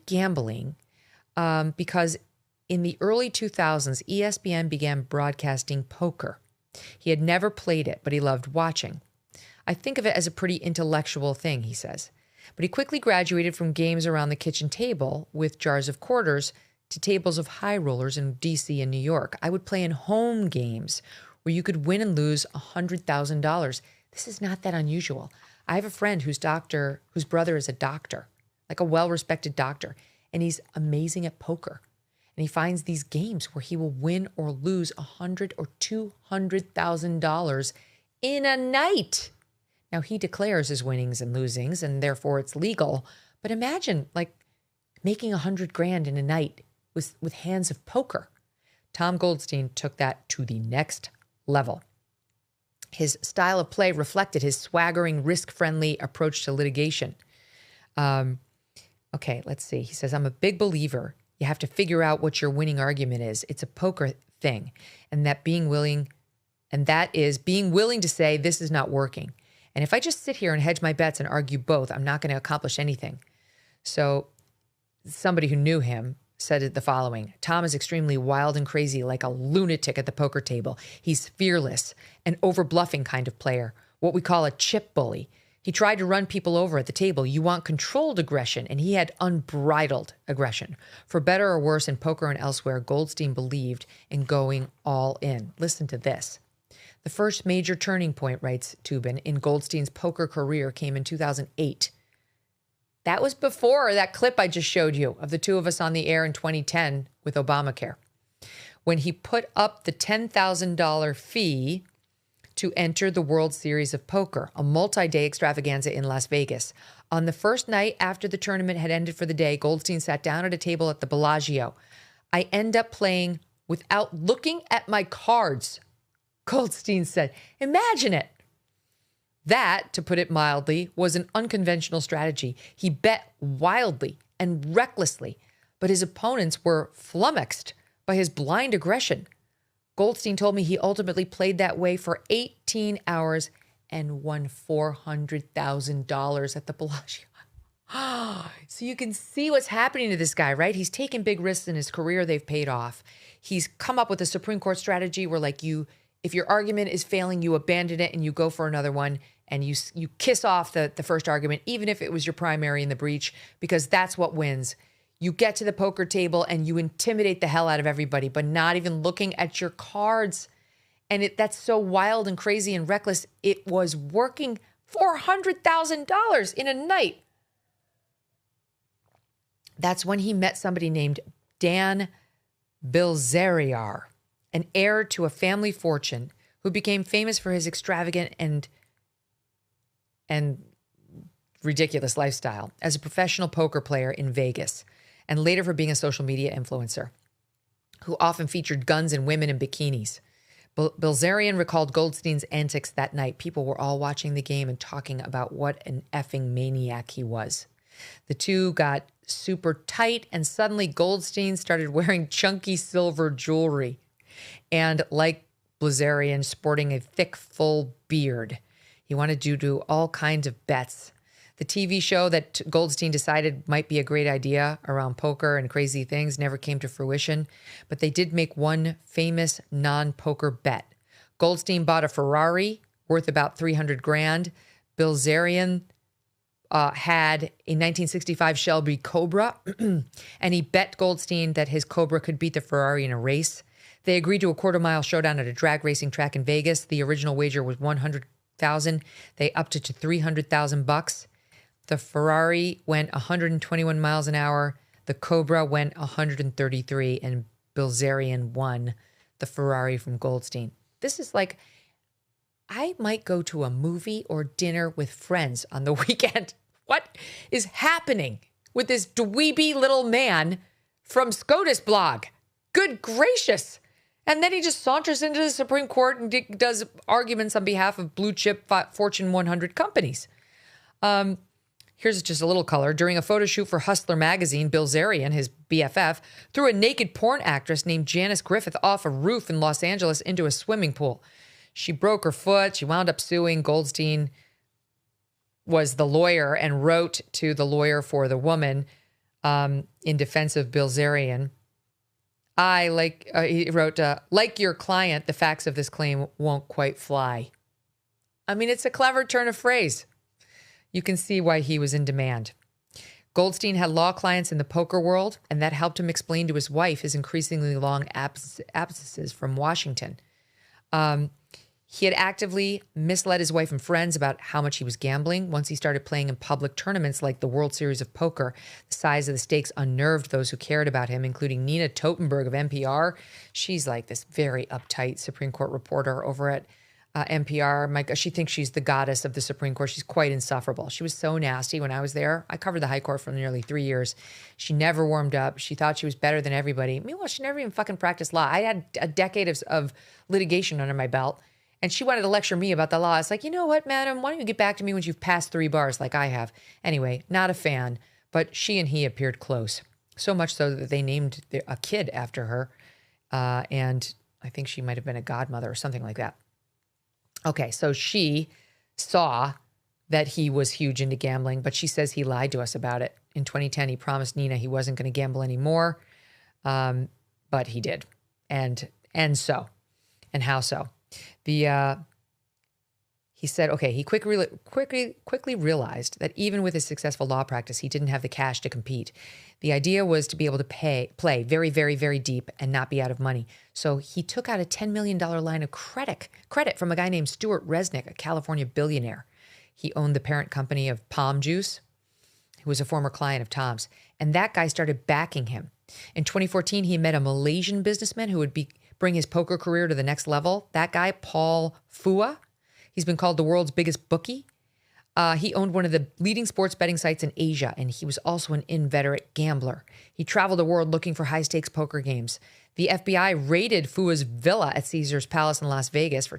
gambling because in the early 2000s, ESPN began broadcasting poker. He had never played it, but he loved watching. I think of it as a pretty intellectual thing, he says. But he quickly graduated from games around the kitchen table with jars of quarters to tables of high rollers in D.C. and New York. I would play in home games where you could win and lose $100,000. This is not that unusual. I have a friend whose brother is a doctor, like a well-respected doctor, and he's amazing at poker. And he finds these games where he will win or lose $100,000 or $200,000 in a night. Now, he declares his winnings and losings, and therefore it's legal. But imagine, like, making $100,000 in a night with hands of poker. Tom Goldstein took that to the next level. His style of play reflected his swaggering, risk-friendly approach to litigation. Okay, let's see. He says, I'm a big believer. You have to figure out what your winning argument is. It's a poker thing. And that is being willing to say, this is not working. And if I just sit here and hedge my bets and argue both, I'm not going to accomplish anything. So somebody who knew him said the following: Tom is extremely wild and crazy, like a lunatic at the poker table. He's fearless, an over-bluffing kind of player, what we call a chip bully. He tried to run people over at the table. You want controlled aggression, and he had unbridled aggression. For better or worse, in poker and elsewhere, Goldstein believed in going all in. Listen to this. The first major turning point, writes Toobin, in Goldstein's poker career came in 2008. That was before that clip I just showed you of the two of us on the air in 2010 with Obamacare, when he put up the $10,000 fee to enter the World Series of Poker, a multi-day extravaganza in Las Vegas. On the first night after the tournament had ended for the day, Goldstein sat down at a table at the Bellagio. I end up playing without looking at my cards, Goldstein said. Imagine it. That, to put it mildly, was an unconventional strategy. He bet wildly and recklessly, but his opponents were flummoxed by his blind aggression. Goldstein told me he ultimately played that way for 18 hours and won $400,000 at the Bellagio. So you can see what's happening to this guy, right? He's taken big risks in his career. They've paid off. He's come up with a Supreme Court strategy where, like, if your argument is failing, you abandon it and you go for another one, and you kiss off the first argument, even if it was your primary in the breach, because that's what wins. You get to the poker table and you intimidate the hell out of everybody, but not even looking at your cards. And that's so wild and crazy and reckless. It was working $400,000 in a night. That's when he met somebody named Dan Bilzerian, an heir to a family fortune who became famous for his extravagant and ridiculous lifestyle as a professional poker player in Vegas, and later for being a social media influencer who often featured guns and women in bikinis. Bilzerian recalled Goldstein's antics that night. People were all watching the game and talking about what an effing maniac he was. The two got super tight, and suddenly Goldstein started wearing chunky silver jewelry and, like Bilzerian, sporting a thick, full beard. He wanted to do all kinds of bets. The TV show that Goldstein decided might be a great idea around poker and crazy things never came to fruition, but they did make one famous non-poker bet. Goldstein bought a Ferrari worth about $300,000. Bilzerian had a 1965 Shelby Cobra, and he bet Goldstein that his Cobra could beat the Ferrari in a race. They agreed to a quarter-mile showdown at a drag racing track in Vegas. The original wager was $100,000. They upped it to $300,000. The Ferrari went 121 miles an hour. The Cobra went 133, and Bilzerian won the Ferrari from Goldstein. This is like, I might go to a movie or dinner with friends on the weekend. What is happening with this dweeby little man from SCOTUS blog? Good gracious. And then he just saunters into the Supreme Court and does arguments on behalf of blue chip Fortune 100 companies. Here's just a little color. During a photo shoot for Hustler magazine, Bilzerian, his BFF, threw a naked porn actress named Janice Griffith off a roof in Los Angeles into a swimming pool. She broke her foot. She wound up suing. Goldstein was the lawyer and wrote to the lawyer for the woman in defense of Bilzerian. He wrote, like your client, the facts of this claim won't quite fly. I mean, it's a clever turn of phrase. You can see why he was in demand. Goldstein had law clients in the poker world, and that helped him explain to his wife his increasingly long absences from Washington. He had actively misled his wife and friends about how much he was gambling. Once he started playing in public tournaments like the World Series of Poker, the size of the stakes unnerved those who cared about him, including Nina Totenberg of NPR. She's like this very uptight Supreme Court reporter over at NPR. My God, she thinks she's the goddess of the Supreme Court. She's quite insufferable. She was so nasty when I was there. I covered the High Court for nearly 3 years. She never warmed up. She thought she was better than everybody. Meanwhile, she never even fucking practiced law. I had a decade of litigation under my belt. And she wanted to lecture me about the law. It's like, you know what, madam? Why don't you get back to me when you've passed 3 bars like I have? Anyway, not a fan, but she and he appeared close. So much so that they named a kid after her. And I think she might have been a godmother or something like that. Okay, so she saw that he was huge into gambling, but she says he lied to us about it. In 2010, he promised Nina he wasn't going to gamble anymore, but he did. And so, and how so? He said, okay, he quickly realized that even with his successful law practice, he didn't have the cash to compete. The idea was to be able to play very, very, very deep and not be out of money. So he took out a $10 million line of credit from a guy named Stuart Resnick, a California billionaire. He owned the parent company of Palm Juice, who was a former client of Tom's. And that guy started backing him. In 2014, he met a Malaysian businessman who would bring his poker career to the next level. That guy, Paul Fua, he's been called the world's biggest bookie. He owned one of the leading sports betting sites in Asia, and he was also an inveterate gambler. He traveled the world looking for high-stakes poker games. The FBI raided Fua's villa at Caesar's Palace in Las Vegas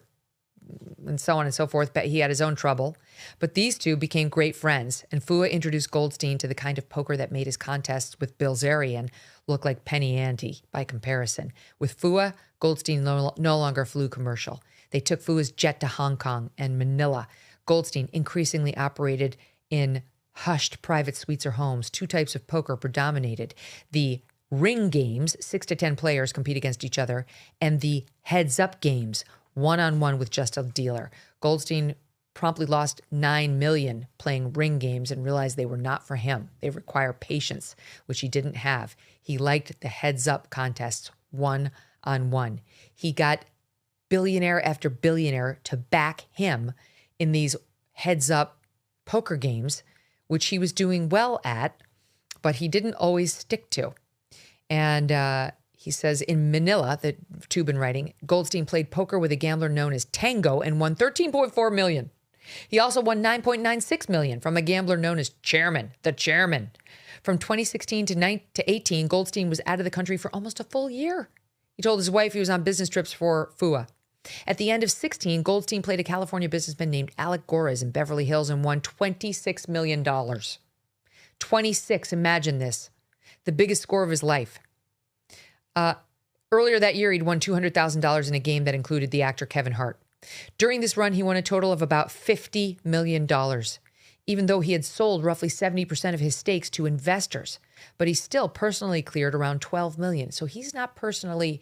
and so on and so forth, but he had his own trouble. But these two became great friends, and Fua introduced Goldstein to the kind of poker that made his contests with Bilzerian look like penny ante by comparison. With Fua, Goldstein no longer flew commercial. They took Fua's jet to Hong Kong and Manila. Goldstein increasingly operated in hushed private suites or homes. Two types of poker predominated: the ring games, 6 to 10 players compete against each other, and the heads-up games, one-on-one with just a dealer. Goldstein promptly lost $9 million playing ring games and realized they were not for him. They require patience, which he didn't have. He liked the heads-up contests, one-on-one. He got billionaire after billionaire to back him in these heads-up poker games, which he was doing well at, but he didn't always stick to. And he says in Manila, the Tubin writing, Goldstein played poker with a gambler known as Tango and won $13.4 million. He also won $9.96 million from a gambler known as Chairman, the Chairman. From 2016 to 18, Goldstein was out of the country for almost a full year. He told his wife he was on business trips for FUA. At the end of 16, Goldstein played a California businessman named Alec Gores in Beverly Hills and won $26 million. 26, imagine this. The biggest score of his life. Earlier that year, he'd won $200,000 in a game that included the actor Kevin Hart. During this run, he won a total of about $50 million, even though he had sold roughly 70% of his stakes to investors. But he still personally cleared around $12 million. So he's not personally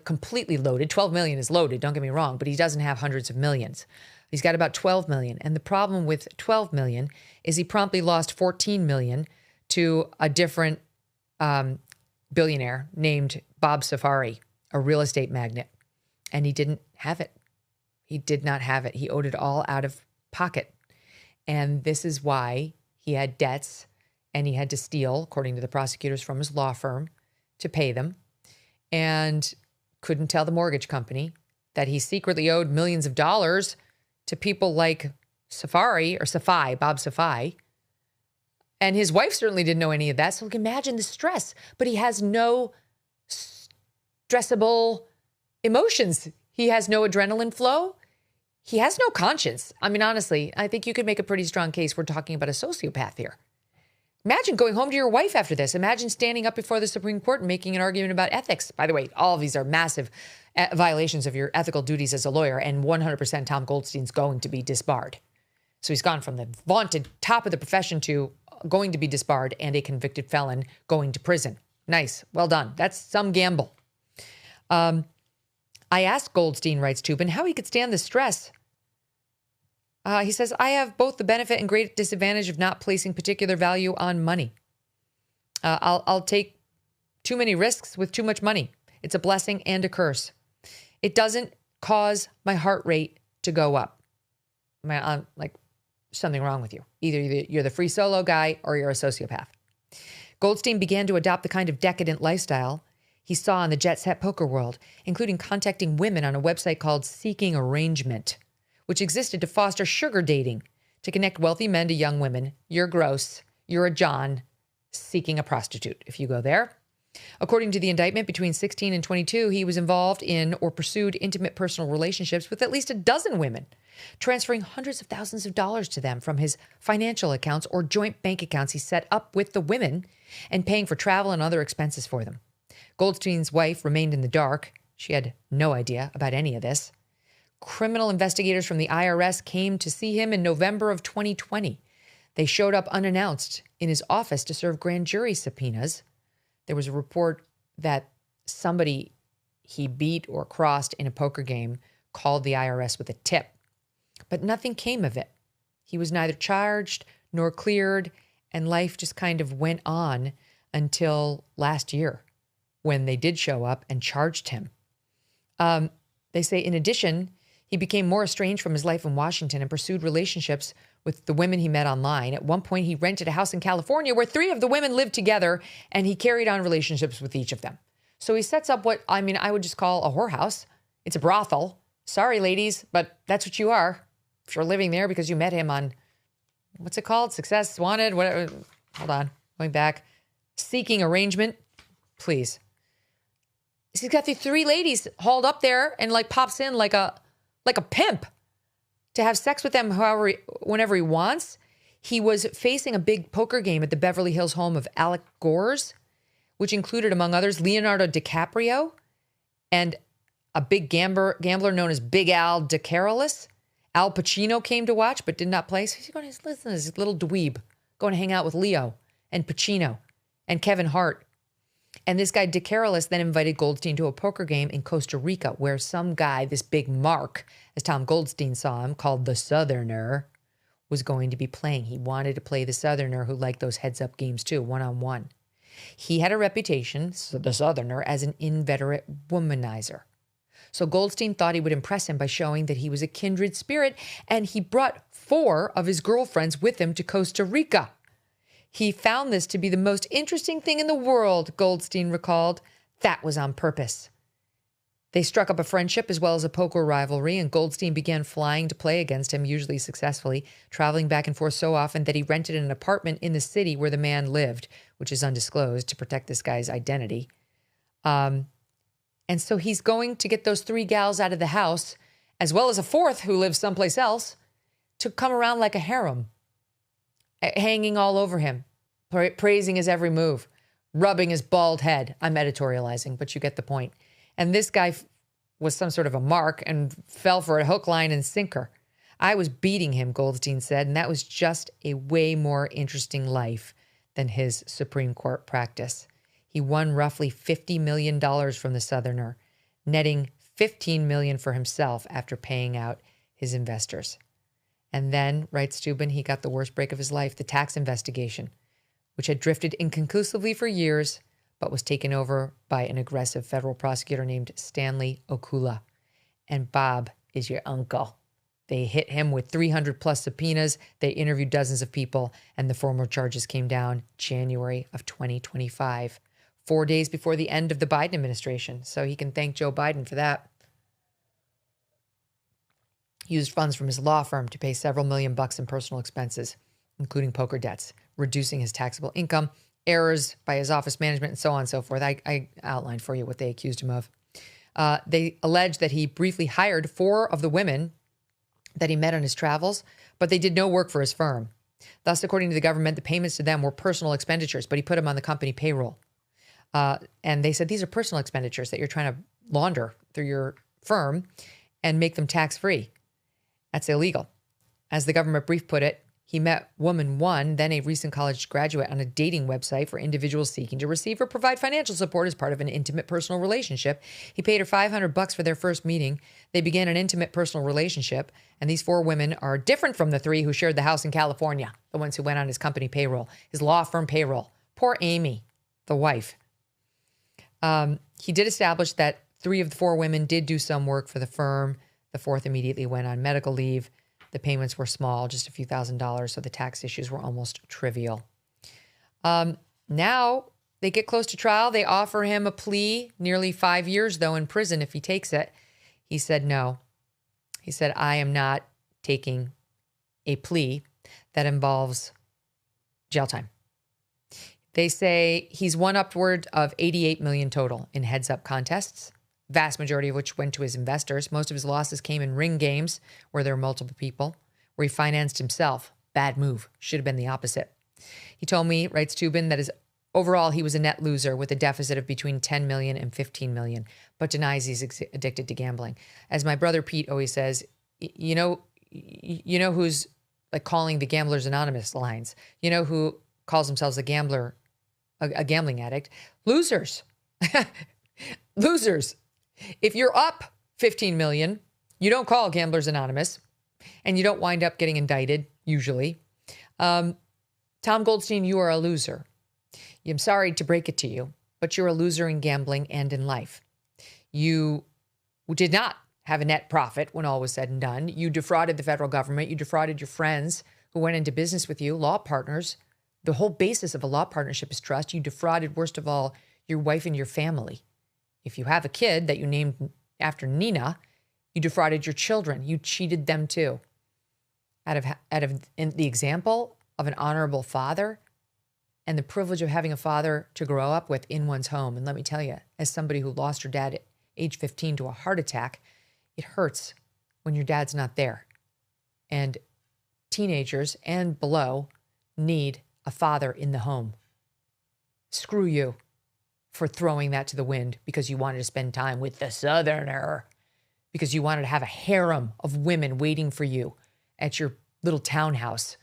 completely loaded. 12 million is loaded, don't get me wrong, but he doesn't have hundreds of millions. He's got about 12 million. And the problem with 12 million is he promptly lost 14 million to a different billionaire named Bob Safari, a real estate magnate. And he didn't have it. He did not have it. He owed it all out of pocket. And this is why he had debts and he had to steal, according to the prosecutors, from his law firm to pay them. And couldn't tell the mortgage company that he secretly owed millions of dollars to people like Bob Safai. And his wife certainly didn't know any of that. So imagine the stress. But he has no stressable emotions. He has no adrenaline flow. He has no conscience. I mean, honestly, I think you could make a pretty strong case we're talking about a sociopath here. Imagine going home to your wife after this. Imagine standing up before the Supreme Court and making an argument about ethics. By the way, all of these are massive violations of your ethical duties as a lawyer, and 100% Tom Goldstein's going to be disbarred. So he's gone from the vaunted top of the profession to going to be disbarred and a convicted felon going to prison. Nice. Well done. That's some gamble. I asked Goldstein, writes Tubin, how he could stand the stress. He says, I have both the benefit and great disadvantage of not placing particular value on money. I'll take too many risks with too much money. It's a blessing and a curse. It doesn't cause my heart rate to go up. Something wrong with you. Either you're the free solo guy or you're a sociopath. Goldstein began to adopt the kind of decadent lifestyle he saw in the jet set poker world, including contacting women on a website called Seeking Arrangement, which existed to foster sugar dating, to connect wealthy men to young women. You're gross. You're a John seeking a prostitute if you go there. According to the indictment, between 16 and 22, he was involved in or pursued intimate personal relationships with at least a dozen women, transferring hundreds of thousands of dollars to them from his financial accounts or joint bank accounts he set up with the women and paying for travel and other expenses for them. Goldstein's wife remained in the dark. She had no idea about any of this. Criminal investigators from the IRS came to see him in November of 2020. They showed up unannounced in his office to serve grand jury subpoenas. There was a report that somebody he beat or crossed in a poker game called the IRS with a tip, but nothing came of it. He was neither charged nor cleared, and life just kind of went on until last year when they did show up and charged him. They say, in addition, he became more estranged from his life in Washington and pursued relationships with the women he met online. At one point, he rented a house in California where 3 of the women lived together, and he carried on relationships with each of them. So he sets up what, I would just call a whorehouse. It's a brothel. Sorry, ladies, but that's what you are. If you're living there because you met him on, what's it called? Success Wanted? Whatever. Hold on. Going back. Seeking Arrangement. Please. He's got the 3 ladies hauled up there and pops in like a pimp to have sex with them whenever he wants. He was facing a big poker game at the Beverly Hills home of Alec Gores, which included, among others, Leonardo DiCaprio and a big gambler known as Big Al DeCarolis. Al Pacino came to watch but did not play. So he's going to listen to this little dweeb going to hang out with Leo and Pacino and Kevin Hart. And this guy, Dick Carolis, then invited Goldstein to a poker game in Costa Rica, where some guy, this big mark, as Tom Goldstein saw him, called the Southerner, was going to be playing. He wanted to play the Southerner, who liked those heads-up games too, one-on-one. He had a reputation, the Southerner, as an inveterate womanizer. So Goldstein thought he would impress him by showing that he was a kindred spirit, and he brought 4 of his girlfriends with him to Costa Rica. He found this to be the most interesting thing in the world, Goldstein recalled. That was on purpose. They struck up a friendship as well as a poker rivalry, and Goldstein began flying to play against him, usually successfully, traveling back and forth so often that he rented an apartment in the city where the man lived, which is undisclosed, to protect this guy's identity. And so he's going to get those 3 gals out of the house, as well as a 4th who lives someplace else, to come around like a harem, hanging all over him, praising his every move, rubbing his bald head. I'm editorializing, but you get the point. And this guy was some sort of a mark and fell for a hook, line, and sinker. I was beating him, Goldstein said, and that was just a way more interesting life than his Supreme Court practice. He won roughly $50 million from the Southerner, netting $15 million for himself after paying out his investors. And then, writes Steuben, he got the worst break of his life, the tax investigation, which had drifted inconclusively for years, but was taken over by an aggressive federal prosecutor named Stanley Okula. And Bob is your uncle. They hit him with 300 plus subpoenas. They interviewed dozens of people, and the formal charges came down January of 2025, 4 days before the end of the Biden administration. So he can thank Joe Biden for that. He used funds from his law firm to pay several $1 million in personal expenses, including poker debts, reducing his taxable income, errors by his office management, and so on and so forth. I outlined for you what they accused him of. They alleged that he briefly hired 4 of the women that he met on his travels, but they did no work for his firm. Thus, according to the government, the payments to them were personal expenditures, but he put them on the company payroll. And they said, these are personal expenditures that you're trying to launder through your firm and make them tax-free. That's illegal. As the government brief put it, he met woman 1, then a recent college graduate, on a dating website for individuals seeking to receive or provide financial support as part of an intimate personal relationship. He paid her $500 for their first meeting. They began an intimate personal relationship, and these 4 women are different from the 3 who shared the house in California, the ones who went on his company payroll, his law firm payroll. Poor Amy, the wife. He did establish that 3 of the 4 women did do some work for the firm. The 4th immediately went on medical leave. The payments were small, just a few $1,000s, so the tax issues were almost trivial. Now they get close to trial. They offer him a plea, nearly 5 years, though, in prison if he takes it. He said no. He said, I am not taking a plea that involves jail time. They say he's won upward of $88 million total in heads-up contests, vast majority of which went to his investors. Most of his losses came in ring games where there were multiple people, where he financed himself. Bad move. Should have been the opposite. He told me, writes Steuben, that overall he was a net loser with a deficit of between $10 million and $15 million, but denies he's addicted to gambling. As my brother Pete always says, you know who's like calling the Gamblers Anonymous lines? You know who calls themselves a gambler, a gambling addict? Losers. Losers. If you're up $15 million, you don't call Gamblers Anonymous, and you don't wind up getting indicted, usually. Tom Goldstein, you are a loser. I'm sorry to break it to you, but you're a loser in gambling and in life. You did not have a net profit when all was said and done. You defrauded the federal government. You defrauded your friends who went into business with you, law partners. The whole basis of a law partnership is trust. You defrauded, worst of all, your wife and your family. If you have a kid that you named after Nina, you defrauded your children. You cheated them too. Out of the example of an honorable father and the privilege of having a father to grow up with in one's home. And let me tell you, as somebody who lost her dad at age 15 to a heart attack, it hurts when your dad's not there. And teenagers and below need a father in the home. Screw you for throwing that to the wind because you wanted to spend time with the Southerner, because you wanted to have a harem of women waiting for you at your little townhouse.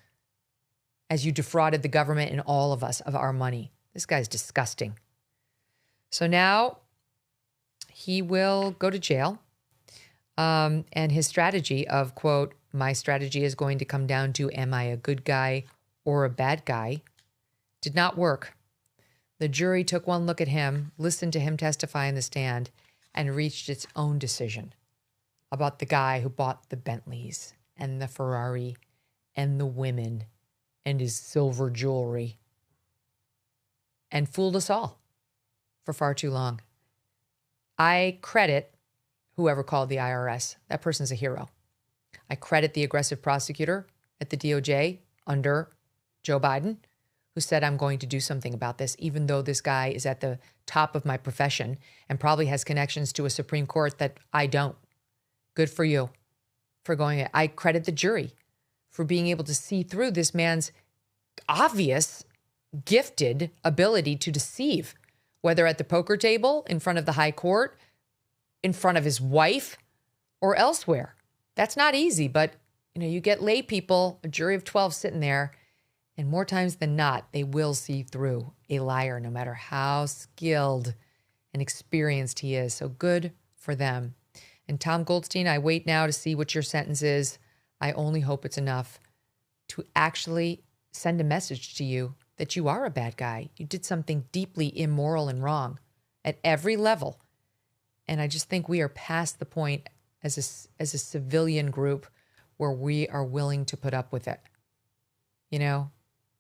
as you defrauded the government and all of us of our money. This guy's disgusting. So now he will go to jail. And his strategy of, quote, my strategy is going to come down to, am I a good guy or a bad guy, did not work. The jury took one look at him, listened to him testify in the stand, and reached its own decision about the guy who bought the Bentleys and the Ferrari and the women and his silver jewelry and fooled us all for far too long. I credit whoever called the IRS. That person's a hero. I credit the aggressive prosecutor at the DOJ under Joe Biden, who said, I'm going to do something about this, even though this guy is at the top of my profession and probably has connections to a Supreme Court that I don't. Good for you for going. I credit the jury for being able to see through this man's obvious, gifted ability to deceive, whether at the poker table, in front of the high court, in front of his wife, or elsewhere. That's not easy, but you get lay people, a jury of 12 sitting there, and more times than not, they will see through a liar, no matter how skilled and experienced he is. So good for them. And Tom Goldstein, I wait now to see what your sentence is. I only hope it's enough to actually send a message to you that you are a bad guy. You did something deeply immoral and wrong at every level. And I just think we are past the point as a civilian group where we are willing to put up with it.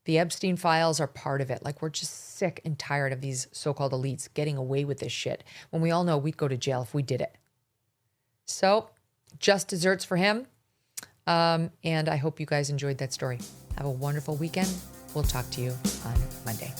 The Epstein files are part of it. Like, we're just sick and tired of these so-called elites getting away with this shit when we all know we'd go to jail if we did it. So, just desserts for him. And I hope you guys enjoyed that story. Have a wonderful weekend. We'll talk to you on Monday.